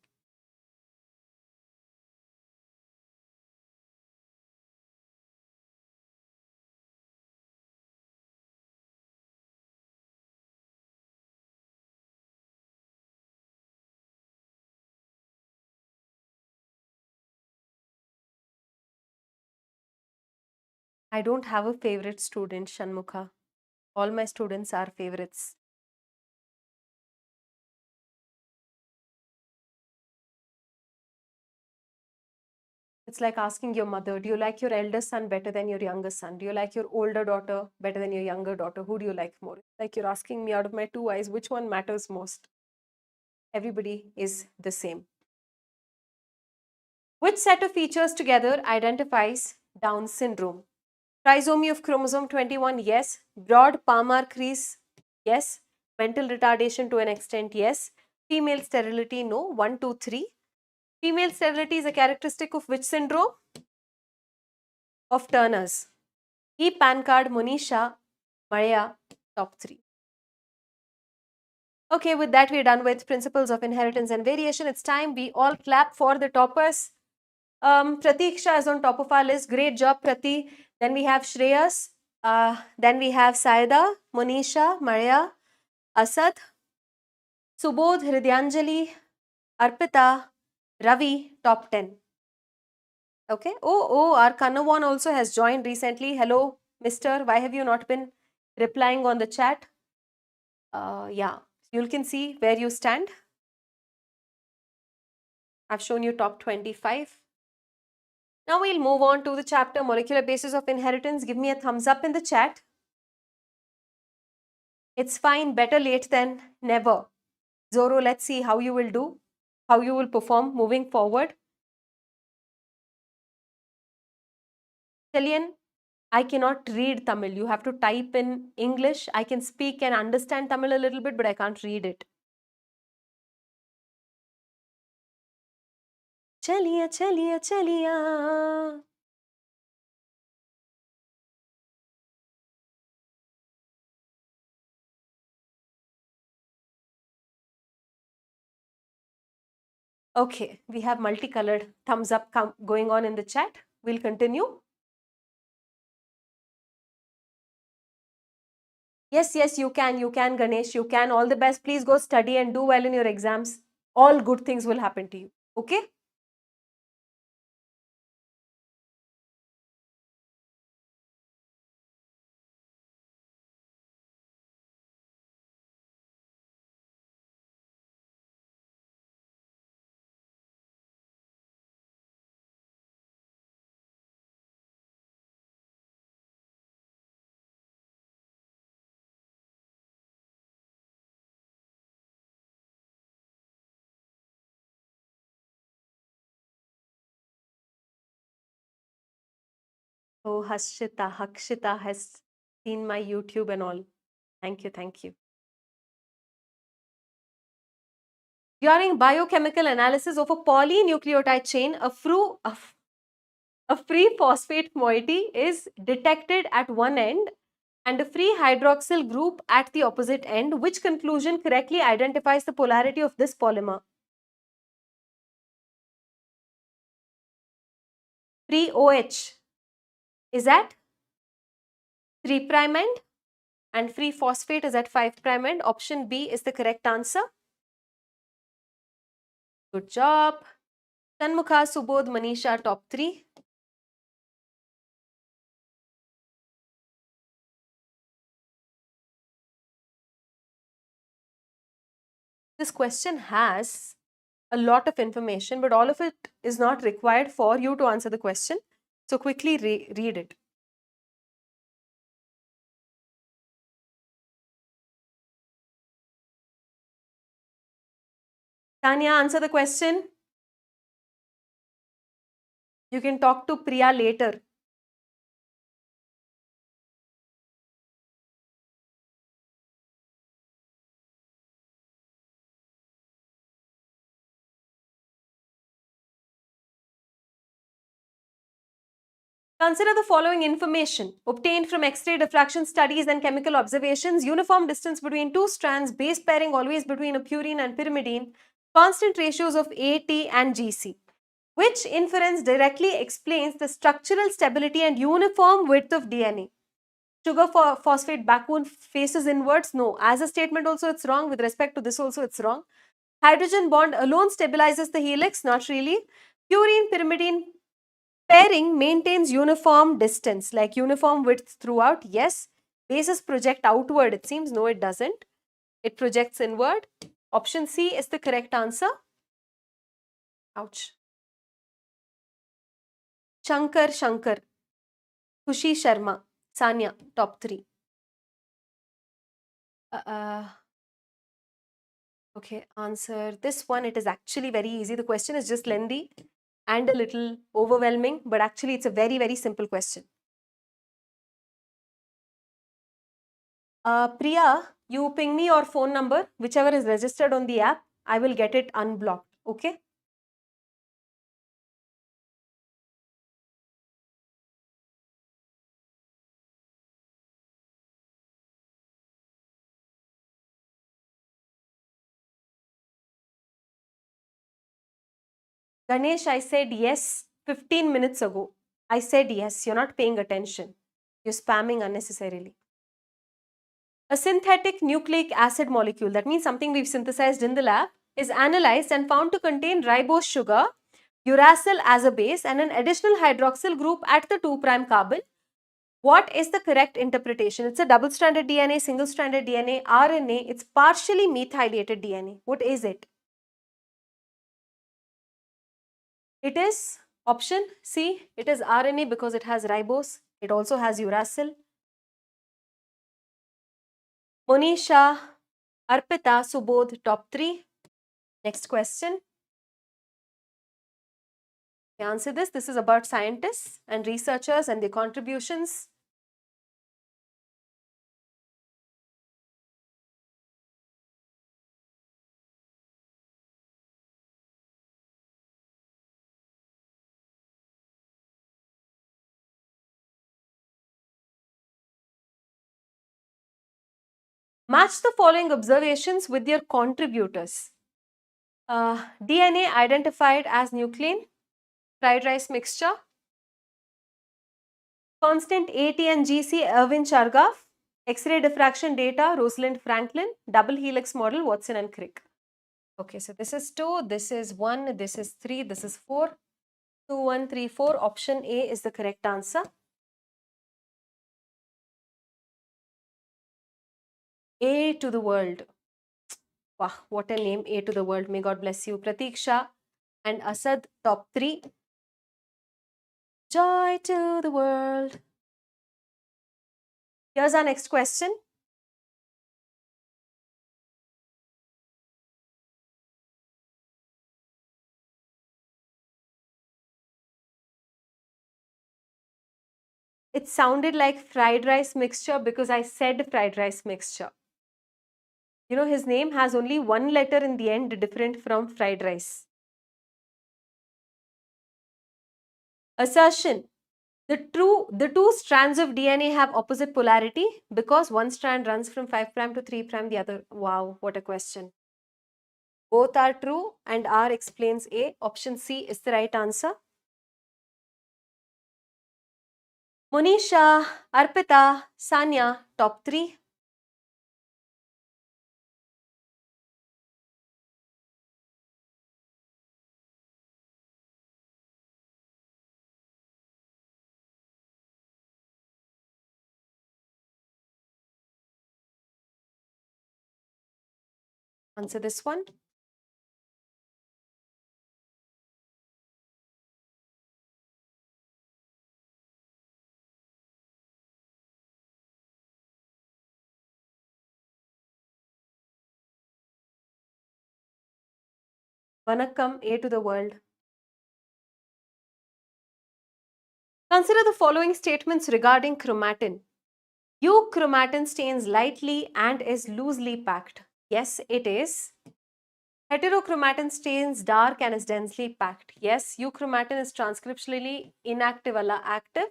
I don't have a favorite student, Shanmukha. All my students are favorites. It's like asking your mother, do you like your elder son better than your younger son? Do you like your older daughter better than your younger daughter? Who do you like more? Like you're asking me out of my 2 eyes, which one matters most? Everybody is the same. Which set of features together identifies Down syndrome? Trisomy of chromosome 21, yes. Broad palmar crease, yes. Mental retardation to an extent, yes. Female sterility, no. 1, 2, 3. Female sterility is a characteristic of which syndrome? Of Turner's. PAN card, Monisha, Maria, top 3. Okay, with that we're done with principles of inheritance and variation. It's time we all clap for the toppers. Pratiksha is on top of our list. Great job, Prati. Then we have Shreyas. Then we have Saida, Monisha, Maria, Asad, Subodh, Hridyanjali, Arpita, Ravi, top 10. Okay. Oh, our Kanawan also has joined recently. Hello, mister. Why have you not been replying on the chat? Yeah, you can see where you stand. I've shown you top 25. Now we'll move on to the chapter Molecular Basis of Inheritance. Give me a thumbs up in the chat. It's fine, better late than never. Zoro, let's see how you will do, how you will perform moving forward. Chilian, I cannot read Tamil. You have to type in English. I can speak and understand Tamil a little bit, but I can't read it. Chaliya, chaliya, chaliya. Okay, we have multicolored thumbs up going on in the chat. We'll continue. Yes, you can, Ganesh, you can. All the best. Please go study and do well in your exams. All good things will happen to you. Okay? Oh, Hakshita has seen my YouTube and all. Thank you, thank you. During biochemical analysis of a polynucleotide chain, a free phosphate moiety is detected at one end and a free hydroxyl group at the opposite end. Which conclusion correctly identifies the polarity of this polymer? Free OH is at 3' end and free phosphate is at 5' end. Option B is the correct answer. Good job. Shanmukha, Subodh, Manisha, top 3. This question has a lot of information, but all of it is not required for you to answer the question. So quickly read it. Tanya, answer the question. You can talk to Priya later. Consider the following information obtained from X-ray diffraction studies and chemical observations. Uniform distance between two strands, base pairing always between a purine and pyrimidine, constant ratios of AT and GC. Which inference directly explains the structural stability and uniform width of DNA? Sugar phosphate backbone faces inwards? No. As a statement also it's wrong. With respect to this also it's wrong. Hydrogen bond alone stabilizes the helix? Not really. Purine pyrimidine pairing maintains uniform distance, like uniform width throughout. Yes. Bases project outward, it seems. No, it doesn't. It projects inward. Option C is the correct answer. Ouch. Shankar, Khushi Sharma, Sanya, top 3. Okay, answer this one. It is actually very easy. The question is just lengthy and a little overwhelming, but actually it's a very, very simple question. Priya, you ping me your phone number, whichever is registered on the app. I will get it unblocked. Okay. Ganesh, I said yes 15 minutes ago. I said yes. You're not paying attention. You're spamming unnecessarily. A synthetic nucleic acid molecule, that means something we've synthesized in the lab, is analyzed and found to contain ribose sugar, uracil as a base, and an additional hydroxyl group at the 2' carbon. What is the correct interpretation? It's a double-stranded DNA, single-stranded DNA, RNA. It's partially methylated DNA. What is it? It is option C. It is RNA because it has ribose. It also has uracil. Monisha, Arpita, Subodh, top 3. Next question. Answer this. This is about scientists and researchers and their contributions. Match the following observations with their contributors. DNA identified as nuclein, fried rice mixture. Constant AT and GC, Irwin Chargaff. X-ray diffraction data, Rosalind Franklin. Double helix model, Watson and Crick. Okay, so this is 2, this is 1, this is 3, this is 4. 2, 1, 3, 4. Option A is the correct answer. A to the world. Wow, what a name, A to the world. May God bless you. Pratiksha and Asad, top 3. Joy to the world. Here's our next question. It sounded like fried rice mixture because I said fried rice mixture. You know, his name has only one letter in the end, different from fried rice. Assertion. The two strands of DNA have opposite polarity because one strand runs from 5 prime to 3 prime, the other. Wow, what a question. Both are true and R explains A. Option C is the right answer. Monisha, Arpita, Sanya, top 3. Answer this one. Vanakkam, A to the world. Consider the following statements regarding chromatin. Euchromatin stains lightly and is loosely packed. Yes, it is. Heterochromatin stains dark and is densely packed. Yes, euchromatin is transcriptionally inactive alla active.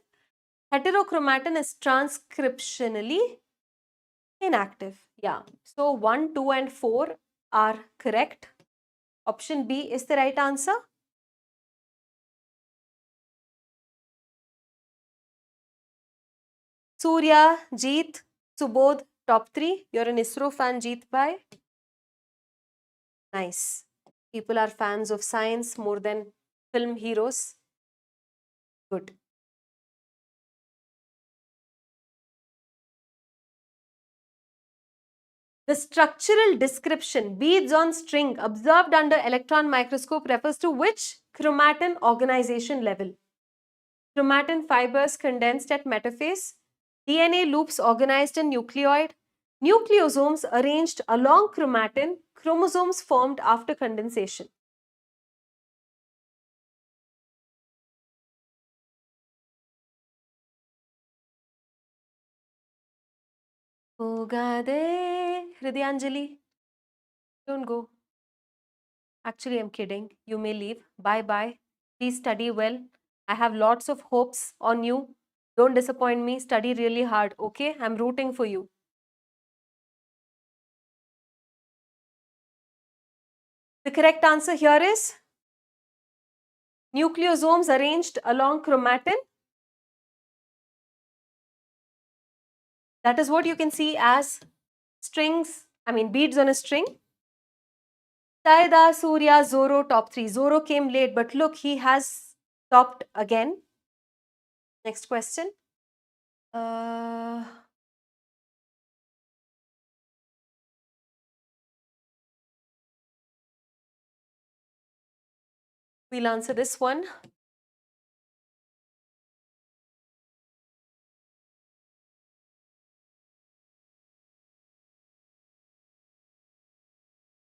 Heterochromatin is transcriptionally inactive. Yeah. So 1, 2 and 4 are correct. Option B is the right answer. Surya, Jeet, Subodh, top 3. You're an ISRO fan, Jeet bhai. Nice. People are fans of science more than film heroes. Good. The structural description, beads on string observed under electron microscope, refers to which chromatin organization level? Chromatin fibers condensed at metaphase, DNA loops organized in nucleoid, nucleosomes arranged along chromatin, chromosomes formed after condensation. Hogade, Hridayanjali. Don't go. Actually, I'm kidding. You may leave. Bye bye. Please study well. I have lots of hopes on you. Don't disappoint me. Study really hard. Okay? I'm rooting for you. The correct answer here is nucleosomes arranged along chromatin. That is what you can see as strings, beads on a string. Saida, Surya, Zoro, top 3. Zoro came late, but look, he has topped again. Next question. Uh, we'll answer this one.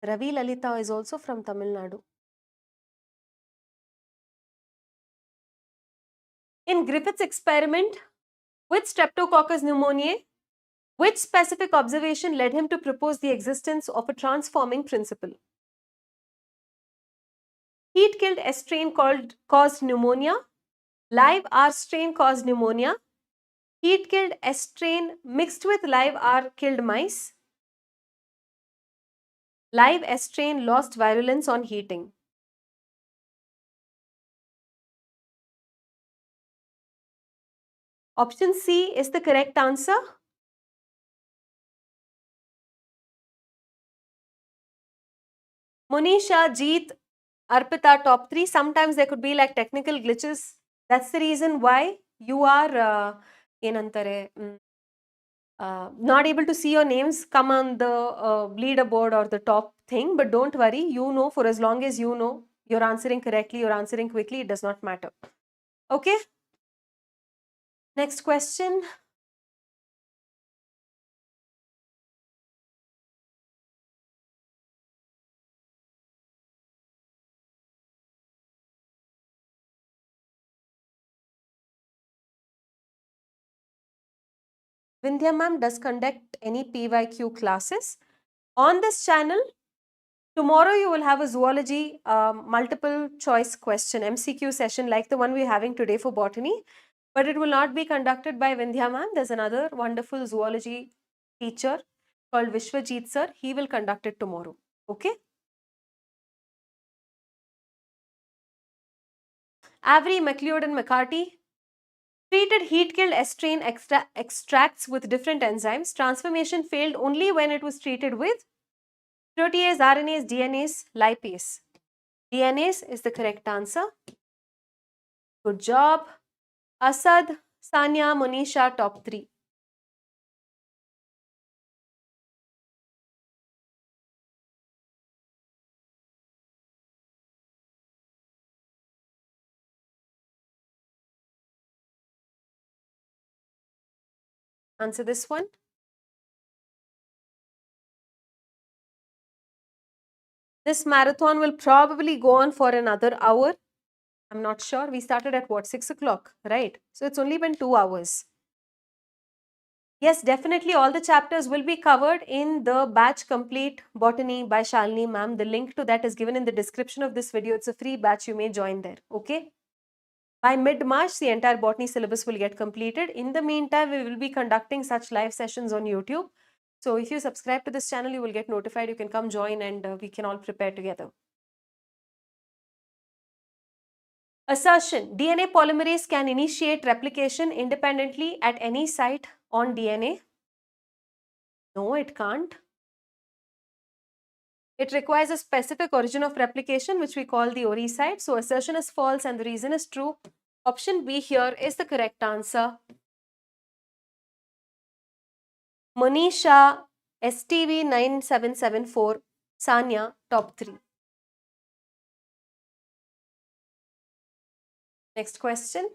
Ravi Lalita is also from Tamil Nadu. In Griffith's experiment with Streptococcus pneumoniae, which specific observation led him to propose the existence of a transforming principle? Heat-killed S strain caused pneumonia. Live R strain caused pneumonia. Heat-killed S strain mixed with live R killed mice. Live S strain lost virulence on heating. Option C is the correct answer. Monisha, Jeet, Arpita, top 3. Sometimes there could be like technical glitches. That's the reason why you are not able to see your names come on the leaderboard or the top thing. But don't worry, you know, for as long as you know you're answering correctly, you're answering quickly, it does not matter. Okay. Next question. Vindhya ma'am does conduct any PYQ classes. On this channel, tomorrow you will have a zoology multiple choice question MCQ session like the one we're having today for botany, but it will not be conducted by Vindhya ma'am. There's another wonderful zoology teacher called Vishwajit sir. He will conduct it tomorrow. Okay. Avery, McLeod and McCarty treated heat-killed estrine extracts with different enzymes. Transformation failed only when it was treated with protease, RNase, DNase, lipase. DNase is the correct answer. Good job. Asad, Sanya, Monisha, top 3. Answer this one. This marathon will probably go on for another hour. I'm not sure. We started at what, 6 o'clock, right? So it's only been 2 hours. Yes, definitely all the chapters will be covered in the batch complete botany by Shalini ma'am. The link to that is given in the description of this video. It's a free batch. You may join there. Okay. By mid-March, the entire botany syllabus will get completed. In the meantime, we will be conducting such live sessions on YouTube. So if you subscribe to this channel, you will get notified. You can come join and we can all prepare together. Assertion: DNA polymerase can initiate replication independently at any site on DNA. No, it can't. It requires a specific origin of replication, which we call the ORI site. So assertion is false and the reason is true. Option B here is the correct answer. Monisha, STV 9774, Sanya, top 3. Next question.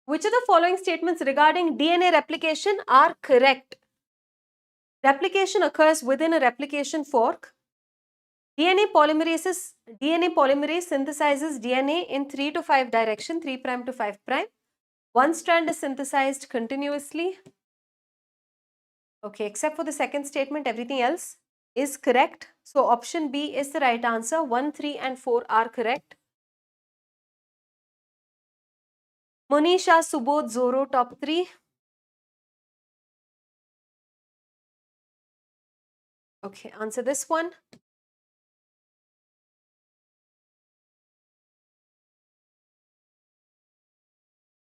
Which of the following statements regarding DNA replication are correct? Replication occurs within a replication fork. DNA polymerase synthesizes DNA in 3 to 5 direction, 3' to 5'. One strand is synthesized continuously. Okay, except for the second statement, everything else is correct. So option B is the right answer. 1, 3 and 4 are correct. Monisha, Subodh, Zoro, top 3. Okay, answer this one.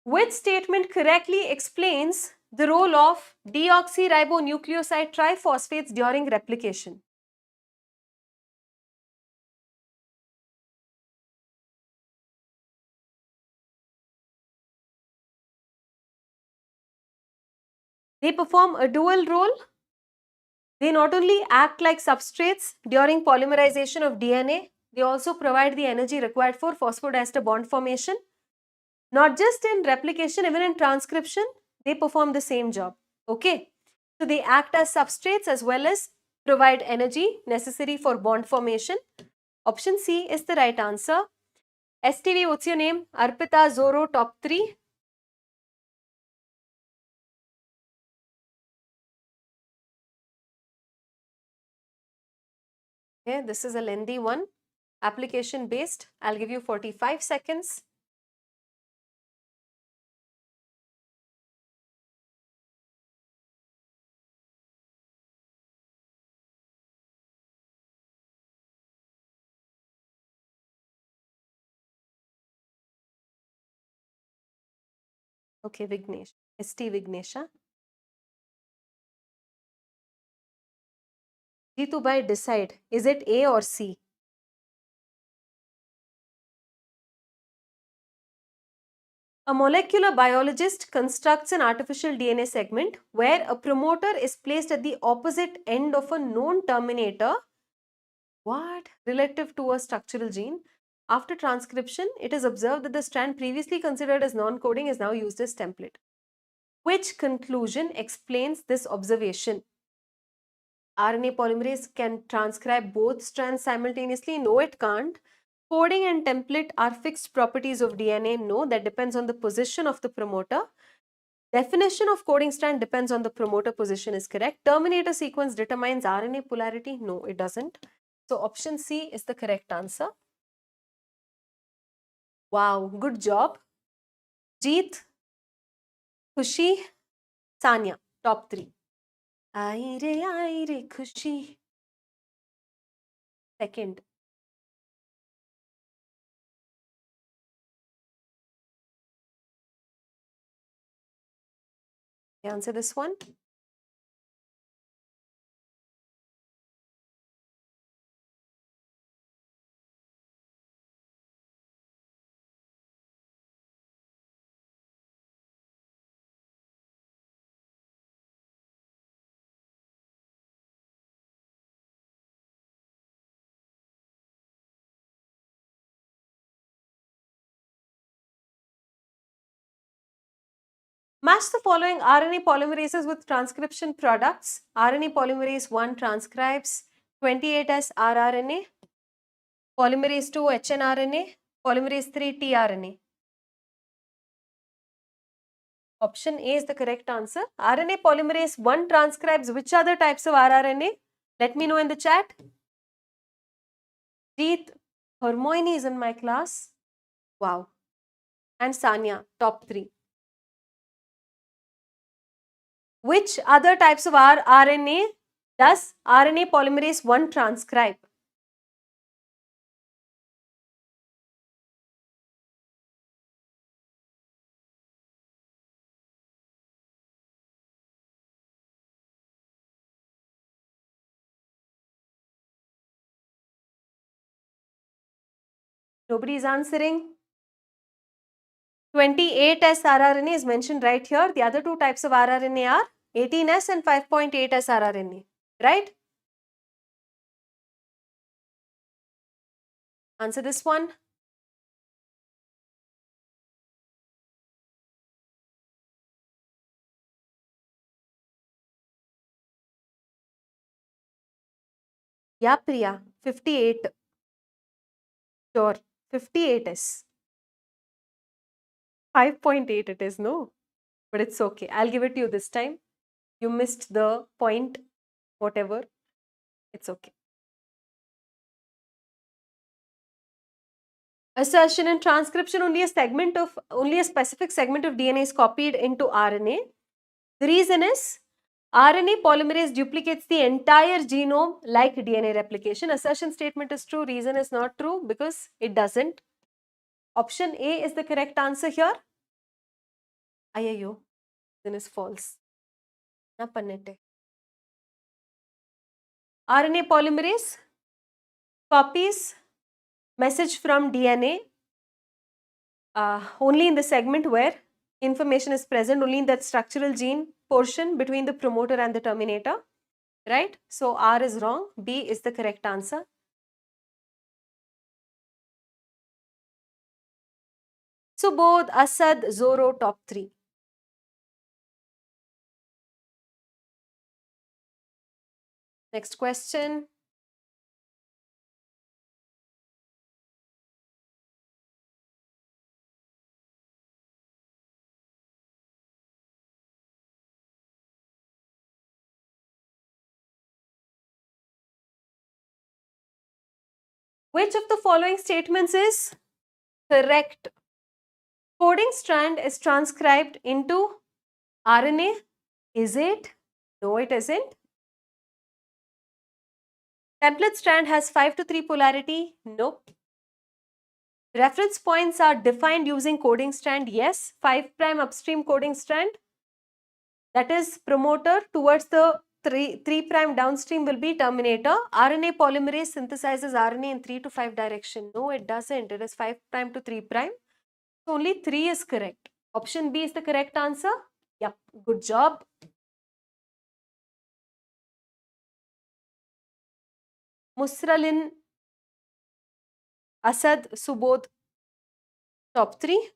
Which statement correctly explains the role of deoxyribonucleoside triphosphates during replication? They perform a dual role. They not only act like substrates during polymerization of DNA, they also provide the energy required for phosphodiester bond formation. Not just in replication, even in transcription, they perform the same job. Okay. So they act as substrates as well as provide energy necessary for bond formation. Option C is the right answer. STV, what's your name? Arpita, Zoro, top 3. Okay, this is a lengthy one. Application based. I'll give you 45 seconds. Okay, Vignesh. ST Vignesha. Jitu bhai, decide. Is it A or C? A molecular biologist constructs an artificial DNA segment where a promoter is placed at the opposite end of a known terminator. What? Relative to a structural gene. After transcription, it is observed that the strand previously considered as non-coding is now used as template. Which conclusion explains this observation? RNA polymerase can transcribe both strands simultaneously? No, it can't. Coding and template are fixed properties of DNA? No, that depends on the position of the promoter. Definition of coding strand depends on the promoter position is correct. Terminator sequence determines RNA polarity? No, it doesn't. So option C is the correct answer. Wow, good job. Jeet, Khushi, Sanya, top 3. Ai re Khushi. Second. Answer this one. Match the following RNA polymerases with transcription products. RNA polymerase 1 transcribes 28S rRNA, polymerase 2 hnRNA, polymerase 3 tRNA. Option A is the correct answer. RNA polymerase 1 transcribes which other types of rRNA? Let me know in the chat. Jeet, Hermione is in my class. Wow. And Sanya, top 3. Which other types of rRNA does RNA polymerase 1 transcribe? Nobody is answering. 28S rRNA is mentioned right here. The other two types of rRNA are 18S and 5.8S rRNA. Right? Answer this one. Yeah, Priya. 58. Sure. 58S. 5.8 it is, no? But it's okay. I'll give it to you this time. You missed the point, whatever. It's okay. Assertion and transcription, only a specific segment of DNA is copied into RNA. The reason is RNA polymerase duplicates the entire genome like DNA replication. Assertion statement is true, reason is not true because it doesn't. Option A is the correct answer here. Ayayyo, then is false. Na pannette. RNA polymerase copies message from DNA only in the segment where information is present, only in that structural gene portion between the promoter and the terminator. Right? So R is wrong. B is the correct answer. Subodh, Asad, Zoro, top 3. Next question. Which of the following statements is correct? Coding strand is transcribed into RNA. Is it? No, it isn't. Template strand has 5 to 3 polarity. Nope. Reference points are defined using coding strand. Yes. 5' upstream coding strand. That is promoter towards the 3' downstream will be terminator. RNA polymerase synthesizes RNA in 3 to 5 direction. No, it doesn't. It is 5' to 3'. So only 3 is correct. Option B is the correct answer. Yep, good job. Musralin, Asad, Subodh, top 3.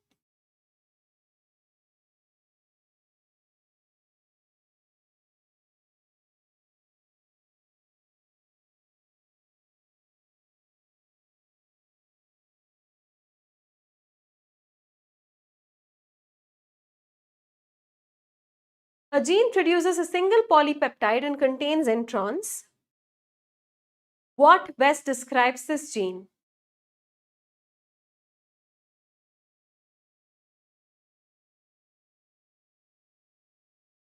A gene produces a single polypeptide and contains introns. What best describes this gene?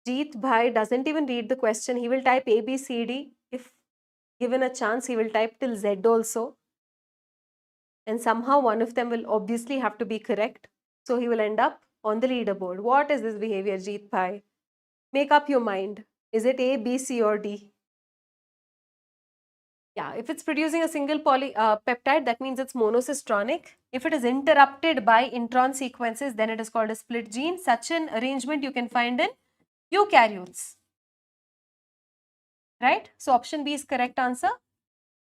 Jeet Bhai doesn't even read the question. He will type A, B, C, D. If given a chance, he will type till Z also. And somehow one of them will obviously have to be correct. So he will end up on the leaderboard. What is this behavior, Jeet Bhai? Make up your mind. Is it A, B, C, or D? Yeah, if it's producing a single polypeptide, that means it's monocistronic. If it is interrupted by intron sequences, then it is called a split gene. Such an arrangement you can find in eukaryotes. Right? So option B is correct answer.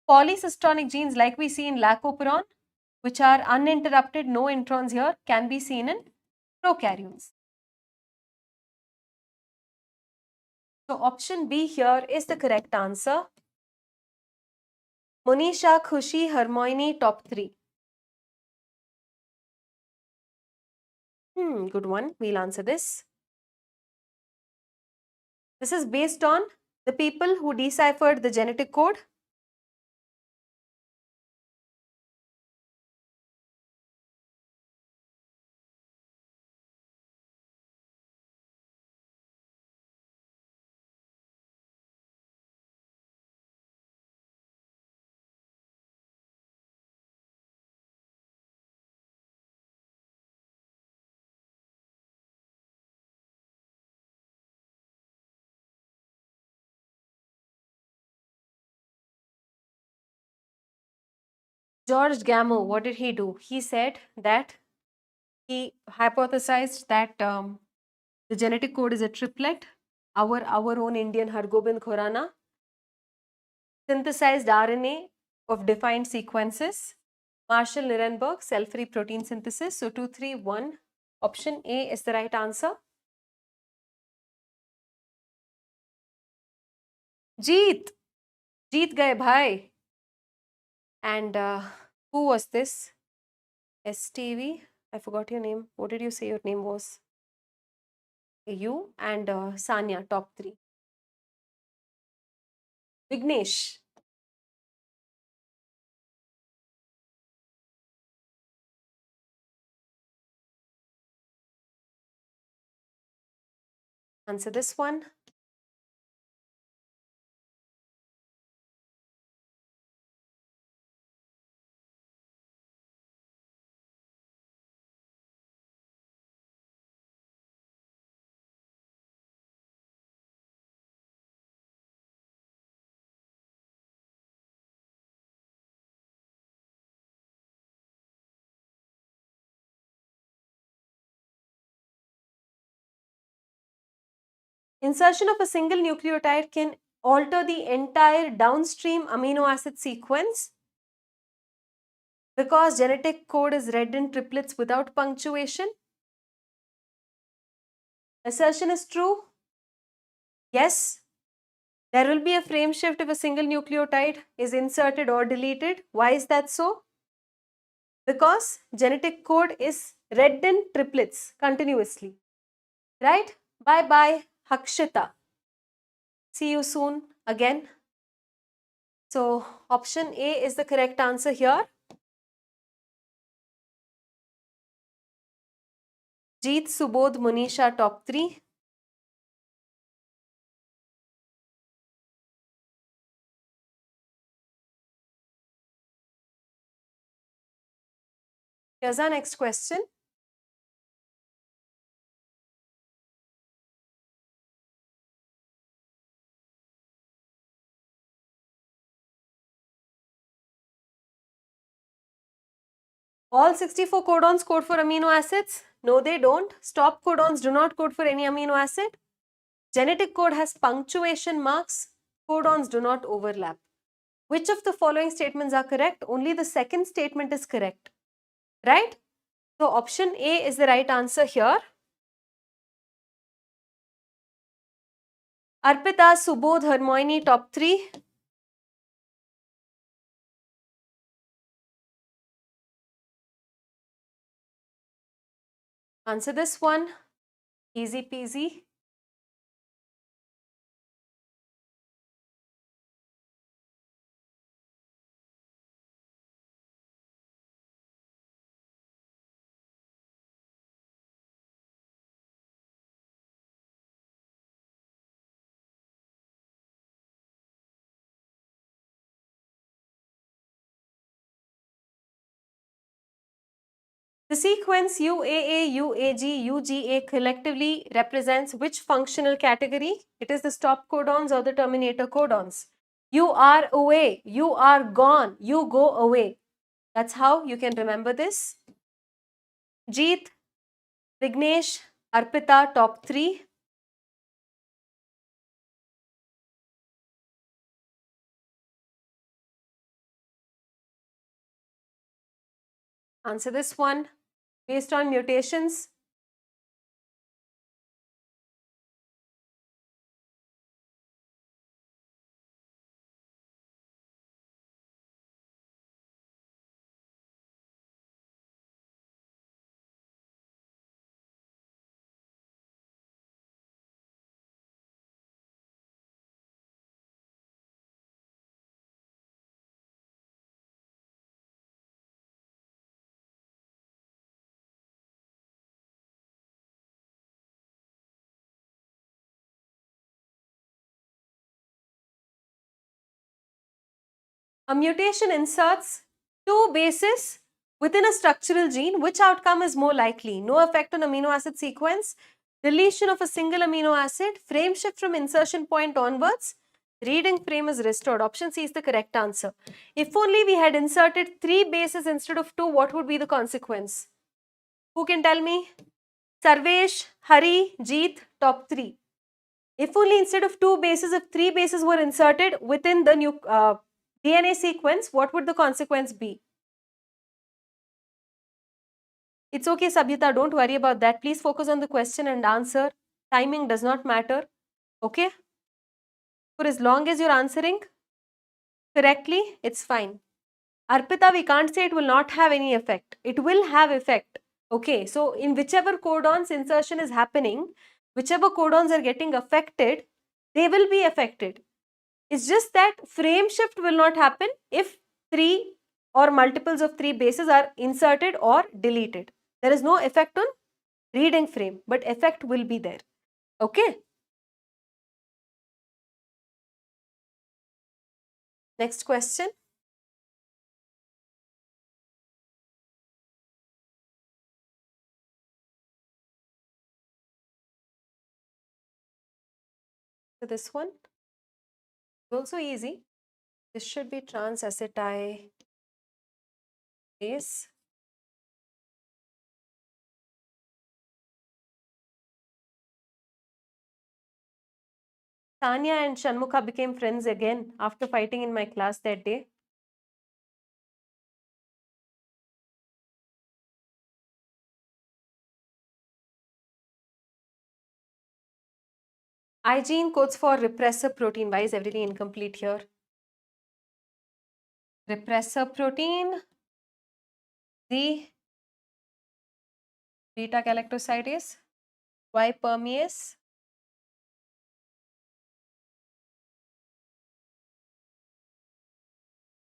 Polycistronic genes like we see in lacoperon, which are uninterrupted, no introns here, can be seen in prokaryotes. So option B here is the correct answer. Monisha, Khushi, Hermione, top 3. Good one. We'll answer this. This is based on the people who deciphered the genetic code. George Gamow, what did he do? He said that he hypothesized that the genetic code is a triplet. Our own Indian Hargobind Khorana synthesized RNA of defined sequences. Marshall Nirenberg, cell-free protein synthesis. So 2, 3, 1. Option A is the right answer. Jeet! Jeet gaye bhai. And who was this? STV? I forgot your name. What did you say your name was? You and Sanya, top 3. Vignesh. Answer this one. Insertion of a single nucleotide can alter the entire downstream amino acid sequence because genetic code is read in triplets without punctuation. Assertion is true. Yes, there will be a frame shift if a single nucleotide is inserted or deleted. Why is that so? Because genetic code is read in triplets continuously. Right? Bye bye, Hakshita. See you soon again. So, option A is the correct answer here. Jeet, Subodh, Monisha, top 3. Here's our next question. All 64 codons code for amino acids? No, they don't. Stop codons do not code for any amino acid. Genetic code has punctuation marks. Codons do not overlap. Which of the following statements are correct? Only the second statement is correct. Right? So option A is the right answer here. Arpita, Subodh, Hermione, top 3. Answer this one. Easy peasy. The sequence UAA, UAG, UGA collectively represents which functional category? It is the stop codons or the terminator codons. You are away, you are gone, you go away. That's how you can remember this. Jeet, Vignesh, Arpita, top 3. Answer this one based on mutations. A mutation inserts 2 bases within a structural gene. Which outcome is more likely? No effect on amino acid sequence, deletion of a single amino acid, frame shift from insertion point onwards, reading frame is restored. Option C is the correct answer. If only we had inserted 3 bases instead of 2, what would be the consequence? Who can tell me? Sarvesh, Hari, Jeet, top 3. If only instead of 2 bases, if 3 bases were inserted within the new DNA sequence, what would the consequence be? It's okay, Sabhyata, don't worry about that. Please focus on the question and answer. Timing does not matter. Okay? For as long as you're answering correctly, it's fine. Arpita, we can't say it will not have any effect. It will have effect. Okay, so in whichever codons insertion is happening, whichever codons are getting affected, they will be affected. It's just that frame shift will not happen if 3 or multiples of 3 bases are inserted or deleted. There is no effect on reading frame, but effect will be there. Okay. Next question. So this one is also easy. This should be trans-acetylase. Tanya and Shanmukha became friends again after fighting in my class that day. I gene codes for repressor protein. Why is everything incomplete here? Repressor protein, the beta galactosidase, Y permease.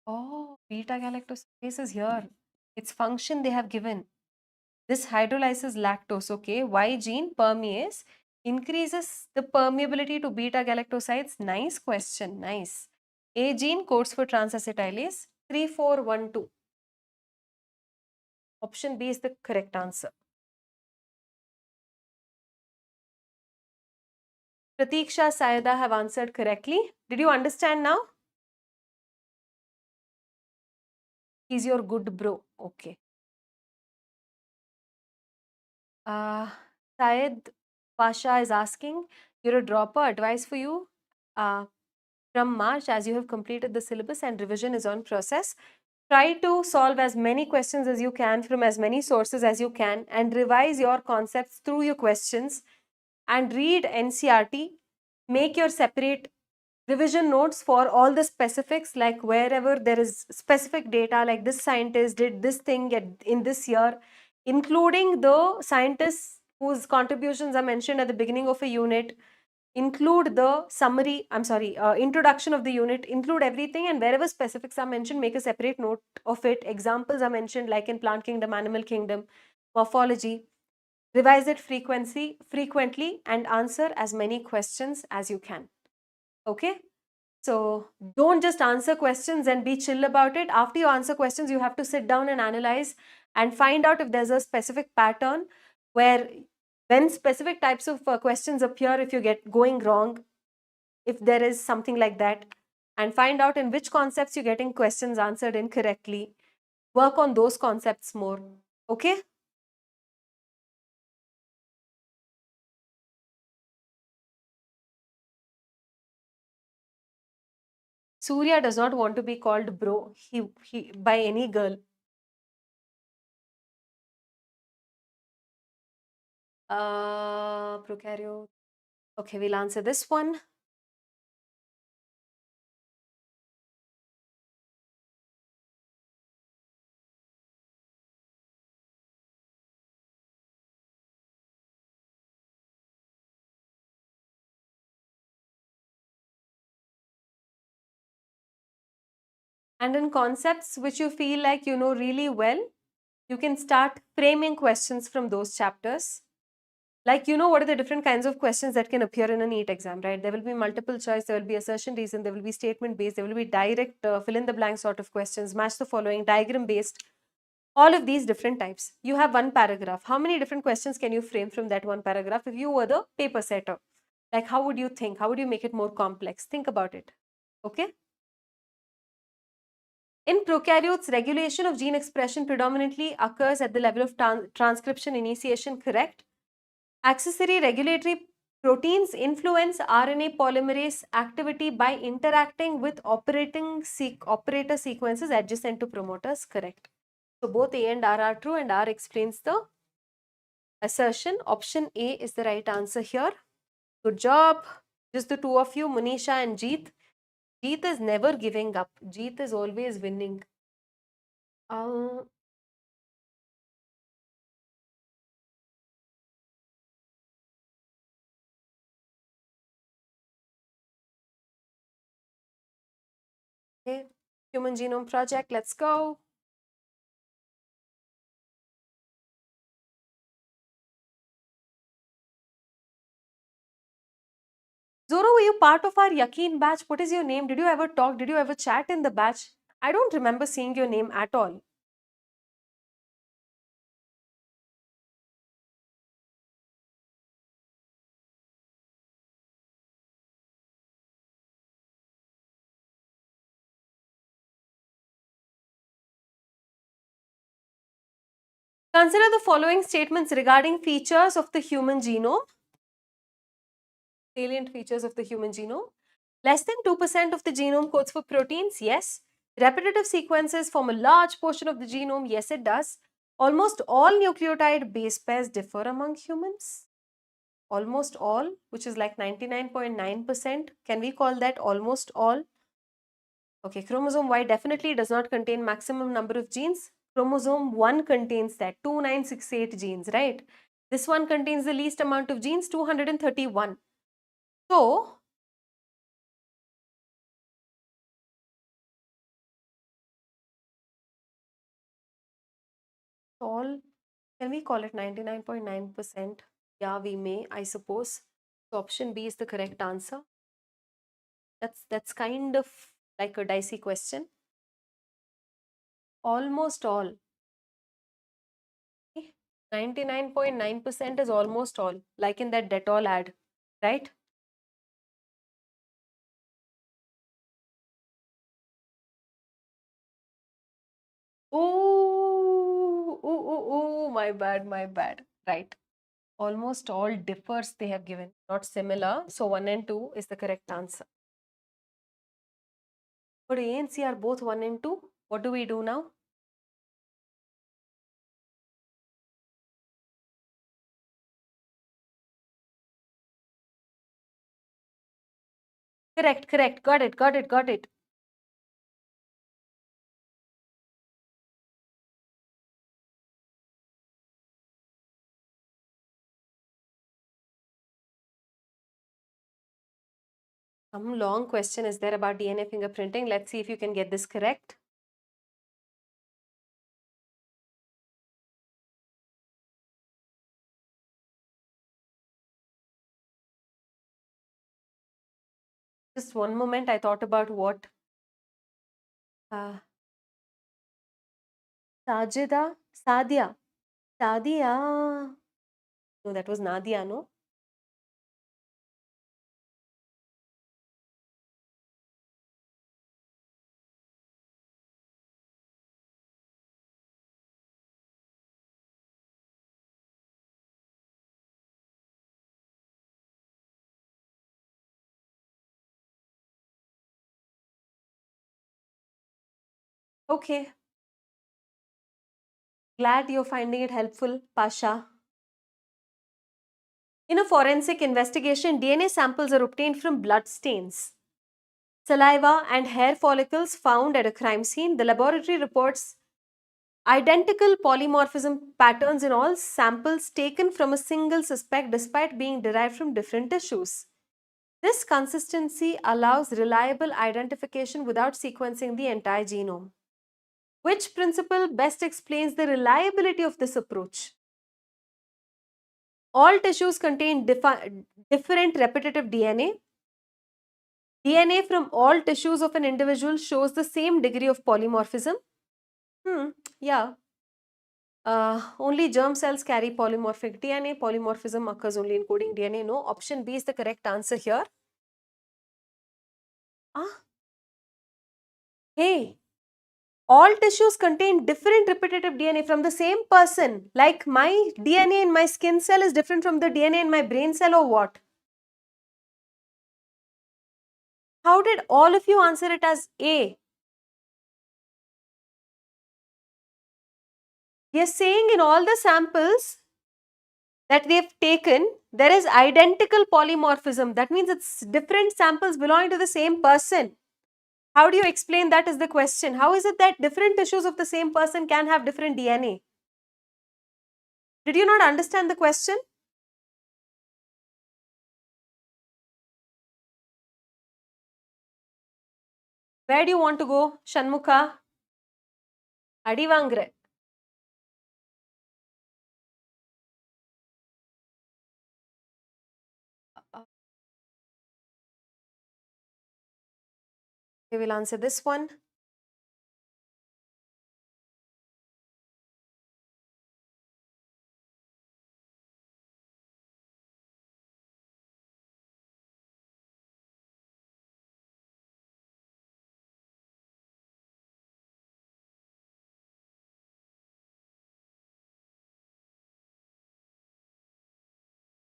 Oh, beta galactosidase is here. Its function they have given. This hydrolyzes lactose, okay? Y gene permease increases the permeability to beta galactosides. Nice question, nice. A gene codes for transacetylase 3412. Option B is the correct answer. Pratiksha, Sayada have answered correctly. Did you understand now? He's your good bro. Okay. Syed Pasha is asking, you're a dropper, advice for you from March as you have completed the syllabus and revision is on process. Try to solve as many questions as you can from as many sources as you can and revise your concepts through your questions and read NCERT. Make your separate revision notes for all the specifics, like wherever there is specific data, like this scientist did this thing in this year, including the scientists whose contributions are mentioned at the beginning of a unit, include the summary, introduction of the unit, include everything, and wherever specifics are mentioned, make a separate note of it. Examples are mentioned like in plant kingdom, animal kingdom, morphology. Revise it frequently and answer as many questions as you can. Okay? So don't just answer questions and be chill about it. After you answer questions, you have to sit down and analyze and find out if there's a specific pattern where when specific types of questions appear, if you get going wrong, if there is something like that, and find out in which concepts you're getting questions answered incorrectly. Work on those concepts more. Okay? Surya does not want to be called bro he by any girl. Prokaryote. Okay, we'll answer this one. And in concepts which you feel like you know really well, you can start framing questions from those chapters. Like, you know, what are the different kinds of questions that can appear in a NEET exam, right? There will be multiple choice, there will be assertion reason, there will be statement based, there will be direct fill in the blank sort of questions, match the following, diagram based, all of these different types. You have one paragraph. How many different questions can you frame from that one paragraph if you were the paper setter? Like, how would you think? How would you make it more complex? Think about it. Okay. In prokaryotes, regulation of gene expression predominantly occurs at the level of transcription initiation, correct? Accessory regulatory proteins influence RNA polymerase activity by interacting with operator sequences adjacent to promoters, correct? So both A and R are true, and R explains the assertion. Option A is the right answer here. Good job. Just the two of you, Manisha and Jeet. Jeet is never giving up. Jeet is always winning. Uh, okay. Human Genome Project, let's go. Zoro, were you part of our Yakin batch? What is your name? Did you ever talk? Did you ever chat in the batch? I don't remember seeing your name at all. Consider the following statements regarding features of the human genome. Salient features of the human genome. Less than 2% of the genome codes for proteins, yes. Repetitive sequences form a large portion of the genome, yes it does. Almost all nucleotide base pairs differ among humans. Almost all, which is like 99.9%. Can we call that almost all? Okay, chromosome Y definitely does not contain maximum number of genes. Chromosome 1 contains that, 2968 genes, right? This one contains the least amount of genes, 231. So, all, can we call it 99.9%? Yeah, we may, I suppose. So option B is the correct answer. That's kind of like a dicey question. Almost all. 99.9% is almost all, like in that Dettol ad, right? My bad, my bad. Right. Almost all differs they have given, not similar. So 1 and 2 is the correct answer. But A and C are both 1 and 2. What do we do now? Correct, correct. Got it, got it, got it. Some long question is there about DNA fingerprinting. Let's see if you can get this correct. Just one moment, I thought about what. Sajida, Sadia, Sadia. No, that was Nadia, no? Okay. Glad you're finding it helpful, Pasha. In a forensic investigation, DNA samples are obtained from blood stains, saliva, and hair follicles found at a crime scene. The laboratory reports identical polymorphism patterns in all samples taken from a single suspect despite being derived from different tissues. This consistency allows reliable identification without sequencing the entire genome. Which principle best explains the reliability of this approach? All tissues contain different repetitive DNA. DNA from all tissues of an individual shows the same degree of polymorphism. Yeah. Only germ cells carry polymorphic DNA. Polymorphism occurs only in coding DNA. No, option B is the correct answer here. Hey, all tissues contain different repetitive DNA from the same person. Like my DNA in my skin cell is different from the DNA in my brain cell or what? How did all of you answer it as A? We are saying in all the samples that we have taken, there is identical polymorphism. That means it's different samples belonging to the same person. How do you explain that is the question? How is it that different tissues of the same person can have different DNA? Did you not understand the question? Where do you want to go, Shanmukha? Adivangre. We will answer this one.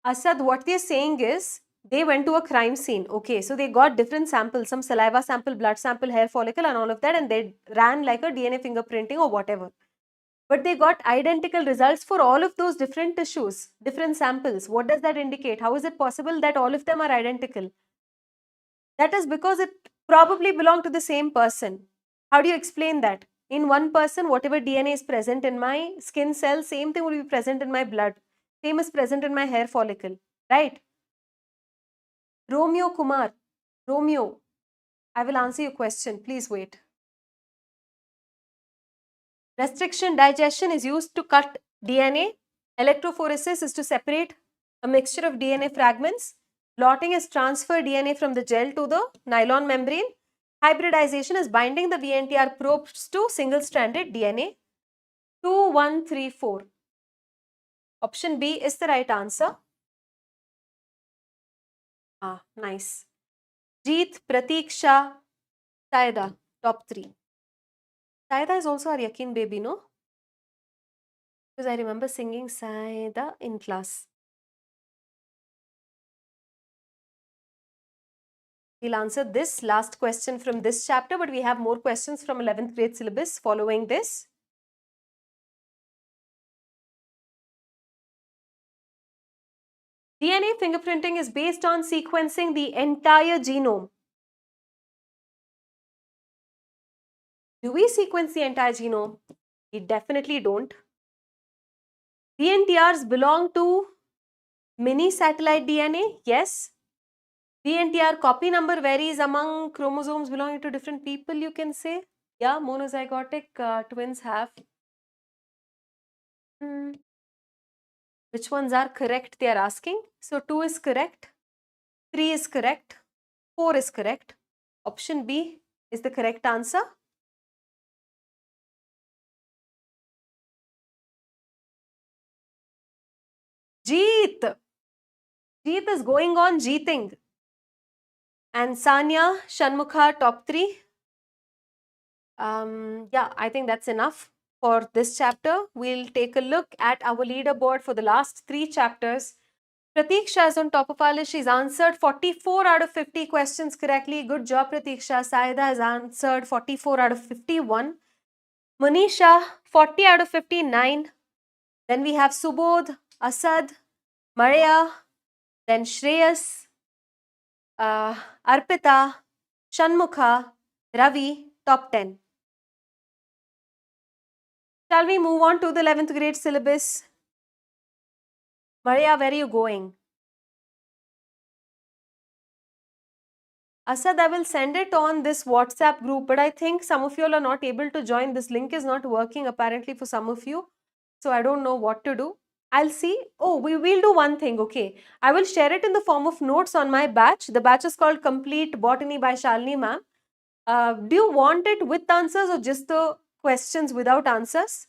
Asad, what they're saying is they went to a crime scene. Okay, so they got different samples, some saliva sample, blood sample, hair follicle, and all of that, and they ran like a DNA fingerprinting or whatever. But they got identical results for all of those different tissues, different samples. What does that indicate? How is it possible that all of them are identical? That is because it probably belonged to the same person. How do you explain that? In one person, whatever DNA is present in my skin cell, same thing will be present in my blood. Same is present in my hair follicle, right? Romeo Kumar, Romeo, I will answer your question. Please wait. Restriction digestion is used to cut DNA. Electrophoresis is to separate a mixture of DNA fragments. Blotting is transfer DNA from the gel to the nylon membrane. Hybridization is binding the VNTR probes to single-stranded DNA. 2134. Option B is the right answer. Nice. Jeet, Pratiksha, Saida, top 3. Saida is also our Yakin baby, no? Because I remember singing Saida in class. We'll answer this last question from this chapter, but we have more questions from 11th grade syllabus following this. DNA fingerprinting is based on sequencing the entire genome. Do we sequence the entire genome? We definitely don't. VNTRs belong to mini satellite DNA? Yes. VNTR copy number varies among chromosomes belonging to different people, you can say. Yeah, monozygotic twins have. Which ones are correct, they are asking. So 2 is correct. 3 is correct. 4 is correct. Option B is the correct answer. Jeet! Jeet is going on jeeting. And Sanya, Shanmukha, top 3. Yeah, I think that's enough for this chapter. We'll take a look at our leaderboard for the last 3 chapters. Pratiksha is on top of our list. She's answered 44 out of 50 questions correctly. Good job, Pratiksha. Saida has answered 44 out of 51. Manisha, 40 out of 59. Then we have Subodh, Asad, Maria, then Shreyas, Arpita, Shanmukha, Ravi, top 10. Shall we move on to the 11th grade syllabus? Maria, where are you going? Asad, I will send it on this WhatsApp group, but I think some of you all are not able to join. This link is not working apparently for some of you. So I don't know what to do. I'll see. Oh, we will do one thing, okay. I will share it in the form of notes on my batch. The batch is called Complete Botany by Shalini ma'am. Do you want it with answers or just the questions without answers?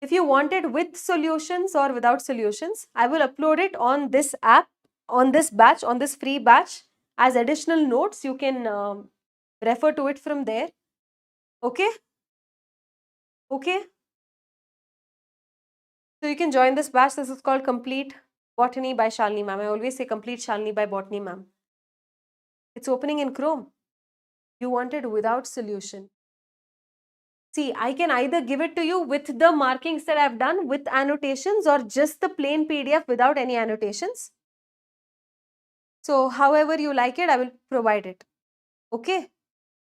If you want it with solutions or without solutions, I will upload it on this app, on this batch, on this free batch as additional notes. You can refer to it from there. Okay? Okay? So you can join this batch. This is called Complete Botany by Shalini ma'am. I always say Complete Shalini by Botany ma'am. It's opening in Chrome. You want it without solution. See, I can either give it to you with the markings that I've done with annotations or just the plain PDF without any annotations. So, however you like it, I will provide it. Okay?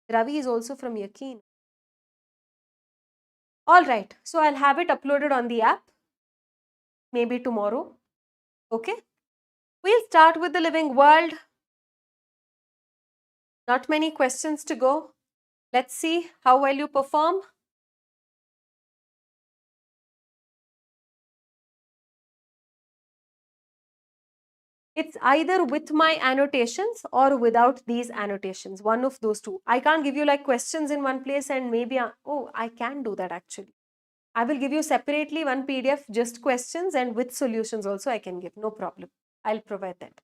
Ravi is also from Yakeen. Alright, so I'll have it uploaded on the app. Maybe tomorrow. Okay? We'll start with the living world. Not many questions to go. Let's see how well you perform. It's either with my annotations or without these annotations. One of those two. I can't give you like questions in one place and maybe, oh, I can do that actually. I will give you separately one PDF, just questions, and with solutions also I can give. No problem. I'll provide that.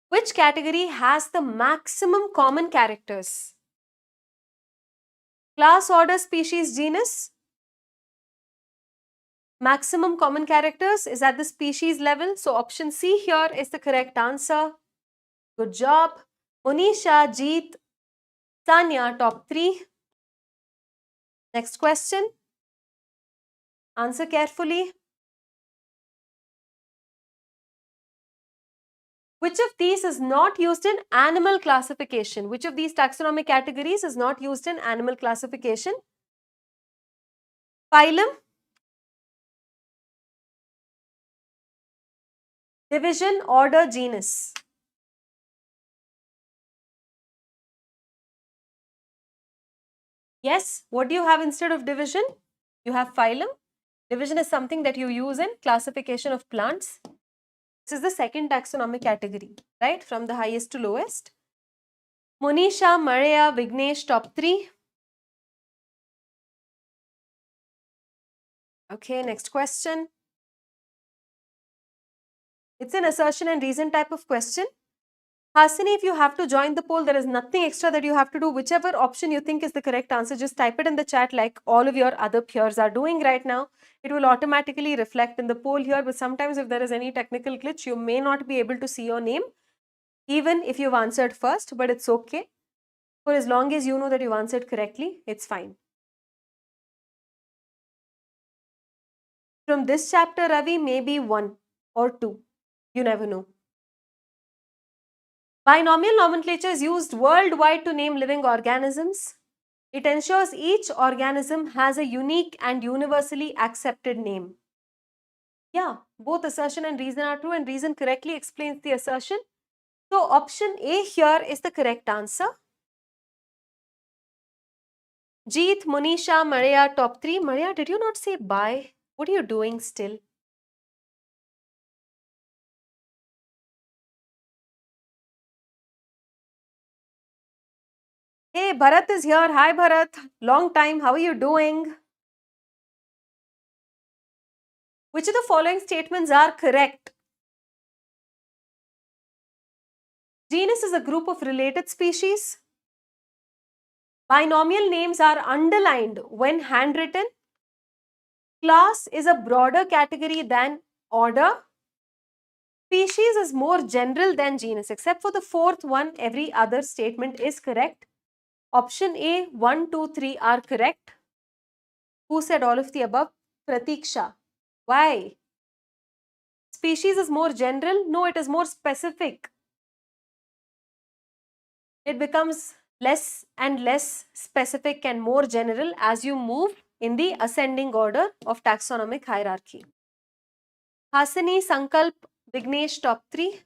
Which category has the maximum common characters? Class, order, species, genus? Maximum common characters is at the species level. So option C here is the correct answer. Good job. Monisha, Jeet, Tanya, top 3. Next question. Answer carefully. Which of these is not used in animal classification? Which of these taxonomic categories is not used in animal classification? Phylum, division, order, genus. Yes, what do you have instead of division? You have phylum. Division is something that you use in classification of plants. This is the second taxonomic category, right? From the highest to lowest. Monisha, Maria, Vignesh, top 3. Okay, next question. It's an assertion and reason type of question. Hasini, if you have to join the poll, there is nothing extra that you have to do. Whichever option you think is the correct answer, just type it in the chat like all of your other peers are doing right now. It will automatically reflect in the poll here, but sometimes if there is any technical glitch, you may not be able to see your name, even if you've answered first, but it's okay. For as long as you know that you've answered correctly, it's fine. From this chapter, Ravi, maybe 1 or 2. You never know. Binomial nomenclature is used worldwide to name living organisms. It ensures each organism has a unique and universally accepted name. Yeah, both assertion and reason are true, and reason correctly explains the assertion. So option A here is the correct answer. Jeet, Monisha, Maria, top 3. Maria, did you not say bye? What are you doing still? Hey, Bharat is here. Hi, Bharat. Long time. How are you doing? Which of the following statements are correct? Genus is a group of related species. Binomial names are underlined when handwritten. Class is a broader category than order. Species is more general than genus. Except for the fourth one, every other statement is correct. Option A, 1, 2, 3 are correct. Who said all of the above? Pratiksha. Why? Species is more general? No, it is more specific. It becomes less and less specific and more general as you move in the ascending order of taxonomic hierarchy. Hasini, Sankalp, Vignesh, top 3.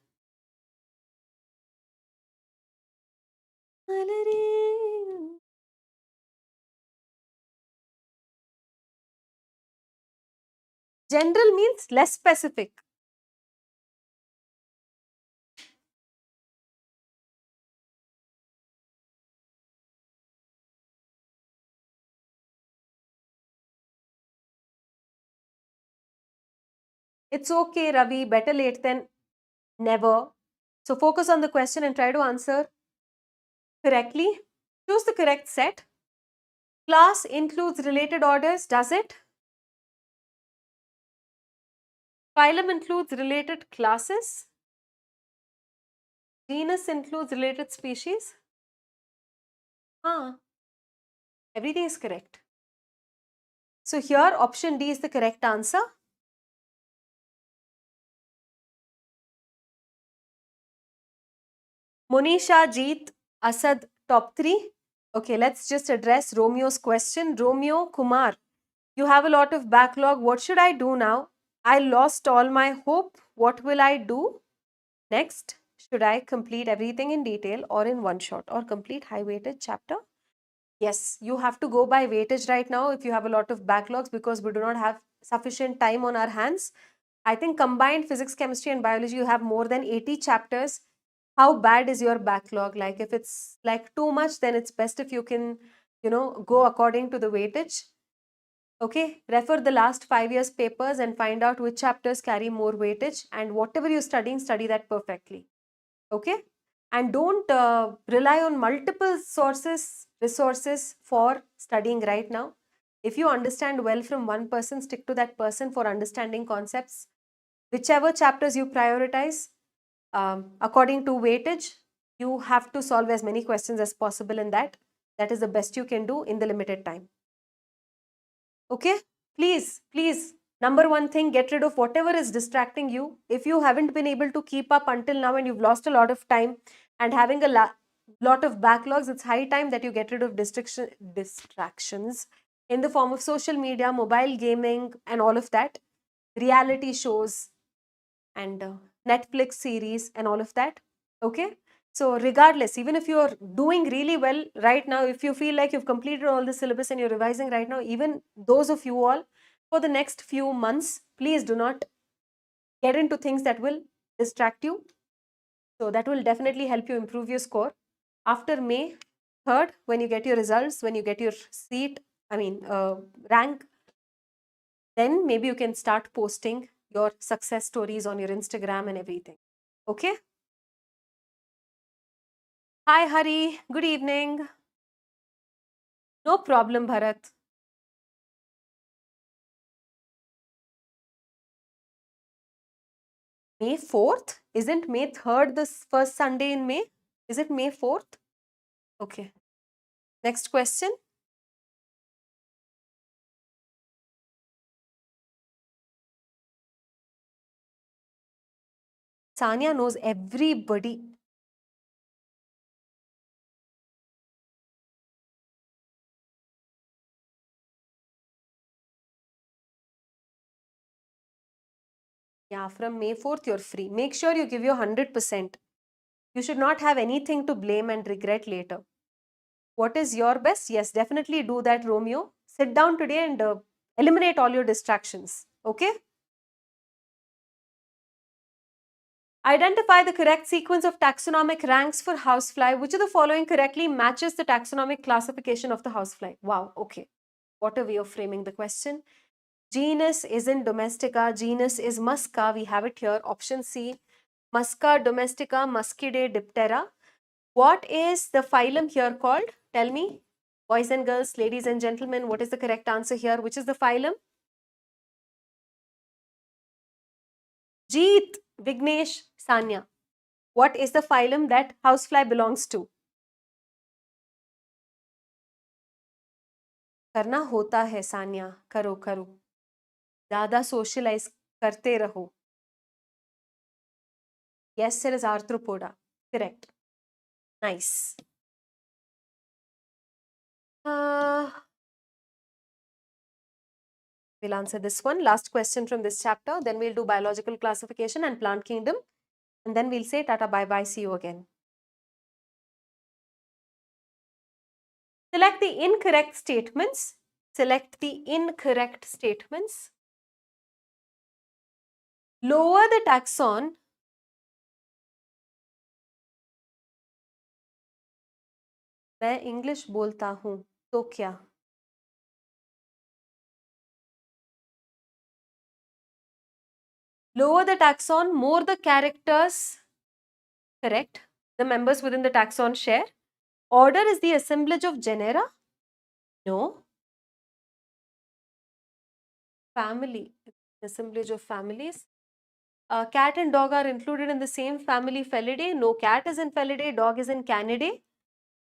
General means less specific. It's okay, Ravi, better late than never. So focus on the question and try to answer correctly. Choose the correct set. Class includes related orders, does it? Phylum includes related classes. Genus includes related species. Everything is correct. So here option D is the correct answer. Monisha, Jeet, Asad, top 3. Okay, let's just address Romeo's question. Romeo, Kumar, you have a lot of backlog. What should I do now? I lost all my hope. What will I do? Next, should I complete everything in detail or in one shot or complete high weighted chapter? Yes, you have to go by weightage right now if you have a lot of backlogs because we do not have sufficient time on our hands. I think combined physics, chemistry and biology, you have more than 80 chapters. How bad is your backlog? Like if it's like too much, then it's best if you can, go according to the weightage. Okay, refer the last 5 years papers and find out which chapters carry more weightage and whatever you're studying, study that perfectly. Okay, and don't rely on multiple resources for studying right now. If you understand well from one person, stick to that person for understanding concepts. Whichever chapters you prioritize, according to weightage, you have to solve as many questions as possible in that. That is the best you can do in the limited time. Okay, please, number one thing, get rid of whatever is distracting you. If you haven't been able to keep up until now and you've lost a lot of time and having a lot of backlogs, it's high time that you get rid of distractions in the form of social media, mobile gaming and all of that, reality shows and Netflix series and all of that. Okay, so regardless, even if you're doing really well right now, if you feel like you've completed all the syllabus and you're revising right now, even those of you all, for the next few months, please do not get into things that will distract you. So that will definitely help you improve your score. After May 3rd, when you get your results, when you get your rank, then maybe you can start posting your success stories on your Instagram and everything. Okay? Hi, Hari. Good evening. No problem, Bharat. May 4th? Isn't May 3rd the first Sunday in May? Is it May 4th? Okay. Next question. Sanya knows everybody. Yeah, from May 4th, you're free. Make sure you give your 100%. You should not have anything to blame and regret later. What is your best? Yes, definitely do that, Romeo. Sit down today and eliminate all your distractions. Okay? Identify the correct sequence of taxonomic ranks for housefly. Which of the following correctly matches the taxonomic classification of the housefly? Wow, okay. What a way of framing the question. Genus isn't domestica, genus is musca. We have it here. Option C, musca domestica, muscidae, diptera. What is the phylum here called? Tell me. Boys and girls, ladies and gentlemen, what is the correct answer here? Which is the phylum? Jeet, Vignesh, Sanya. What is the phylum that housefly belongs to? करना होता है सान्या, करो करो, ज़्यादा socialize करते रहो. Yes, it is arthropoda. Correct. Nice. We'll answer this one. Last question from this chapter. Then we'll do biological classification and plant kingdom. And then we'll say tata bye bye, see you again. Select the incorrect statements. Select the incorrect statements. Lower the taxon. मैं English बोलता हूँ तो क्या? Lower the taxon, more the characters. Correct. The members within the taxon share. Order is the assemblage of genera. No. Family, assemblage of families. Cat and dog are included in the same family, Felidae. No, cat is in Felidae, dog is in Canidae.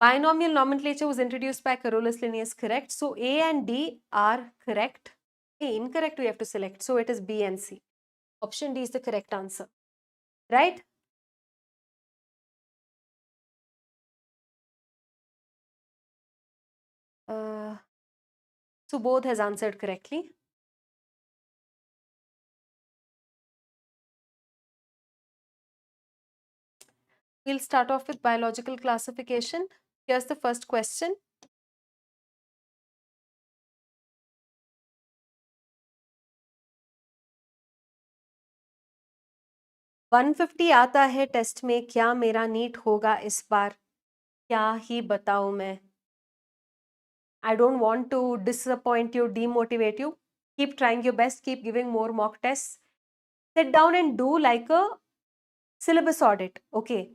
Binomial nomenclature was introduced by Carolus Linnaeus. Correct. So A and D are correct. A incorrect we have to select. So it is B and C. Option D is the correct answer. Right? Subodh has answered correctly. We'll start off with biological classification. Here's the first question. $150 आता है test में, क्या मेरा NEET होगा इस बार? क्या ही बताऊं मैं? I don't want to disappoint you, demotivate you. Keep trying your best, keep giving more mock tests. Sit down and do like a syllabus audit. Okay.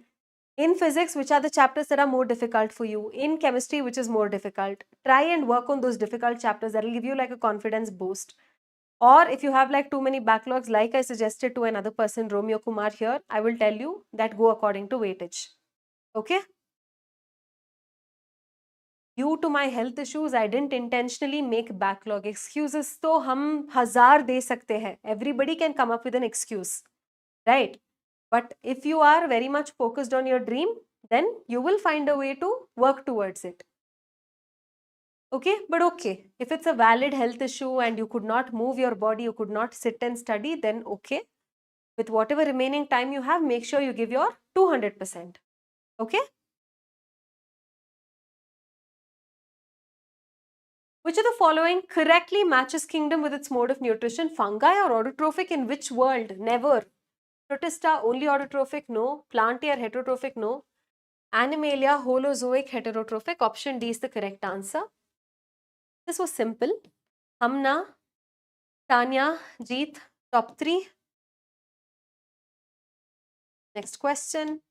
In physics, which are the chapters that are more difficult for you? In chemistry, which is more difficult? Try and work on those difficult chapters. That will give you like a confidence boost. Or if you have like too many backlogs, like I suggested to another person, Romeo Kumar here, I will tell you that go according to weightage. Okay? Due to my health issues, I didn't intentionally make backlog. Excuses तो हम 1000 दे सकते हैं. Everybody can come up with an excuse, right? But if you are very much focused on your dream, then you will find a way to work towards it. Okay, but okay. If it's a valid health issue and you could not move your body, you could not sit and study, then okay. With whatever remaining time you have, make sure you give your 200%. Okay? Which of the following correctly matches kingdom with its mode of nutrition? Fungi or autotrophic? In which world? Never. Protista, only autotrophic? No. Plantae or heterotrophic? No. Animalia, holozoic, heterotrophic. Option D is the correct answer. This was simple. Hamna, Tanya, Jeet, top 3. Next question.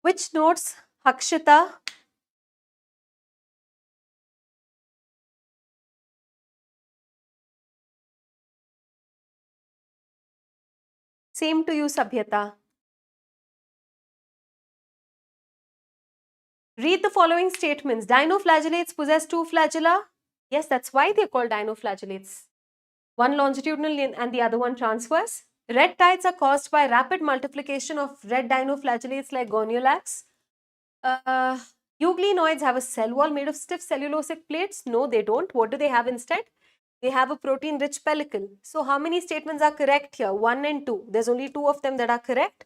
Which notes Hakshita? Same to you, Sabhyata. Read the following statements. Dinoflagellates possess 2 flagella. Yes, that's why they're called dinoflagellates. One longitudinal and the other one transverse. Red tides are caused by rapid multiplication of red dinoflagellates like goniolacs. Euglenoids have a cell wall made of stiff cellulosic plates. No, they don't. What do they have instead? They have a protein-rich pellicle. So how many statements are correct here? 1 and 2. There's only 2 of them that are correct.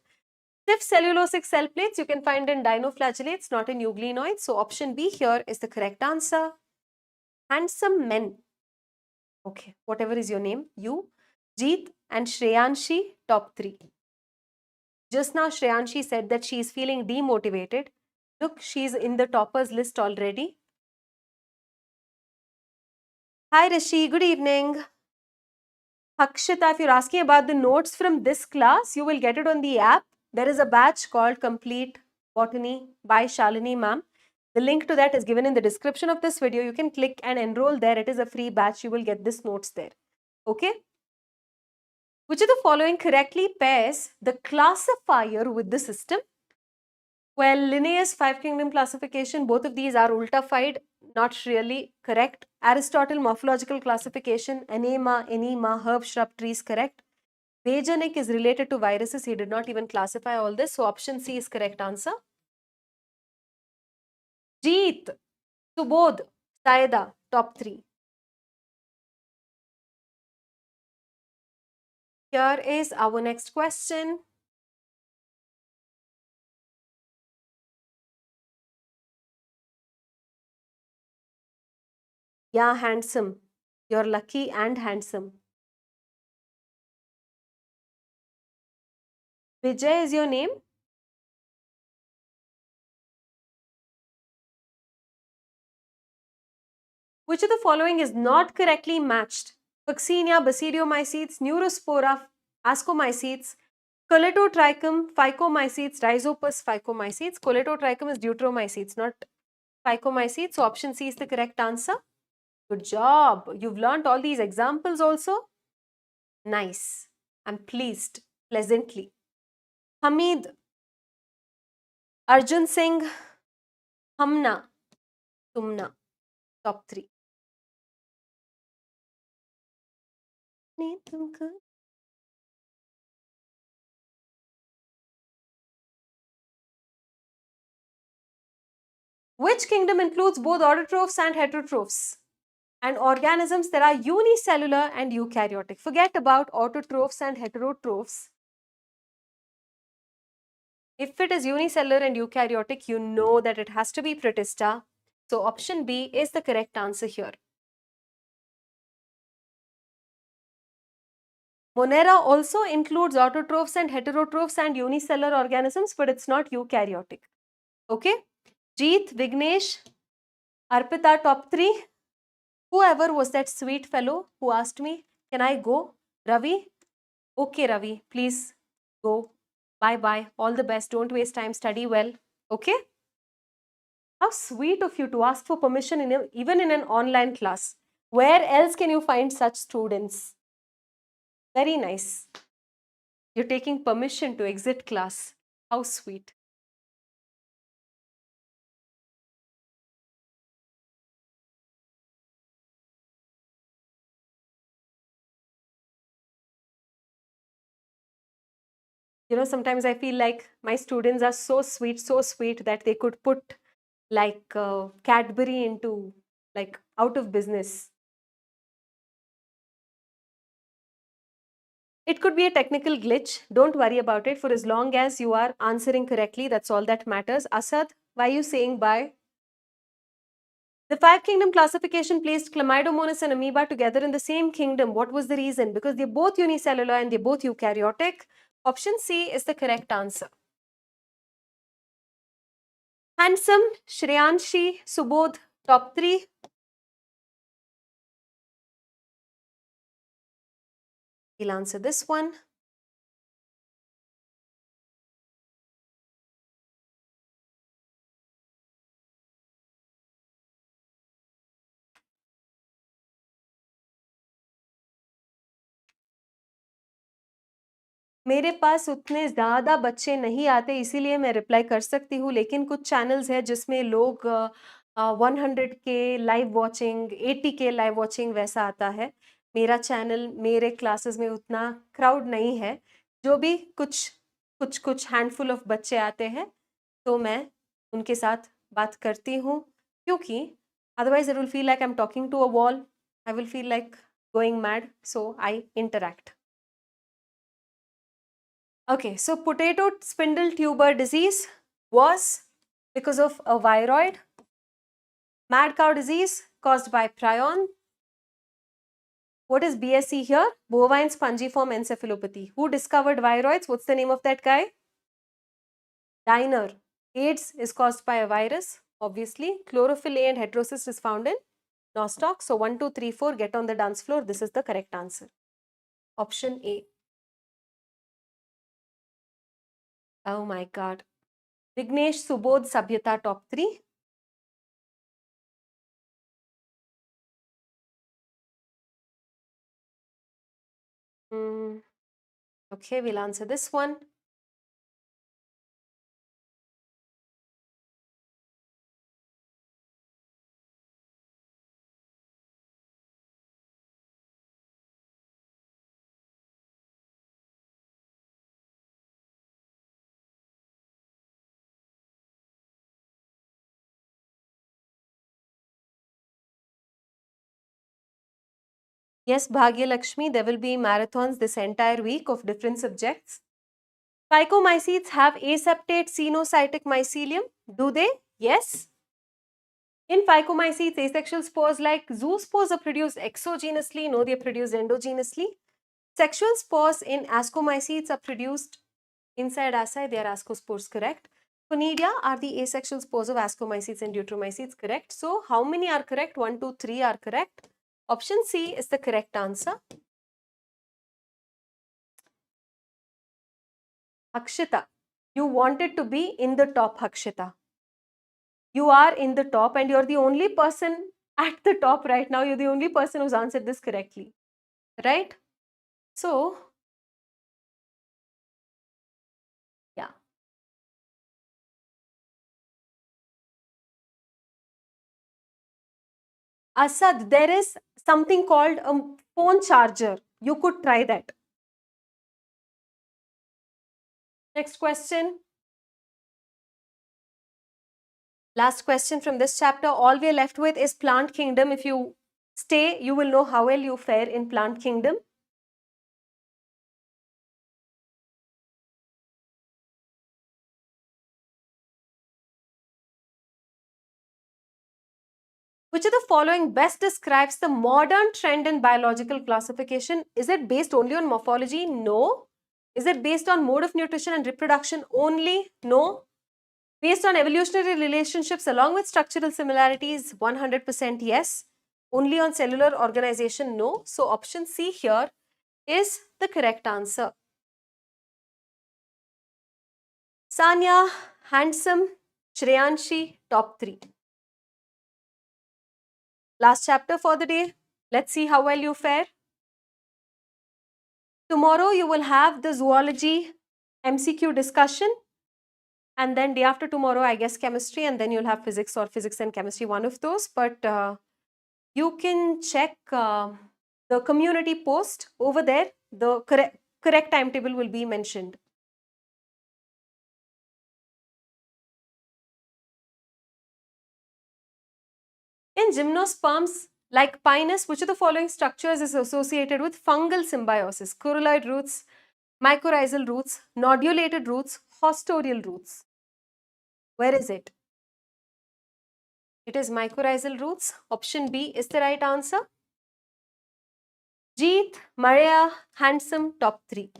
Stiff cellulosic cell plates you can find in dinoflagellates, not in euglenoids. So option B here is the correct answer. Handsome men. Okay, whatever is your name, you. Jeet and Shreyanshi, top 3. Just now Shreyanshi said that she is feeling demotivated. Look, she's in the toppers list already. Hi Rishi, good evening. Akshita, if you're asking about the notes from this class, you will get it on the app. There is a batch called Complete Botany by Shalini ma'am. The link to that is given in the description of this video. You can click and enroll there. It is a free batch. You will get this notes there. Okay? Which of the following correctly pairs the classifier with the system? Well, Linnaeus five kingdom classification, both of these are ulta-fied, not really correct. Aristotle morphological classification, enema, herb, shrub, trees, correct. Vejanic is related to viruses. He did not even classify all this. So option C is correct answer. Jeet, Subodh, Saida, top 3. Here is our next question. Yeah, handsome. You're lucky and handsome. Vijay is your name? Which of the following is not correctly matched? Vaccinia, Basidiomycetes, Neurospora, Ascomycetes, Coletotrichum, Phycomycetes, Rhizopus, Phycomycetes. Coletotrichum is Deuteromycetes, not Phycomycetes. So option C is the correct answer. Good job. You've learned all these examples also. Nice. I'm pleased, pleasantly. Hamid, Arjun Singh, Hamna, Tumna, top 3. Which kingdom includes both autotrophs and heterotrophs? And organisms that are unicellular and eukaryotic. Forget about autotrophs and heterotrophs. If it is unicellular and eukaryotic, you know that it has to be Protista. So option B is the correct answer here. Monera also includes autotrophs and heterotrophs and unicellular organisms, but it's not eukaryotic. Okay? Jeet, Vignesh, Arpita, top 3. Whoever was that sweet fellow who asked me, can I go? Ravi? Okay, Ravi, please go. Bye-bye. All the best. Don't waste time. Study well. Okay? How sweet of you to ask for permission even in an online class. Where else can you find such students? Very nice. You're taking permission to exit class. How sweet. You know, sometimes I feel like my students are so sweet that they could put like Cadbury into like out of business. It could be a technical glitch. Don't worry about it. For as long as you are answering correctly, that's all that matters. Asad, why are you saying bye? The five kingdom classification placed Chlamydomonas and amoeba together in the same kingdom. What was the reason? Because they're both unicellular and they're both eukaryotic. Option C is the correct answer. Handsome, Shreyanshi, Subodh, top 3. We'll answer this one. मेरे पास उतने ज़्यादा बच्चे नहीं आते इसीलिए मैं reply कर सकती हूँ लेकिन कुछ चैनल्स हैं जिसमें लोग 100K live watching 80K live watching वैसा आता है मेरा चैनल मेरे क्लासेस में उतना क्राउड नहीं है जो भी कुछ हैंडफुल ऑफ बच्चे आते हैं तो मैं उनके साथ बात करती हूँ क्योंकि otherwise I will feel like I am talking to a wall I will feel like going mad so I interact. Okay, so potato spindle tuber disease was because of a viroid. Mad cow disease caused by prion. What is BSE here? Bovine spongiform encephalopathy. Who discovered viroids? What's the name of that guy? Diner. AIDS is caused by a virus, obviously. Chlorophyll A and heterocyst is found in nostoc. So 1, 2, 3, 4, get on the dance floor. This is the correct answer. Option A. Oh my god. Vignesh Subodh Sabhyata top 3. Okay, we'll answer this one. Yes, Bhagya Lakshmi, there will be marathons this entire week of different subjects. Phycomycetes have aseptate cenocytic mycelium. Do they? Yes. In phycomycetes, asexual spores like zoospores are produced exogenously. No, they are produced endogenously. Sexual spores in ascomycetes are produced inside asci. They are ascospores, correct. Conidia are the asexual spores of ascomycetes and deuteromycetes, correct. So, how many are correct? 1, 2, 3 are correct. Option C is the correct answer. Akshita, you wanted to be in the top, Akshita. You are in the top and you're the only person at the top right now. You're the only person who's answered this correctly, right? So, yeah. Asad, there is something called a phone charger. You could try that. Next question. Last question from this chapter. All we are left with is plant kingdom. If you stay, you will know how well you fare in plant kingdom. Which of the following best describes the modern trend in biological classification? Is it based only on morphology? No. Is it based on mode of nutrition and reproduction only? No. Based on evolutionary relationships along with structural similarities? 100% yes. Only on cellular organization? No. So option C here is the correct answer. Sanya, handsome, Shreyanshi, top 3. Last chapter for the day. Let's see how well you fare. Tomorrow you will have the zoology MCQ discussion, and then day after tomorrow I guess chemistry, and then you'll have physics or physics and chemistry, one of those. But you can check the community post over there. The correct timetable will be mentioned. In gymnosperms like Pinus, which of the following structures is associated with fungal symbiosis? Coralloid roots, mycorrhizal roots, nodulated roots, hostorial roots. Where is it? It is mycorrhizal roots. Option B is the right answer. Jeet, Maria, handsome, top 3.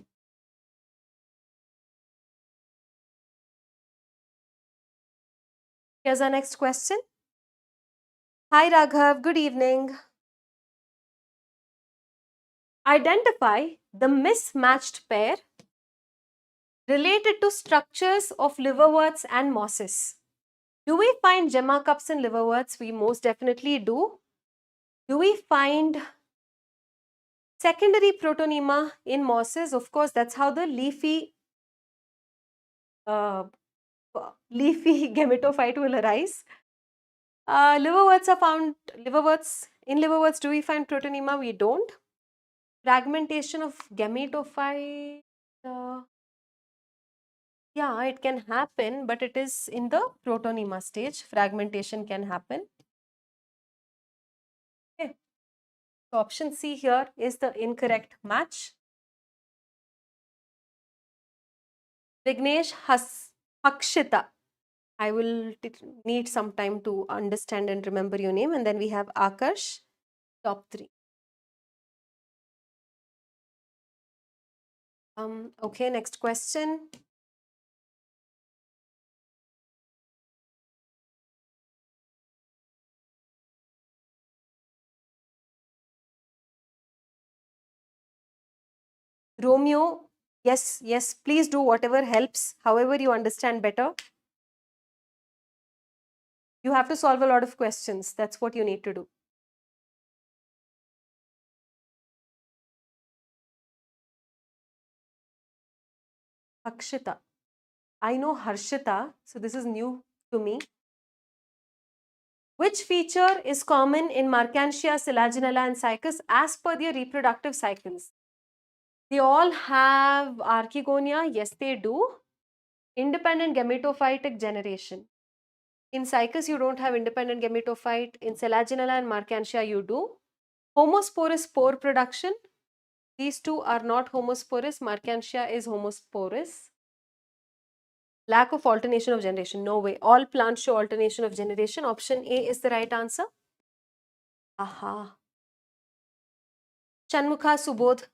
Here's our next question. Hi Raghav, good evening. Identify the mismatched pair related to structures of liverworts and mosses. Do we find gemma cups in liverworts? We most definitely do. Do we find secondary protonema in mosses? Of course, that's how the leafy gametophyte will arise. Liverworts are found, in liverworts, do we find protonema? We don't. Fragmentation of gametophyte, yeah, it can happen, but it is in the protonema stage. Fragmentation can happen. Okay. So option C here is the incorrect match. Vignesh Hakshita. I will need some time to understand and remember your name. And then we have Akash, top 3. Okay, next question. Romeo, yes, please do whatever helps, however you understand better. You have to solve a lot of questions. That's what you need to do. Akshita. I know Harshita, so this is new to me. Which feature is common in Mercantia, Selaginella, and Cycas as per their reproductive cycles? They all have archegonia. Yes, they do. Independent gametophytic generation. In Cycas, you don't have independent gametophyte. In Selaginella and Mercantia, you do. Homosporous spore production. These two are not homosporous. Mercantia is homosporous. Lack of alternation of generation. No way. All plants show alternation of generation. Option A is the right answer. Aha. Chanmukha, Subodh,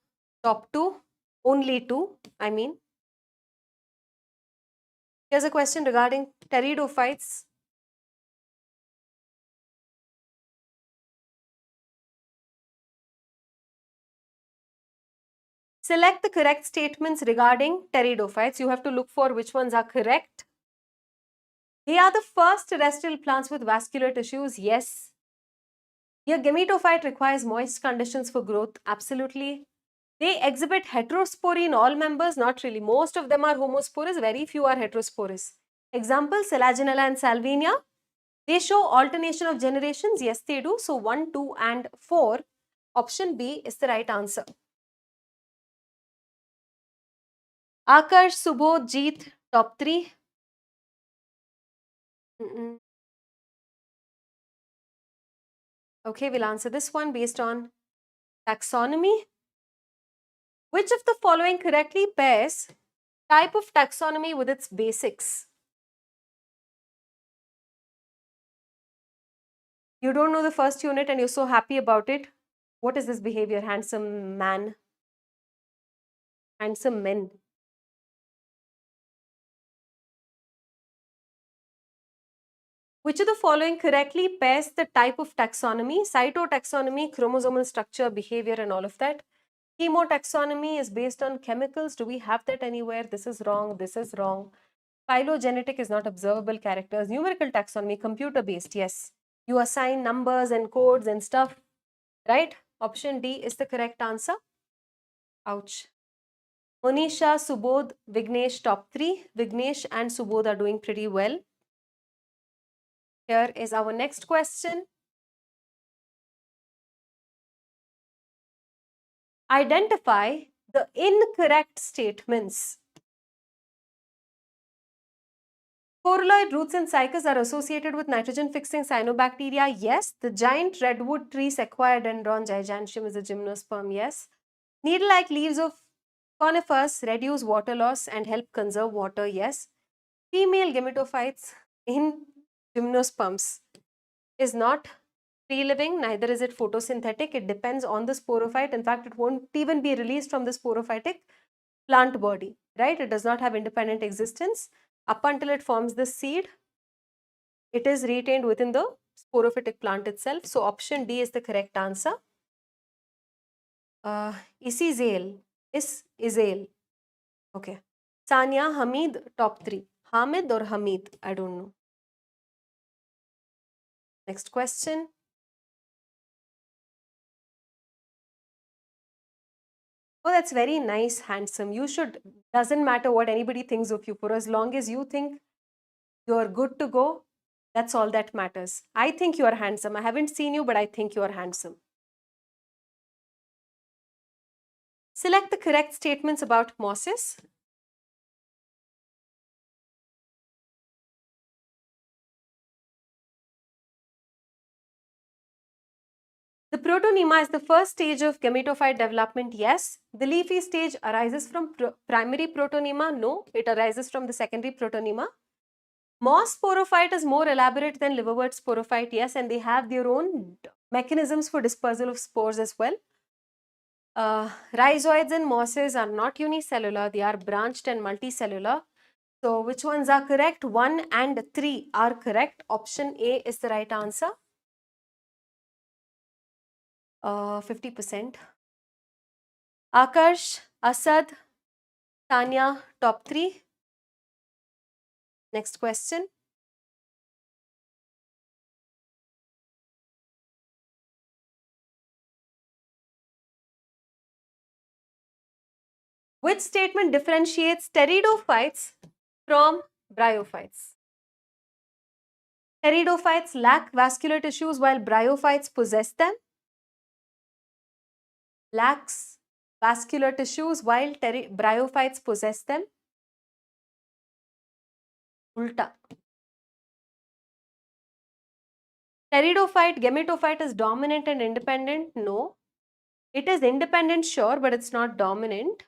top two. Only two, I mean. Here's a question regarding pteridophytes. Select the correct statements regarding pteridophytes. You have to look for which ones are correct. They are the first terrestrial plants with vascular tissues. Yes. Your gametophyte requires moist conditions for growth. Absolutely. They exhibit heterospory in all members. Not really. Most of them are homosporous. Very few are heterosporous. Example, Selaginella and Salvinia. They show alternation of generations. Yes, they do. So 1, 2 and 4. Option B is the right answer. Akash, Subodh, Jeet, top 3. Okay, we'll answer this one based on taxonomy. Which of the following correctly pairs type of taxonomy with its basics? You don't know the first unit and you're so happy about it. What is this behavior? Handsome man. Handsome men. Which of the following correctly pairs the type of taxonomy? Cytotaxonomy, chromosomal structure, behavior and all of that. Chemotaxonomy is based on chemicals. Do we have that anywhere? This is wrong. This is wrong. Phylogenetic is not observable characters. Numerical taxonomy, computer based. Yes. You assign numbers and codes and stuff. Right? Option D is the correct answer. Ouch. Monisha, Subodh, Vignesh, top 3. Vignesh and Subodh are doing pretty well. Here is our next question. Identify the incorrect statements. Coralloid roots and cycas are associated with nitrogen-fixing cyanobacteria. Yes. The giant redwood tree Sequoia dendron giganteum is a gymnosperm. Yes. Needle-like leaves of conifers reduce water loss and help conserve water. Yes. Female gametophytes in gymnosperms is not free-living, neither is it photosynthetic. It depends on the sporophyte. In fact, it won't even be released from the sporophytic plant body, right? It does not have independent existence. Up until it forms the seed, it is retained within the sporophytic plant itself. So option D is the correct answer. Isizale. Okay. Sania, Hamid, top 3. Hamid or Hamid? I don't know. Next question. Oh, that's very nice, handsome. You should, doesn't matter what anybody thinks of you, for as long as you think you're good to go, that's all that matters. I think you are handsome. I haven't seen you, but I think you are handsome. Select the correct statements about mosses. The protonema is the first stage of gametophyte development. Yes. The leafy stage arises from primary protonema. No, it arises from the secondary protonema. Moss sporophyte is more elaborate than liverwort sporophyte. Yes, and they have their own mechanisms for dispersal of spores as well. Rhizoids and mosses are not unicellular, they are branched and multicellular. So which ones are correct? 1 and 3 are correct. Option A is the right answer. 50%. Akarsh, Asad, Tanya, top 3. Next question. Which statement differentiates pteridophytes from bryophytes? Pteridophytes lack vascular tissues while bryophytes possess them. Lacks vascular tissues while bryophytes possess them. Ulta. Pteridophyte, gametophyte is dominant and independent? No. It is independent, sure, but it's not dominant.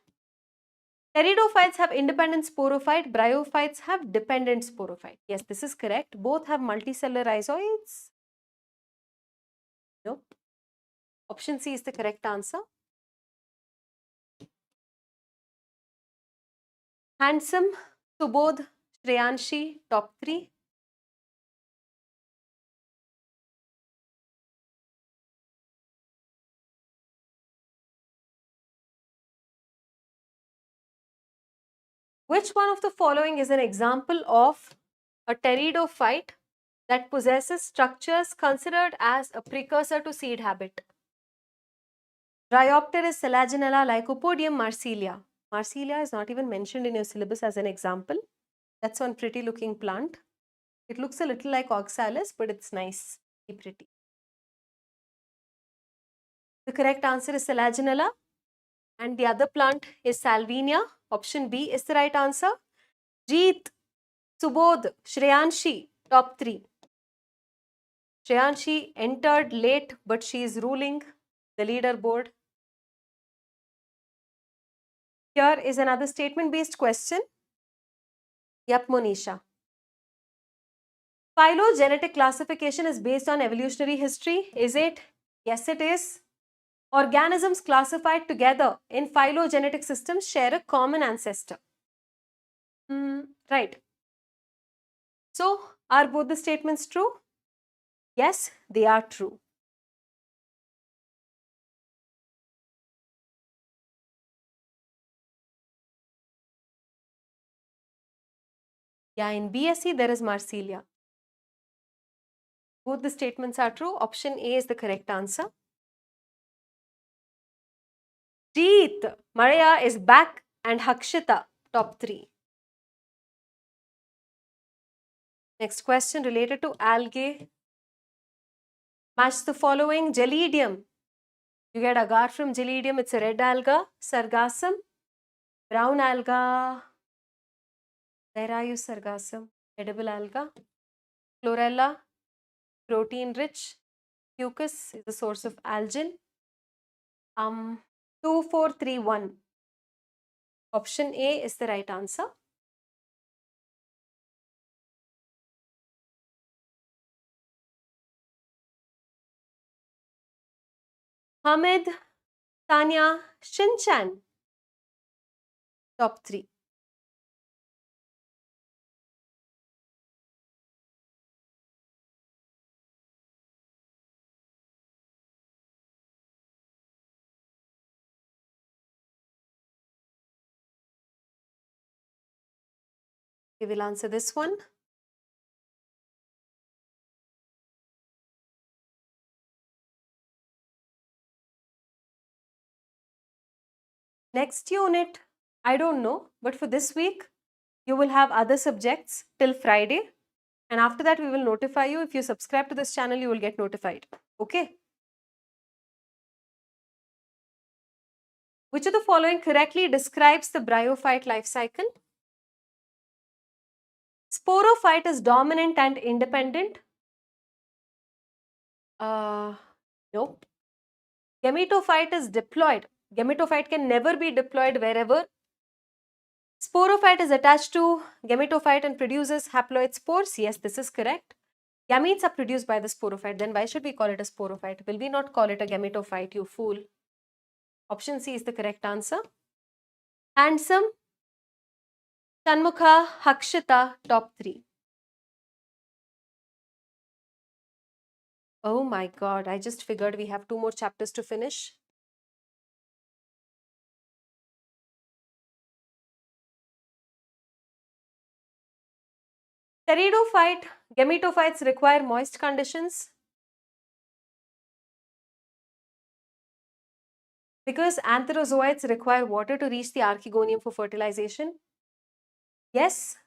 Pteridophytes have independent sporophyte, bryophytes have dependent sporophyte. Yes, this is correct. Both have multicellular rhizoids. Nope. Option C is the correct answer. Handsome, Subodh, Shreyanshi, top 3. Which one of the following is an example of a pteridophyte that possesses structures considered as a precursor to seed habit? Bryopteris, Selaginella, Lycopodium, Marsilia. Marsilia is not even mentioned in your syllabus as an example. That's one pretty looking plant. It looks a little like oxalis, but it's nice, pretty. The correct answer is Selaginella, and the other plant is Salvinia. Option B is the right answer. Jeet, Subodh, Shreyanshi, top 3. Shreyanshi entered late, but she is ruling the leaderboard. Here is another statement-based question. Yep, Monisha. Phylogenetic classification is based on evolutionary history. Is it? Yes, it is. Organisms classified together in phylogenetic systems share a common ancestor. Right. So, are both the statements true? Yes, they are true. Yeah, in BSc there is Marsilia. Both the statements are true. Option A is the correct answer. Jeet, Maria is back, and Hakshita, top 3. Next question related to algae. Match the following. Gelidium. You get agar from Gelidium. It's a red alga. Sargassum. Brown alga. Where are you, Sargassum? Edible alga. Chlorella. Protein rich. Fucus is the source of algin. 2431. Option A is the right answer. Hamid, Tanya, Shinchan. Top 3. We will answer this one. Next unit, I don't know, but for this week, you will have other subjects till Friday. And after that, we will notify you. If you subscribe to this channel, you will get notified. Okay. Which of the following correctly describes the bryophyte life cycle? Sporophyte is dominant and independent. Nope. Gametophyte is diploid. Gametophyte can never be diploid wherever. Sporophyte is attached to gametophyte and produces haploid spores. Yes, this is correct. Gametes are produced by the sporophyte. Then why should we call it a sporophyte? Will we not call it a gametophyte, you fool? Option C is the correct answer. Handsome, Shanmukha, Hakshita, top 3. Oh my god, I just figured we have 2 more chapters to finish. Pteridophyte, gametophytes require moist conditions because antherozoites require water to reach the archegonium for fertilization. Yes,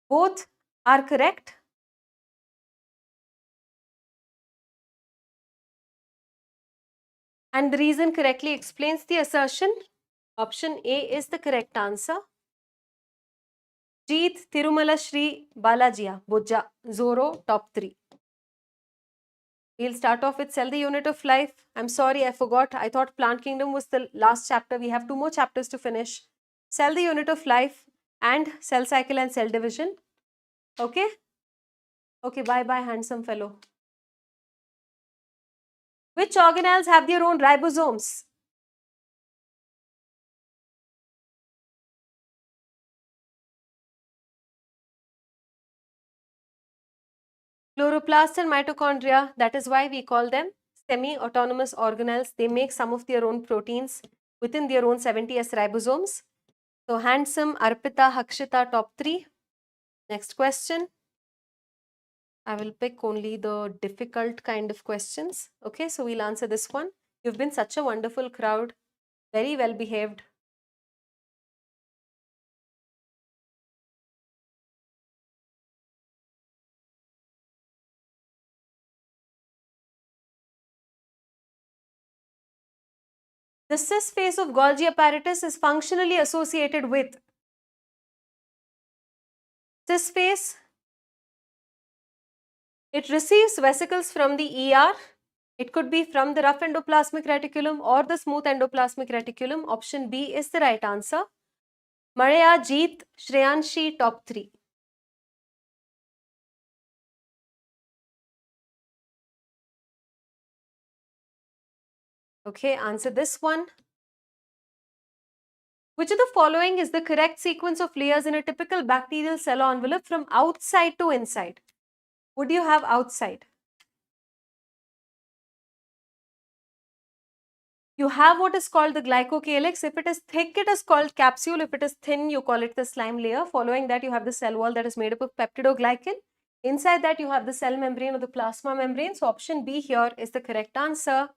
both are correct. And the reason correctly explains the assertion. Option A is the correct answer. Jeet, Tirumala Shri, Balajiya, Bujja, Zoro, top 3. We'll start off with Cell the Unit of Life. I'm sorry, I forgot. I thought Plant Kingdom was the last chapter. We have 2 more chapters to finish. Cell the Unit of Life and Cell Cycle and Cell Division. Okay? Okay, bye-bye, handsome fellow. Which organelles have their own ribosomes? Chloroplast and mitochondria. That is why we call them semi-autonomous organelles. They make some of their own proteins within their own 70S ribosomes. So handsome, Arpita, Hakshita, top 3. Next question. I will pick only the difficult kind of questions. Okay, so we'll answer this one. You've been such a wonderful crowd. Very well behaved. The cis phase of Golgi apparatus is functionally associated with cis phase. It receives vesicles from the ER. It could be from the rough endoplasmic reticulum or the smooth endoplasmic reticulum. Option B is the right answer. Maria, Jeet, Shreyanshi, top 3. Okay, answer this one. Which of the following is the correct sequence of layers in a typical bacterial cell envelope from outside to inside? Would you have outside? You have what is called the glycocalyx. If it is thick, it is called capsule. If it is thin, you call it the slime layer. Following that, you have the cell wall that is made up of peptidoglycan. Inside that, you have the cell membrane or the plasma membrane. So option B here is the correct answer.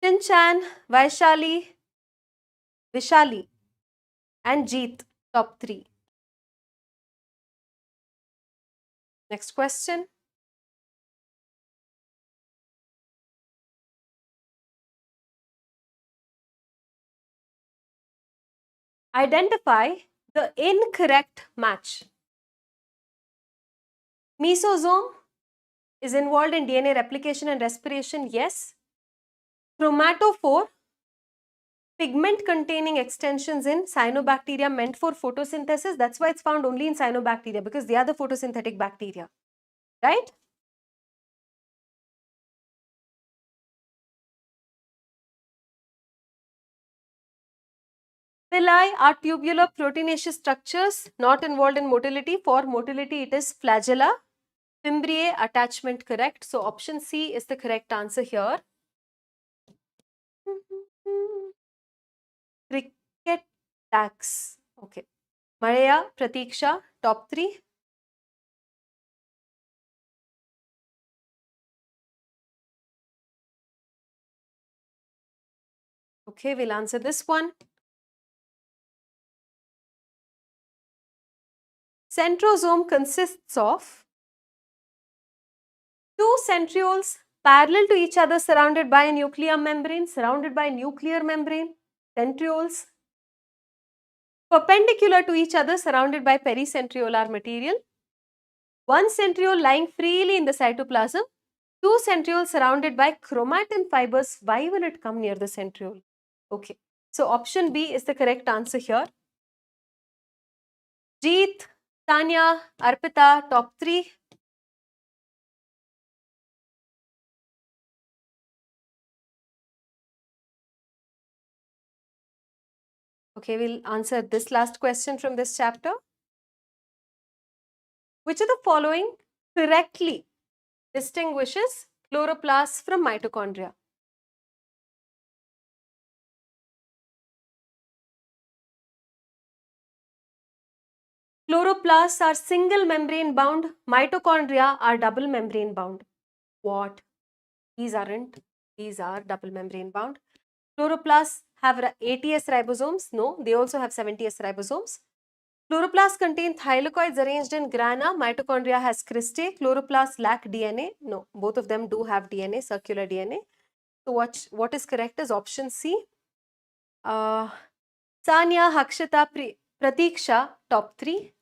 Chinchan, Vaishali, Vishali and Jeet, top 3. Next question. Identify the incorrect match. Mesosome is involved in DNA replication and respiration, yes. Chromatophore, pigment containing extensions in cyanobacteria meant for photosynthesis. That's why it's found only in cyanobacteria because they are the photosynthetic bacteria, right? Villi are tubular proteinaceous structures not involved in motility. For motility, it is flagella. Fimbriae, attachment, correct. So option C is the correct answer here. Cricket tax. Okay. Maria, Pratiksha, top 3. Okay, we'll answer this one. Centrosome consists of 2 centrioles parallel to each other surrounded by a nuclear membrane, centrioles perpendicular to each other surrounded by pericentriolar material, 1 centriole lying freely in the cytoplasm, 2 centrioles surrounded by chromatin fibers. Why will it come near the centriole? Okay, so option B is the correct answer here. Jeet, Tanya, Arpita, top 3. Okay, we'll answer this last question from this chapter. Which of the following correctly distinguishes chloroplasts from mitochondria? Chloroplasts are single membrane bound, mitochondria are double membrane bound. What? These aren't. These are double membrane bound. Chloroplasts have 80S ribosomes. No, they also have 70S ribosomes. Chloroplasts contain thylakoids arranged in grana. Mitochondria has cristae. Chloroplasts lack DNA. No, both of them do have DNA, circular DNA. So what is correct is option C. Sanya, Hakshita, Pratiksha, top 3.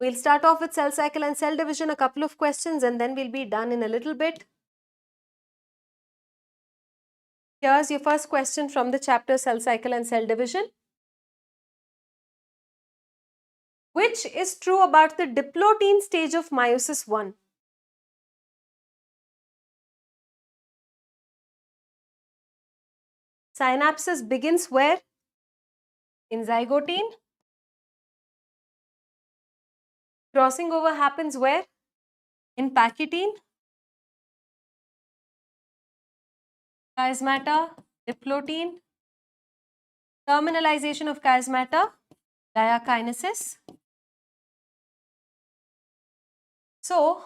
We'll start off with cell cycle and cell division, a couple of questions, and then we'll be done in a little bit. Here's your first question from the chapter Cell Cycle and Cell Division. Which is true about the diplotin stage of meiosis 1? Synapsis begins where? In zygotine. Crossing over happens where? In pachytene. Chiasmata, diplotin. Terminalization of chiasmata, diakinesis. So,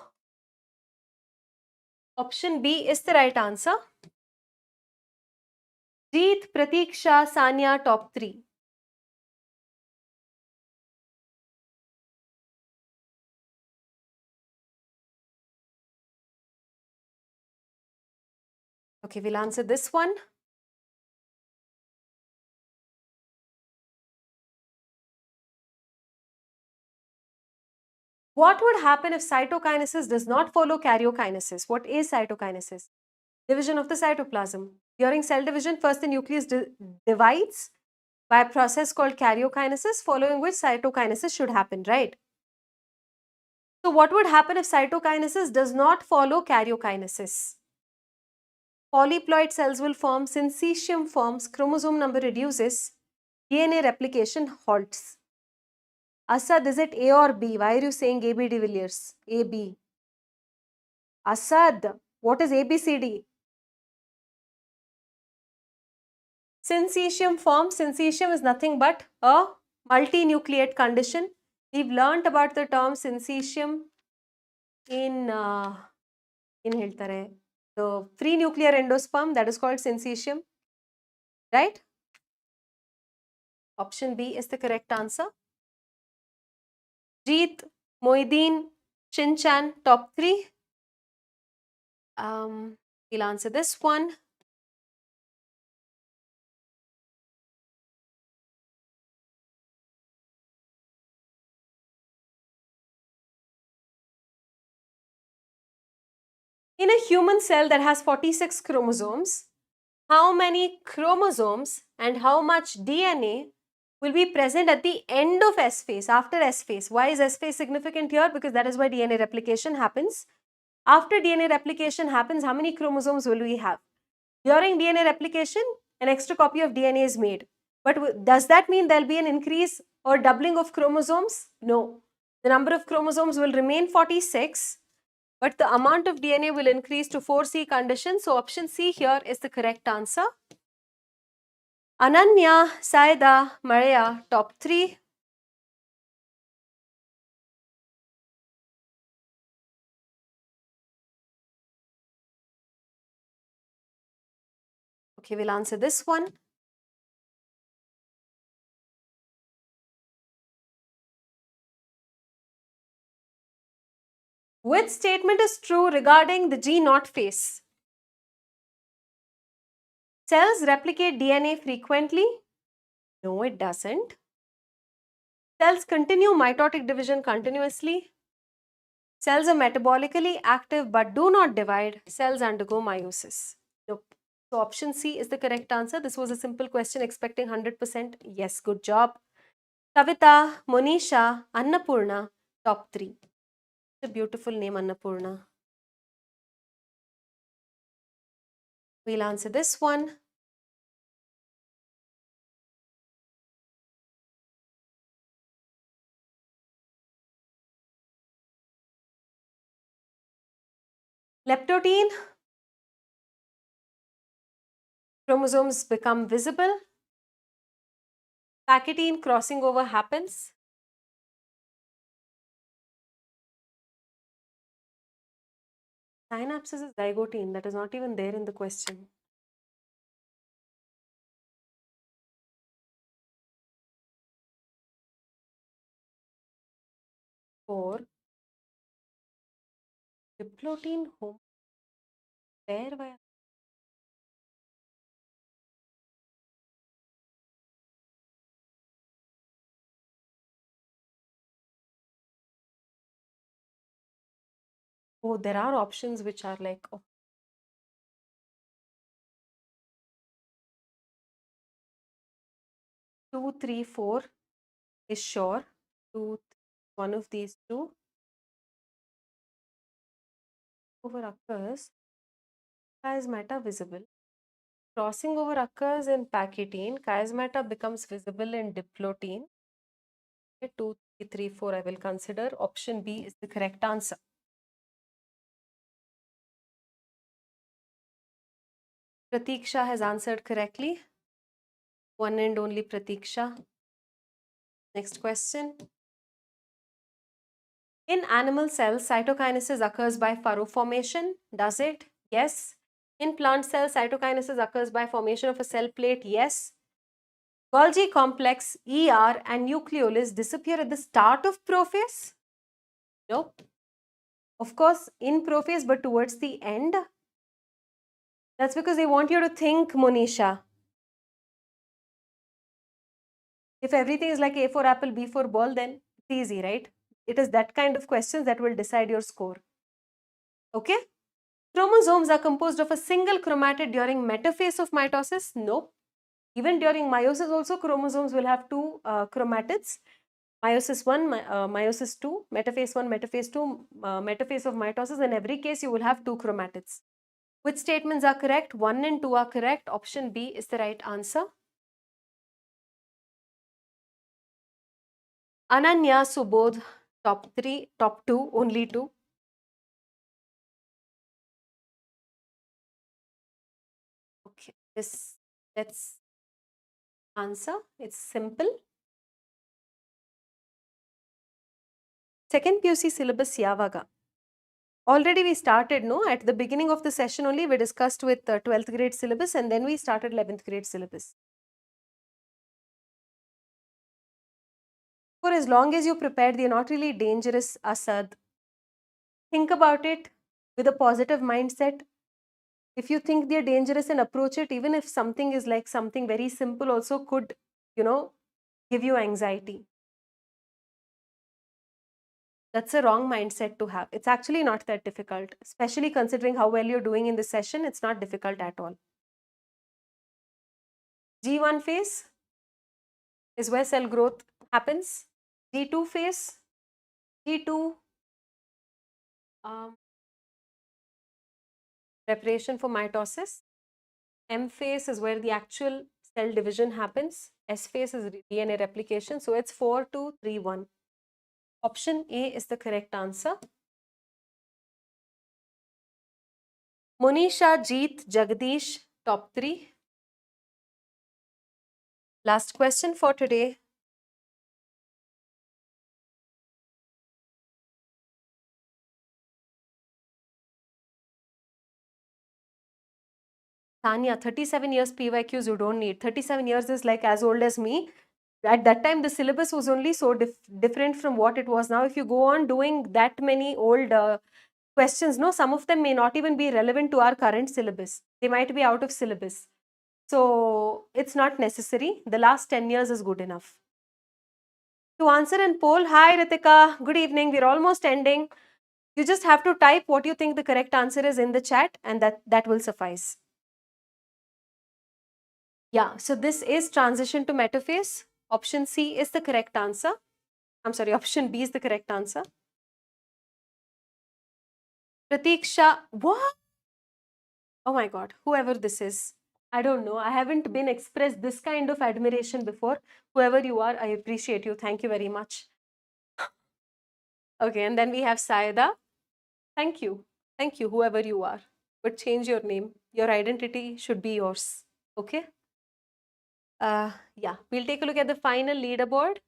option B is the right answer. Jeet, Pratiksha, Sanya, top 3. Okay, we'll answer this one. What would happen if cytokinesis does not follow karyokinesis? What is cytokinesis? Division of the cytoplasm. During cell division, first the nucleus divides by a process called karyokinesis, following which cytokinesis should happen, right? So what would happen if cytokinesis does not follow karyokinesis? Polyploid cells will form, syncytium forms, chromosome number reduces, DNA replication halts. Asad, is it A or B? Why are you saying AB de Villiers? A, B. Asad, what is ABCD? Syncytium forms. Syncytium is nothing but a multinucleate condition. We've learnt about the term syncytium in the free nuclear endosperm, that is called syncytium, right? Option B is the correct answer. Jeet, Moideen, Shinchan, top 3. We'll answer this one. In a human cell that has 46 chromosomes, how many chromosomes and how much DNA will be present at the end of S phase, after S phase? Why is S phase significant here? Because that is why DNA replication happens. After DNA replication happens, how many chromosomes will we have? During DNA replication, an extra copy of DNA is made. But does that mean there will be an increase or doubling of chromosomes? No. The number of chromosomes will remain 46, but the amount of DNA will increase to 4C condition. So option C here is the correct answer. Ananya, Saida, Maria, top 3. Okay, we'll answer this one. Which statement is true regarding the G0 phase? Cells replicate DNA frequently? No, it doesn't. Cells continue mitotic division continuously. Cells are metabolically active but do not divide. Cells undergo meiosis. Nope. So option C is the correct answer. This was a simple question expecting 100%. Yes, good job. Kavita, Monisha, Annapurna, top 3. A beautiful name, Annapurna. We'll answer this one. Leptotene, chromosomes become visible. Pachytene, crossing over happens. Synapses is zygotine, that is not even there in the question. For diplotin home pair via. Oh, there are options which are like, oh, 2, 3, 4 is sure. 2, one of these two over occurs chiasmata visible. Crossing over occurs in pachytene. Chiasmata becomes visible in diplotene. 2, 3, 3, 4 I will consider. Option B is the correct answer. Pratiksha has answered correctly. One and only Pratiksha. Next question. In animal cells, cytokinesis occurs by furrow formation. Does it? Yes. In plant cells, cytokinesis occurs by formation of a cell plate. Yes. Golgi complex, ER and nucleolus disappear at the start of prophase? No. Of course, in prophase, but towards the end. That's because they want you to think, Monisha. If everything is like A for apple, B for ball, then it's easy, right? It is that kind of questions that will decide your score. Okay? Chromosomes are composed of a single chromatid during metaphase of mitosis? No. Even during meiosis also chromosomes will have two chromatids. Meiosis 1, meiosis 2, metaphase 1, metaphase 2, metaphase of mitosis. In every case, you will have two chromatids. Which statements are correct? 1 and 2 are correct. Option B is the right answer. Ananya, Subodh, top 3, top 2, only 2. Okay, let's answer. It's simple. Second PUC syllabus Yavaga. Already we started, no? At the beginning of the session only we discussed with 12th grade syllabus and then we started 11th grade syllabus. For as long as you prepared, they're not really dangerous, Asad. Think about it with a positive mindset. If you think they're dangerous and approach it, even if something is like something very simple also could, give you anxiety. That's a wrong mindset to have. It's actually not that difficult, especially considering how well you're doing in this session. It's not difficult at all. G1 phase is where cell growth happens. G2 phase, G2 preparation for mitosis. M phase is where the actual cell division happens. S phase is DNA replication. So it's 4, 2, 3, 1. Option A is the correct answer. Monisha, Jeet, Jagdish, top 3. Last question for today. Tanya, 37 years PYQs you don't need. 37 years is like as old as me. At that time, the syllabus was only so different from what it was now. If you go on doing that many old questions, no, some of them may not even be relevant to our current syllabus. They might be out of syllabus. So it's not necessary. The last 10 years is good enough. To answer in poll, hi Ritika, good evening. We're almost ending. You just have to type what you think the correct answer is in the chat and that will suffice. Yeah, so this is transition to metaphase. Option C is the correct answer. I'm sorry, option B is the correct answer. Pratiksha, what? Oh my God, whoever this is. I don't know. I haven't been expressed this kind of admiration before. Whoever you are, I appreciate you. Thank you very much. Okay, and then we have Saida. Thank you. Thank you, whoever you are. But change your name. Your identity should be yours. Okay? Yeah, we'll take a look at the final leaderboard.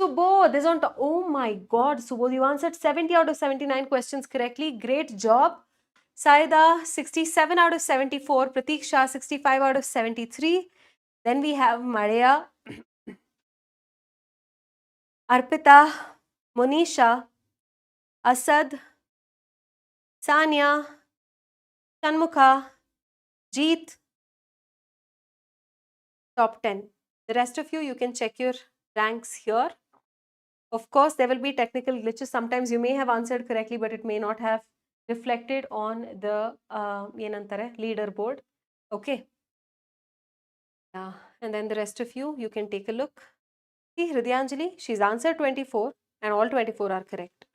Subodh is on top. Oh my God, Subodh, you answered 70 out of 79 questions correctly. Great job. Saida, 67 out of 74. Pratik Shah, 65 out of 73. Then we have Maria, Arpita, Monisha, Asad, Sanya, Shanmukha, Jeet, top 10. The rest of you can check your ranks here. Of course, there will be technical glitches. Sometimes you may have answered correctly, but it may not have reflected on the leaderboard. Okay. Yeah. And then the rest of you can take a look. See, Hridyanjali, she's answered 24 and all 24 are correct.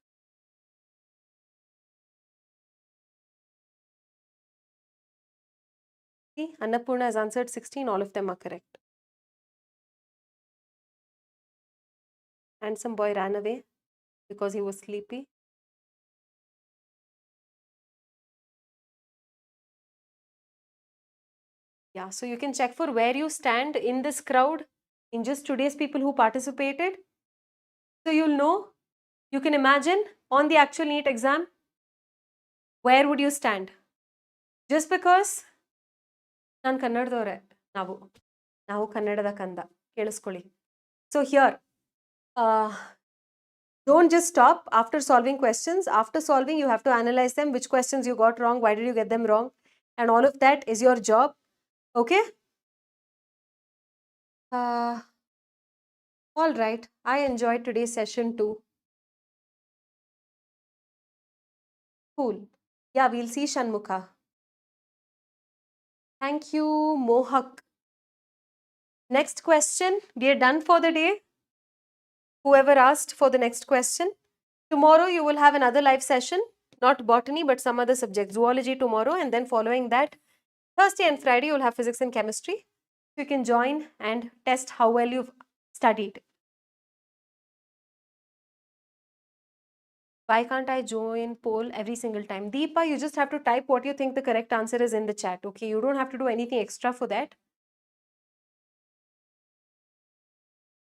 See, Annapurna has answered 16, all of them are correct. Handsome boy ran away because he was sleepy. Yeah, so you can check for where you stand in this crowd, in just today's people who participated. So you'll know, you can imagine on the actual NEET exam, where would you stand? Just because ನಾನು ಕನ್ನಡದವರೇ ನಾವು ಕನ್ನಡದ ಕಂದ ಕೇಳಿಸ್ಕೊಳ್ಳಿ. So here, don't just stop after solving questions. After solving, you have to analyze them, which questions you got wrong, why did you get them wrong, and all of that is your job. Okay? All right. I enjoyed today's session too. Cool. Yeah, we'll see Shanmukha. Thank you, Mohak. Next question. We are done for the day. Whoever asked for the next question. Tomorrow you will have another live session, not botany, but some other subject, zoology tomorrow, and then following that, Thursday and Friday, you'll have physics and chemistry. So you can join and test how well you've studied. Why can't I join poll every single time? Deepa, you just have to type what you think the correct answer is in the chat, okay? You don't have to do anything extra for that.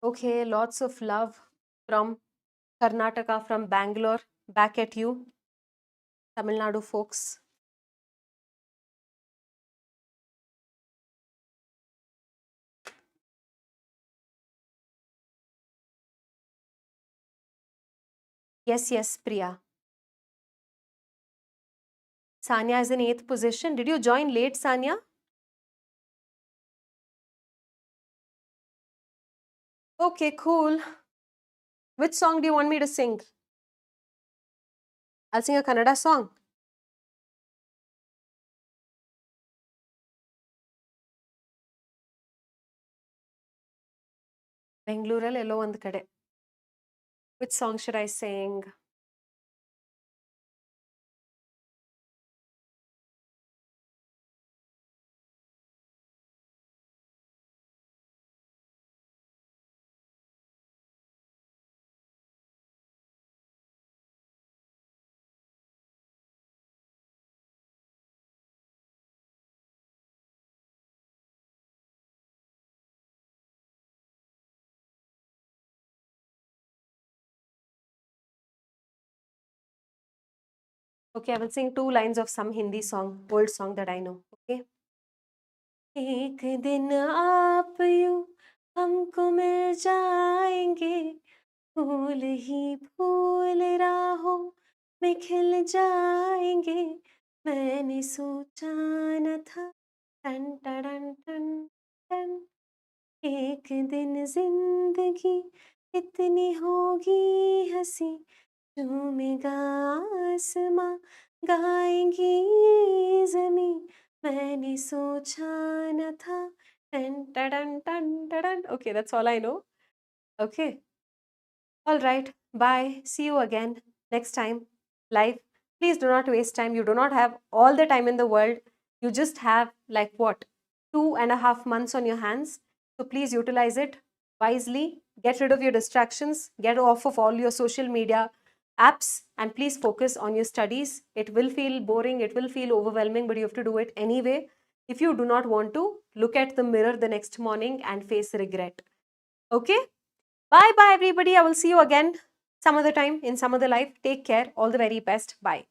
Okay, lots of love from Karnataka, from Bangalore. Back at you, Tamil Nadu folks. Yes, Priya. Sanya is in 8th position. Did you join late, Sanya? Okay, cool. Which song do you want me to sing? I'll sing a Kannada song. ಬೆಂಗಳೂರಲ್ಲಿ ಎಲ್ಲೋ ಒಂದು ಕಡೆ. Which song should I sing? Okay, I will sing 2 lines of some Hindi song, old song that I know. Okay. एक दिन आप यूं हमको मिल जाएंगे, फूल ही फूल राहों में खिल जाएंगे, मैंने सोचा न था टन टन टन टन, एक दिन जिंदगी इतनी होगी हंसी, झूमेगा आसमां गाएंगी जमी, मैंने सोचा न था टन टन टन टन. Okay, that's all I know. Okay. All right. Bye. See you again next time live. Please do not waste time. You do not have all the time in the world. You just have like what? 2.5 months on your hands. So please utilize it wisely. Get rid of your distractions. Get off of all your social media. apps and please focus on your studies. It will feel boring, it will feel overwhelming, but you have to do it anyway if you do not want to look at the mirror the next morning and face regret. Okay? Bye bye, everybody. I will see you again some other time in some other life. Take care. All the very best. Bye.